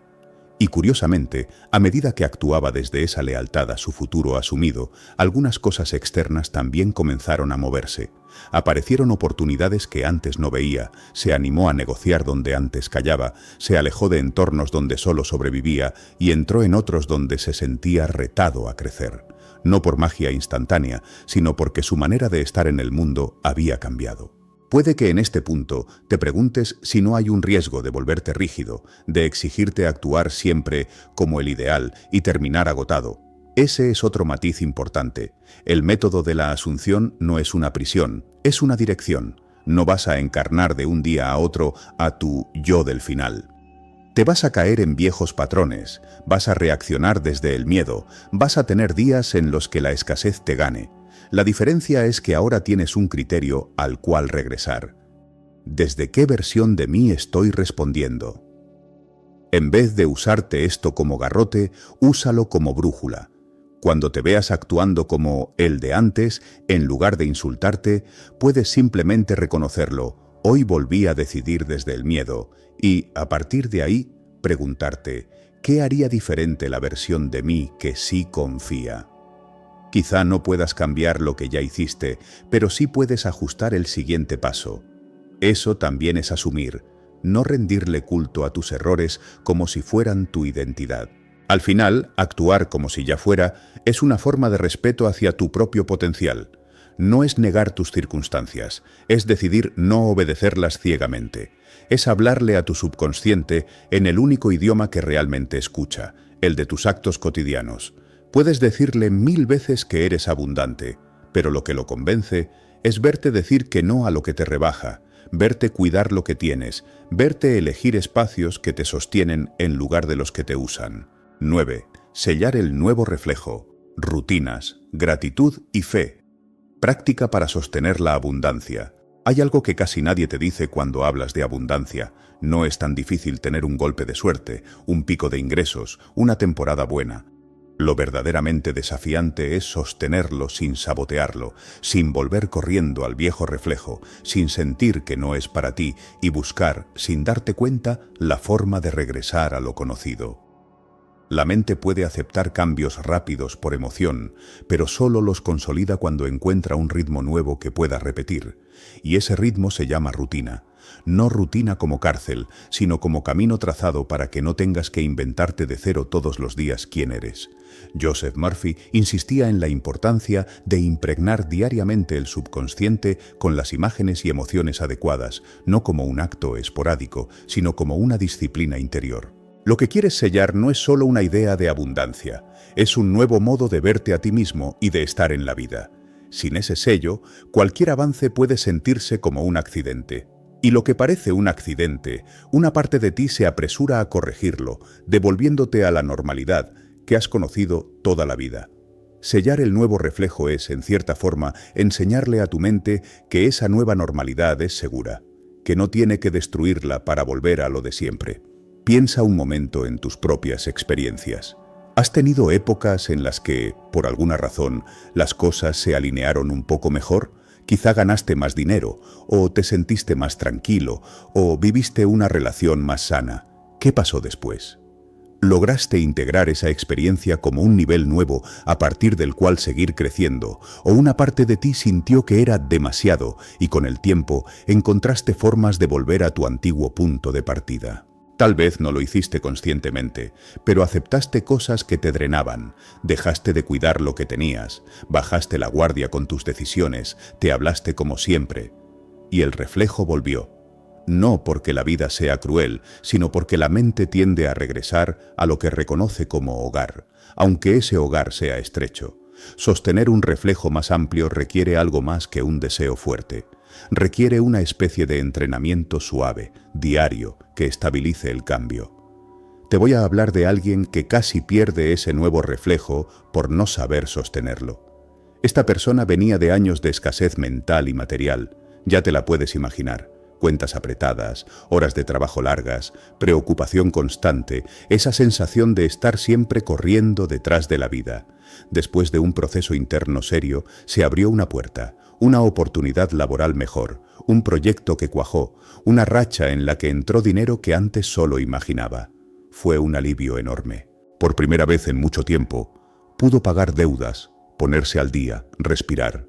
Y curiosamente, a medida que actuaba desde esa lealtad a su futuro asumido, algunas cosas externas también comenzaron a moverse. Aparecieron oportunidades que antes no veía, se animó a negociar donde antes callaba, se alejó de entornos donde solo sobrevivía y entró en otros donde se sentía retado a crecer. No por magia instantánea, sino porque su manera de estar en el mundo había cambiado. Puede que en este punto te preguntes si no hay un riesgo de volverte rígido, de exigirte actuar siempre como el ideal y terminar agotado. Ese es otro matiz importante. El método de la asunción no es una prisión, es una dirección. No vas a encarnar de un día a otro a tu yo del final. Te vas a caer en viejos patrones, vas a reaccionar desde el miedo, vas a tener días en los que la escasez te gane. La diferencia es que ahora tienes un criterio al cual regresar. ¿Desde qué versión de mí estoy respondiendo? En vez de usarte esto como garrote, úsalo como brújula. Cuando te veas actuando como el de antes, en lugar de insultarte, puedes simplemente reconocerlo. Hoy volví a decidir desde el miedo y, a partir de ahí, preguntarte, ¿qué haría diferente la versión de mí que sí confía? Quizá no puedas cambiar lo que ya hiciste, pero sí puedes ajustar el siguiente paso. Eso también es asumir, no rendirle culto a tus errores como si fueran tu identidad. Al final, actuar como si ya fuera es una forma de respeto hacia tu propio potencial. No es negar tus circunstancias, es decidir no obedecerlas ciegamente. Es hablarle a tu subconsciente en el único idioma que realmente escucha, el de tus actos cotidianos. Puedes decirle 1000 veces que eres abundante, pero lo que lo convence es verte decir que no a lo que te rebaja, verte cuidar lo que tienes, verte elegir espacios que te sostienen en lugar de los que te usan. 9. Sellar el nuevo reflejo. Rutinas, gratitud y fe. Práctica para sostener la abundancia. Hay algo que casi nadie te dice cuando hablas de abundancia. No es tan difícil tener un golpe de suerte, un pico de ingresos, una temporada buena. Lo verdaderamente desafiante es sostenerlo sin sabotearlo, sin volver corriendo al viejo reflejo, sin sentir que no es para ti y buscar, sin darte cuenta, la forma de regresar a lo conocido. La mente puede aceptar cambios rápidos por emoción, pero solo los consolida cuando encuentra un ritmo nuevo que pueda repetir. Y ese ritmo se llama rutina. No rutina como cárcel, sino como camino trazado para que no tengas que inventarte de cero todos los días quién eres. Joseph Murphy insistía en la importancia de impregnar diariamente el subconsciente con las imágenes y emociones adecuadas, no como un acto esporádico, sino como una disciplina interior. Lo que quieres sellar no es solo una idea de abundancia, es un nuevo modo de verte a ti mismo y de estar en la vida. Sin ese sello, cualquier avance puede sentirse como un accidente. Y lo que parece un accidente, una parte de ti se apresura a corregirlo, devolviéndote a la normalidad que has conocido toda la vida. Sellar el nuevo reflejo es, en cierta forma, enseñarle a tu mente que esa nueva normalidad es segura, que no tiene que destruirla para volver a lo de siempre. Piensa un momento en tus propias experiencias. ¿Has tenido épocas en las que, por alguna razón, las cosas se alinearon un poco mejor? Quizá ganaste más dinero, o te sentiste más tranquilo, o viviste una relación más sana. ¿Qué pasó después? ¿Lograste integrar esa experiencia como un nivel nuevo a partir del cual seguir creciendo, o una parte de ti sintió que era demasiado y con el tiempo encontraste formas de volver a tu antiguo punto de partida? Tal vez no lo hiciste conscientemente, pero aceptaste cosas que te drenaban, dejaste de cuidar lo que tenías, bajaste la guardia con tus decisiones, te hablaste como siempre, y el reflejo volvió. No porque la vida sea cruel, sino porque la mente tiende a regresar a lo que reconoce como hogar, aunque ese hogar sea estrecho. Sostener un reflejo más amplio requiere algo más que un deseo fuerte. Requiere una especie de entrenamiento suave, diario, que estabilice el cambio. Te voy a hablar de alguien que casi pierde ese nuevo reflejo por no saber sostenerlo. Esta persona venía de años de escasez mental y material, ya te la puedes imaginar. Cuentas apretadas, horas de trabajo largas, preocupación constante, esa sensación de estar siempre corriendo detrás de la vida. Después de un proceso interno serio, se abrió una puerta, una oportunidad laboral mejor, un proyecto que cuajó, una racha en la que entró dinero que antes solo imaginaba. Fue un alivio enorme. Por primera vez en mucho tiempo, pudo pagar deudas, ponerse al día, respirar.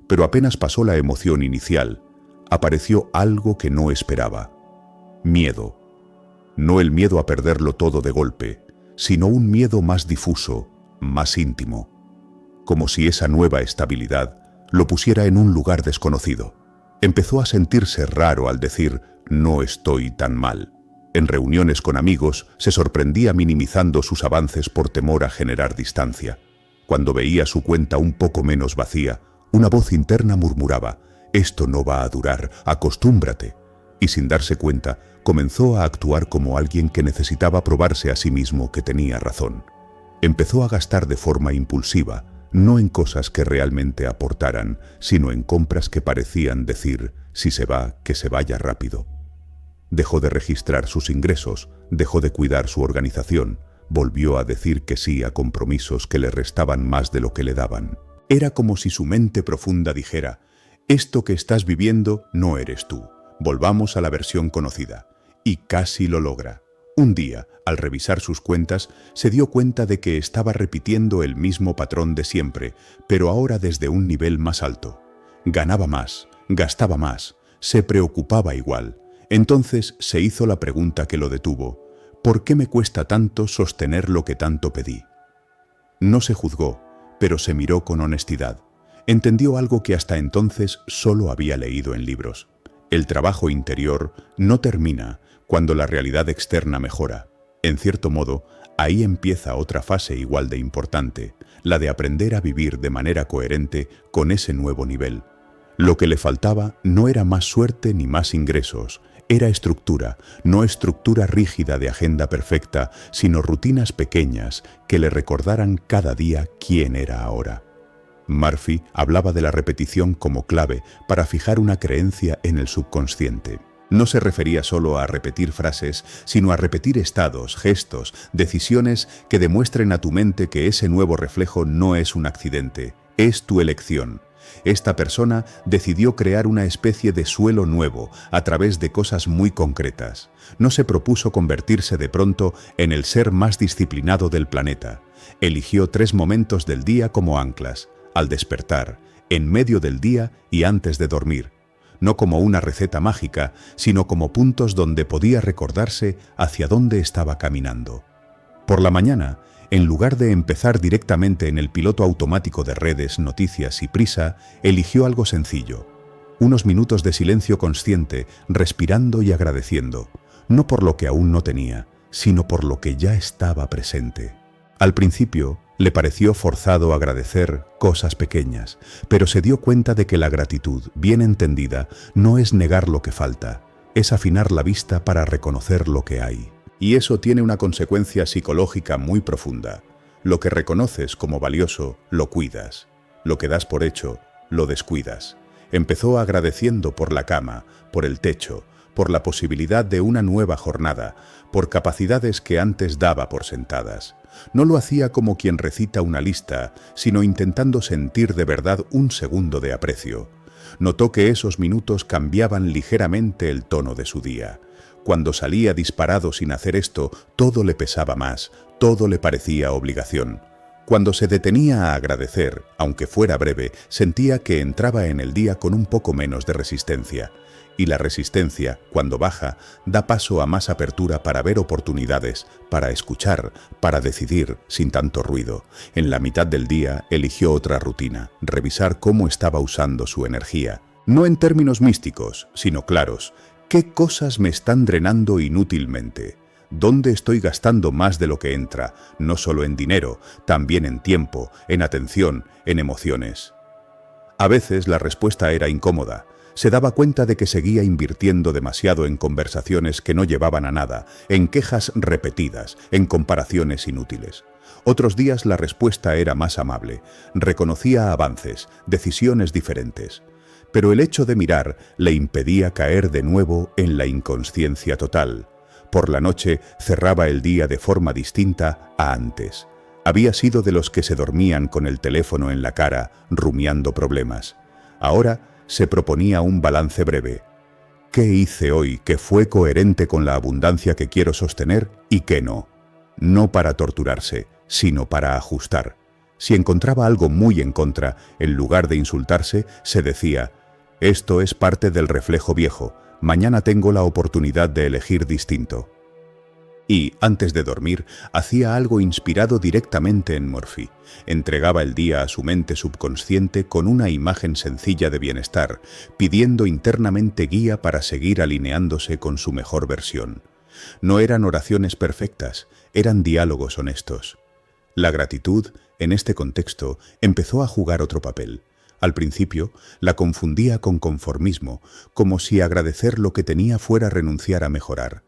Pero apenas pasó la emoción inicial, apareció algo que no esperaba. Miedo. No el miedo a perderlo todo de golpe, sino un miedo más difuso, más íntimo. Como si esa nueva estabilidad lo pusiera en un lugar desconocido. Empezó a sentirse raro al decir, no estoy tan mal. En reuniones con amigos se sorprendía minimizando sus avances por temor a generar distancia. Cuando veía su cuenta un poco menos vacía, una voz interna murmuraba, esto no va a durar, acostúmbrate. Y sin darse cuenta, comenzó a actuar como alguien que necesitaba probarse a sí mismo que tenía razón. Empezó a gastar de forma impulsiva, no en cosas que realmente aportaran, sino en compras que parecían decir, si se va, que se vaya rápido. Dejó de registrar sus ingresos, dejó de cuidar su organización, volvió a decir que sí a compromisos que le restaban más de lo que le daban. Era como si su mente profunda dijera, esto que estás viviendo no eres tú, volvamos a la versión conocida. Y casi lo logra. Un día, al revisar sus cuentas, se dio cuenta de que estaba repitiendo el mismo patrón de siempre, pero ahora desde un nivel más alto. Ganaba más, gastaba más, se preocupaba igual. Entonces se hizo la pregunta que lo detuvo. ¿Por qué me cuesta tanto sostener lo que tanto pedí? No se juzgó, pero se miró con honestidad. Entendió algo que hasta entonces solo había leído en libros. El trabajo interior no termina cuando la realidad externa mejora. En cierto modo, ahí empieza otra fase igual de importante, la de aprender a vivir de manera coherente con ese nuevo nivel. Lo que le faltaba no era más suerte ni más ingresos, era estructura, no estructura rígida de agenda perfecta, sino rutinas pequeñas que le recordaran cada día quién era ahora. Murphy hablaba de la repetición como clave para fijar una creencia en el subconsciente. No se refería solo a repetir frases, sino a repetir estados, gestos, decisiones que demuestren a tu mente que ese nuevo reflejo no es un accidente, es tu elección. Esta persona decidió crear una especie de suelo nuevo a través de cosas muy concretas. No se propuso convertirse de pronto en el ser más disciplinado del planeta. Eligió 3 momentos del día como anclas: al despertar, en medio del día y antes de dormir. No como una receta mágica, sino como puntos donde podía recordarse hacia dónde estaba caminando. Por la mañana, en lugar de empezar directamente en el piloto automático de redes, noticias y prisa, eligió algo sencillo: unos minutos de silencio consciente, respirando y agradeciendo, no por lo que aún no tenía, sino por lo que ya estaba presente. Al principio, le pareció forzado agradecer cosas pequeñas, pero se dio cuenta de que la gratitud, bien entendida, no es negar lo que falta, es afinar la vista para reconocer lo que hay. Y eso tiene una consecuencia psicológica muy profunda. Lo que reconoces como valioso, lo cuidas. Lo que das por hecho, lo descuidas. Empezó agradeciendo por la cama, por el techo, por la posibilidad de una nueva jornada, por capacidades que antes daba por sentadas. No lo hacía como quien recita una lista, sino intentando sentir de verdad un segundo de aprecio. Notó que esos minutos cambiaban ligeramente el tono de su día. Cuando salía disparado sin hacer esto, todo le pesaba más, todo le parecía obligación. Cuando se detenía a agradecer, aunque fuera breve, sentía que entraba en el día con un poco menos de resistencia. Y la resistencia, cuando baja, da paso a más apertura para ver oportunidades, para escuchar, para decidir sin tanto ruido. En la mitad del día eligió otra rutina: revisar cómo estaba usando su energía. No en términos místicos, sino claros. ¿Qué cosas me están drenando inútilmente? ¿Dónde estoy gastando más de lo que entra? No solo en dinero, también en tiempo, en atención, en emociones. A veces la respuesta era incómoda. Se daba cuenta de que seguía invirtiendo demasiado en conversaciones que no llevaban a nada, en quejas repetidas, en comparaciones inútiles. Otros días la respuesta era más amable. Reconocía avances, decisiones diferentes. Pero el hecho de mirar le impedía caer de nuevo en la inconsciencia total. Por la noche cerraba el día de forma distinta a antes. Había sido de los que se dormían con el teléfono en la cara, rumiando problemas. Ahora se proponía un balance breve. ¿Qué hice hoy que fue coherente con la abundancia que quiero sostener y qué no? No para torturarse, sino para ajustar. Si encontraba algo muy en contra, en lugar de insultarse, se decía: esto es parte del reflejo viejo, mañana tengo la oportunidad de elegir distinto. Y, antes de dormir, hacía algo inspirado directamente en Murphy. Entregaba el día a su mente subconsciente con una imagen sencilla de bienestar, pidiendo internamente guía para seguir alineándose con su mejor versión. No eran oraciones perfectas, eran diálogos honestos. La gratitud, en este contexto, empezó a jugar otro papel. Al principio, la confundía con conformismo, como si agradecer lo que tenía fuera renunciar a mejorar.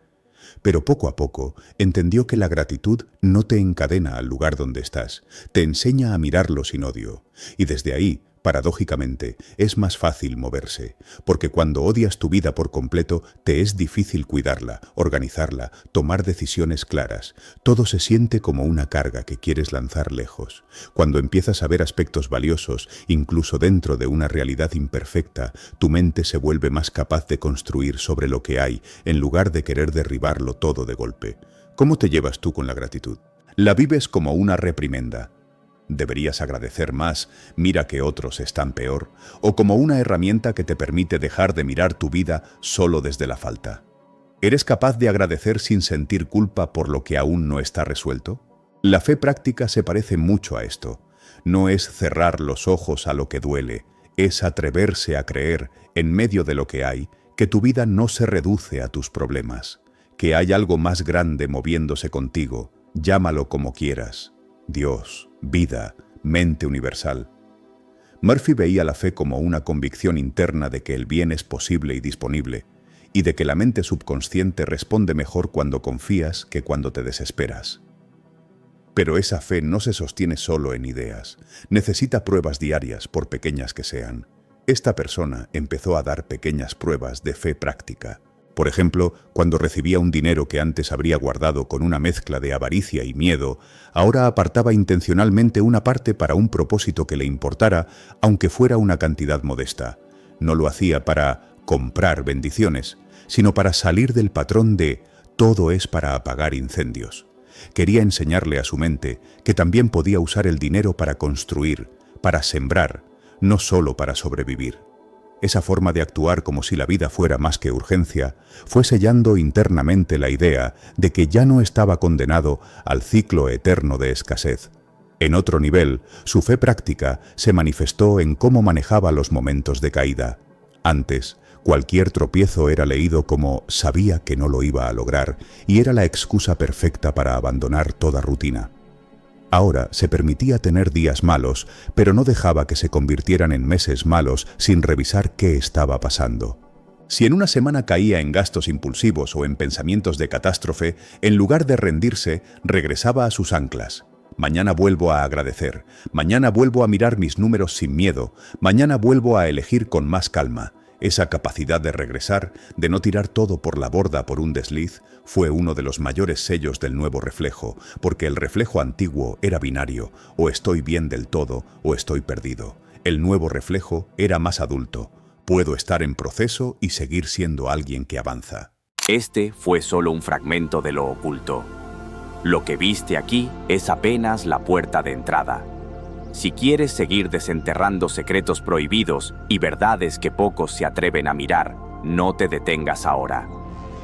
Pero poco a poco entendió que la gratitud no te encadena al lugar donde estás, te enseña a mirarlo sin odio. Y desde ahí, paradójicamente, es más fácil moverse, porque cuando odias tu vida por completo, te es difícil cuidarla, organizarla, tomar decisiones claras. Todo se siente como una carga que quieres lanzar lejos. Cuando empiezas a ver aspectos valiosos, incluso dentro de una realidad imperfecta, tu mente se vuelve más capaz de construir sobre lo que hay, en lugar de querer derribarlo todo de golpe. ¿Cómo te llevas tú con la gratitud? ¿La vives como una reprimenda? ¿Deberías agradecer más, mira que otros están peor? ¿O como una herramienta que te permite dejar de mirar tu vida solo desde la falta? ¿Eres capaz de agradecer sin sentir culpa por lo que aún no está resuelto? La fe práctica se parece mucho a esto. No es cerrar los ojos a lo que duele, es atreverse a creer, en medio de lo que hay, que tu vida no se reduce a tus problemas, que hay algo más grande moviéndose contigo, llámalo como quieras. Dios, vida, mente universal. Murphy veía la fe como una convicción interna de que el bien es posible y disponible, y de que la mente subconsciente responde mejor cuando confías que cuando te desesperas. Pero esa fe no se sostiene solo en ideas. Necesita pruebas diarias, por pequeñas que sean. Esta persona empezó a dar pequeñas pruebas de fe práctica. Por ejemplo, cuando recibía un dinero que antes habría guardado con una mezcla de avaricia y miedo, ahora apartaba intencionalmente una parte para un propósito que le importara, aunque fuera una cantidad modesta. No lo hacía para comprar bendiciones, sino para salir del patrón de todo es para apagar incendios. Quería enseñarle a su mente que también podía usar el dinero para construir, para sembrar, no solo para sobrevivir. Esa forma de actuar como si la vida fuera más que urgencia fue sellando internamente la idea de que ya no estaba condenado al ciclo eterno de escasez. En otro nivel, su fe práctica se manifestó en cómo manejaba los momentos de caída. Antes, cualquier tropiezo era leído como sabía que no lo iba a lograr y era la excusa perfecta para abandonar toda rutina. Ahora se permitía tener días malos, pero no dejaba que se convirtieran en meses malos sin revisar qué estaba pasando. Si en una semana caía en gastos impulsivos o en pensamientos de catástrofe, en lugar de rendirse, regresaba a sus anclas. Mañana vuelvo a agradecer, mañana vuelvo a mirar mis números sin miedo, mañana vuelvo a elegir con más calma. Esa capacidad de regresar, de no tirar todo por la borda por un desliz, fue uno de los mayores sellos del nuevo reflejo, porque el reflejo antiguo era binario, o estoy bien del todo o estoy perdido. El nuevo reflejo era más adulto. Puedo estar en proceso y seguir siendo alguien que avanza. Este fue solo un fragmento de lo oculto. Lo que viste aquí es apenas la puerta de entrada. Si quieres seguir desenterrando secretos prohibidos y verdades que pocos se atreven a mirar, no te detengas ahora.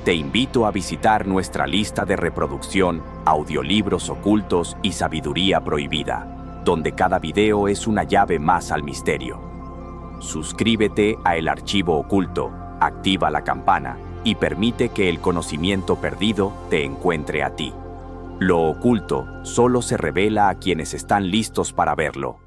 Te invito a visitar nuestra lista de reproducción, audiolibros ocultos y sabiduría prohibida, donde cada video es una llave más al misterio. Suscríbete a El Archivo Oculto, activa la campana y permite que el conocimiento perdido te encuentre a ti. Lo oculto solo se revela a quienes están listos para verlo.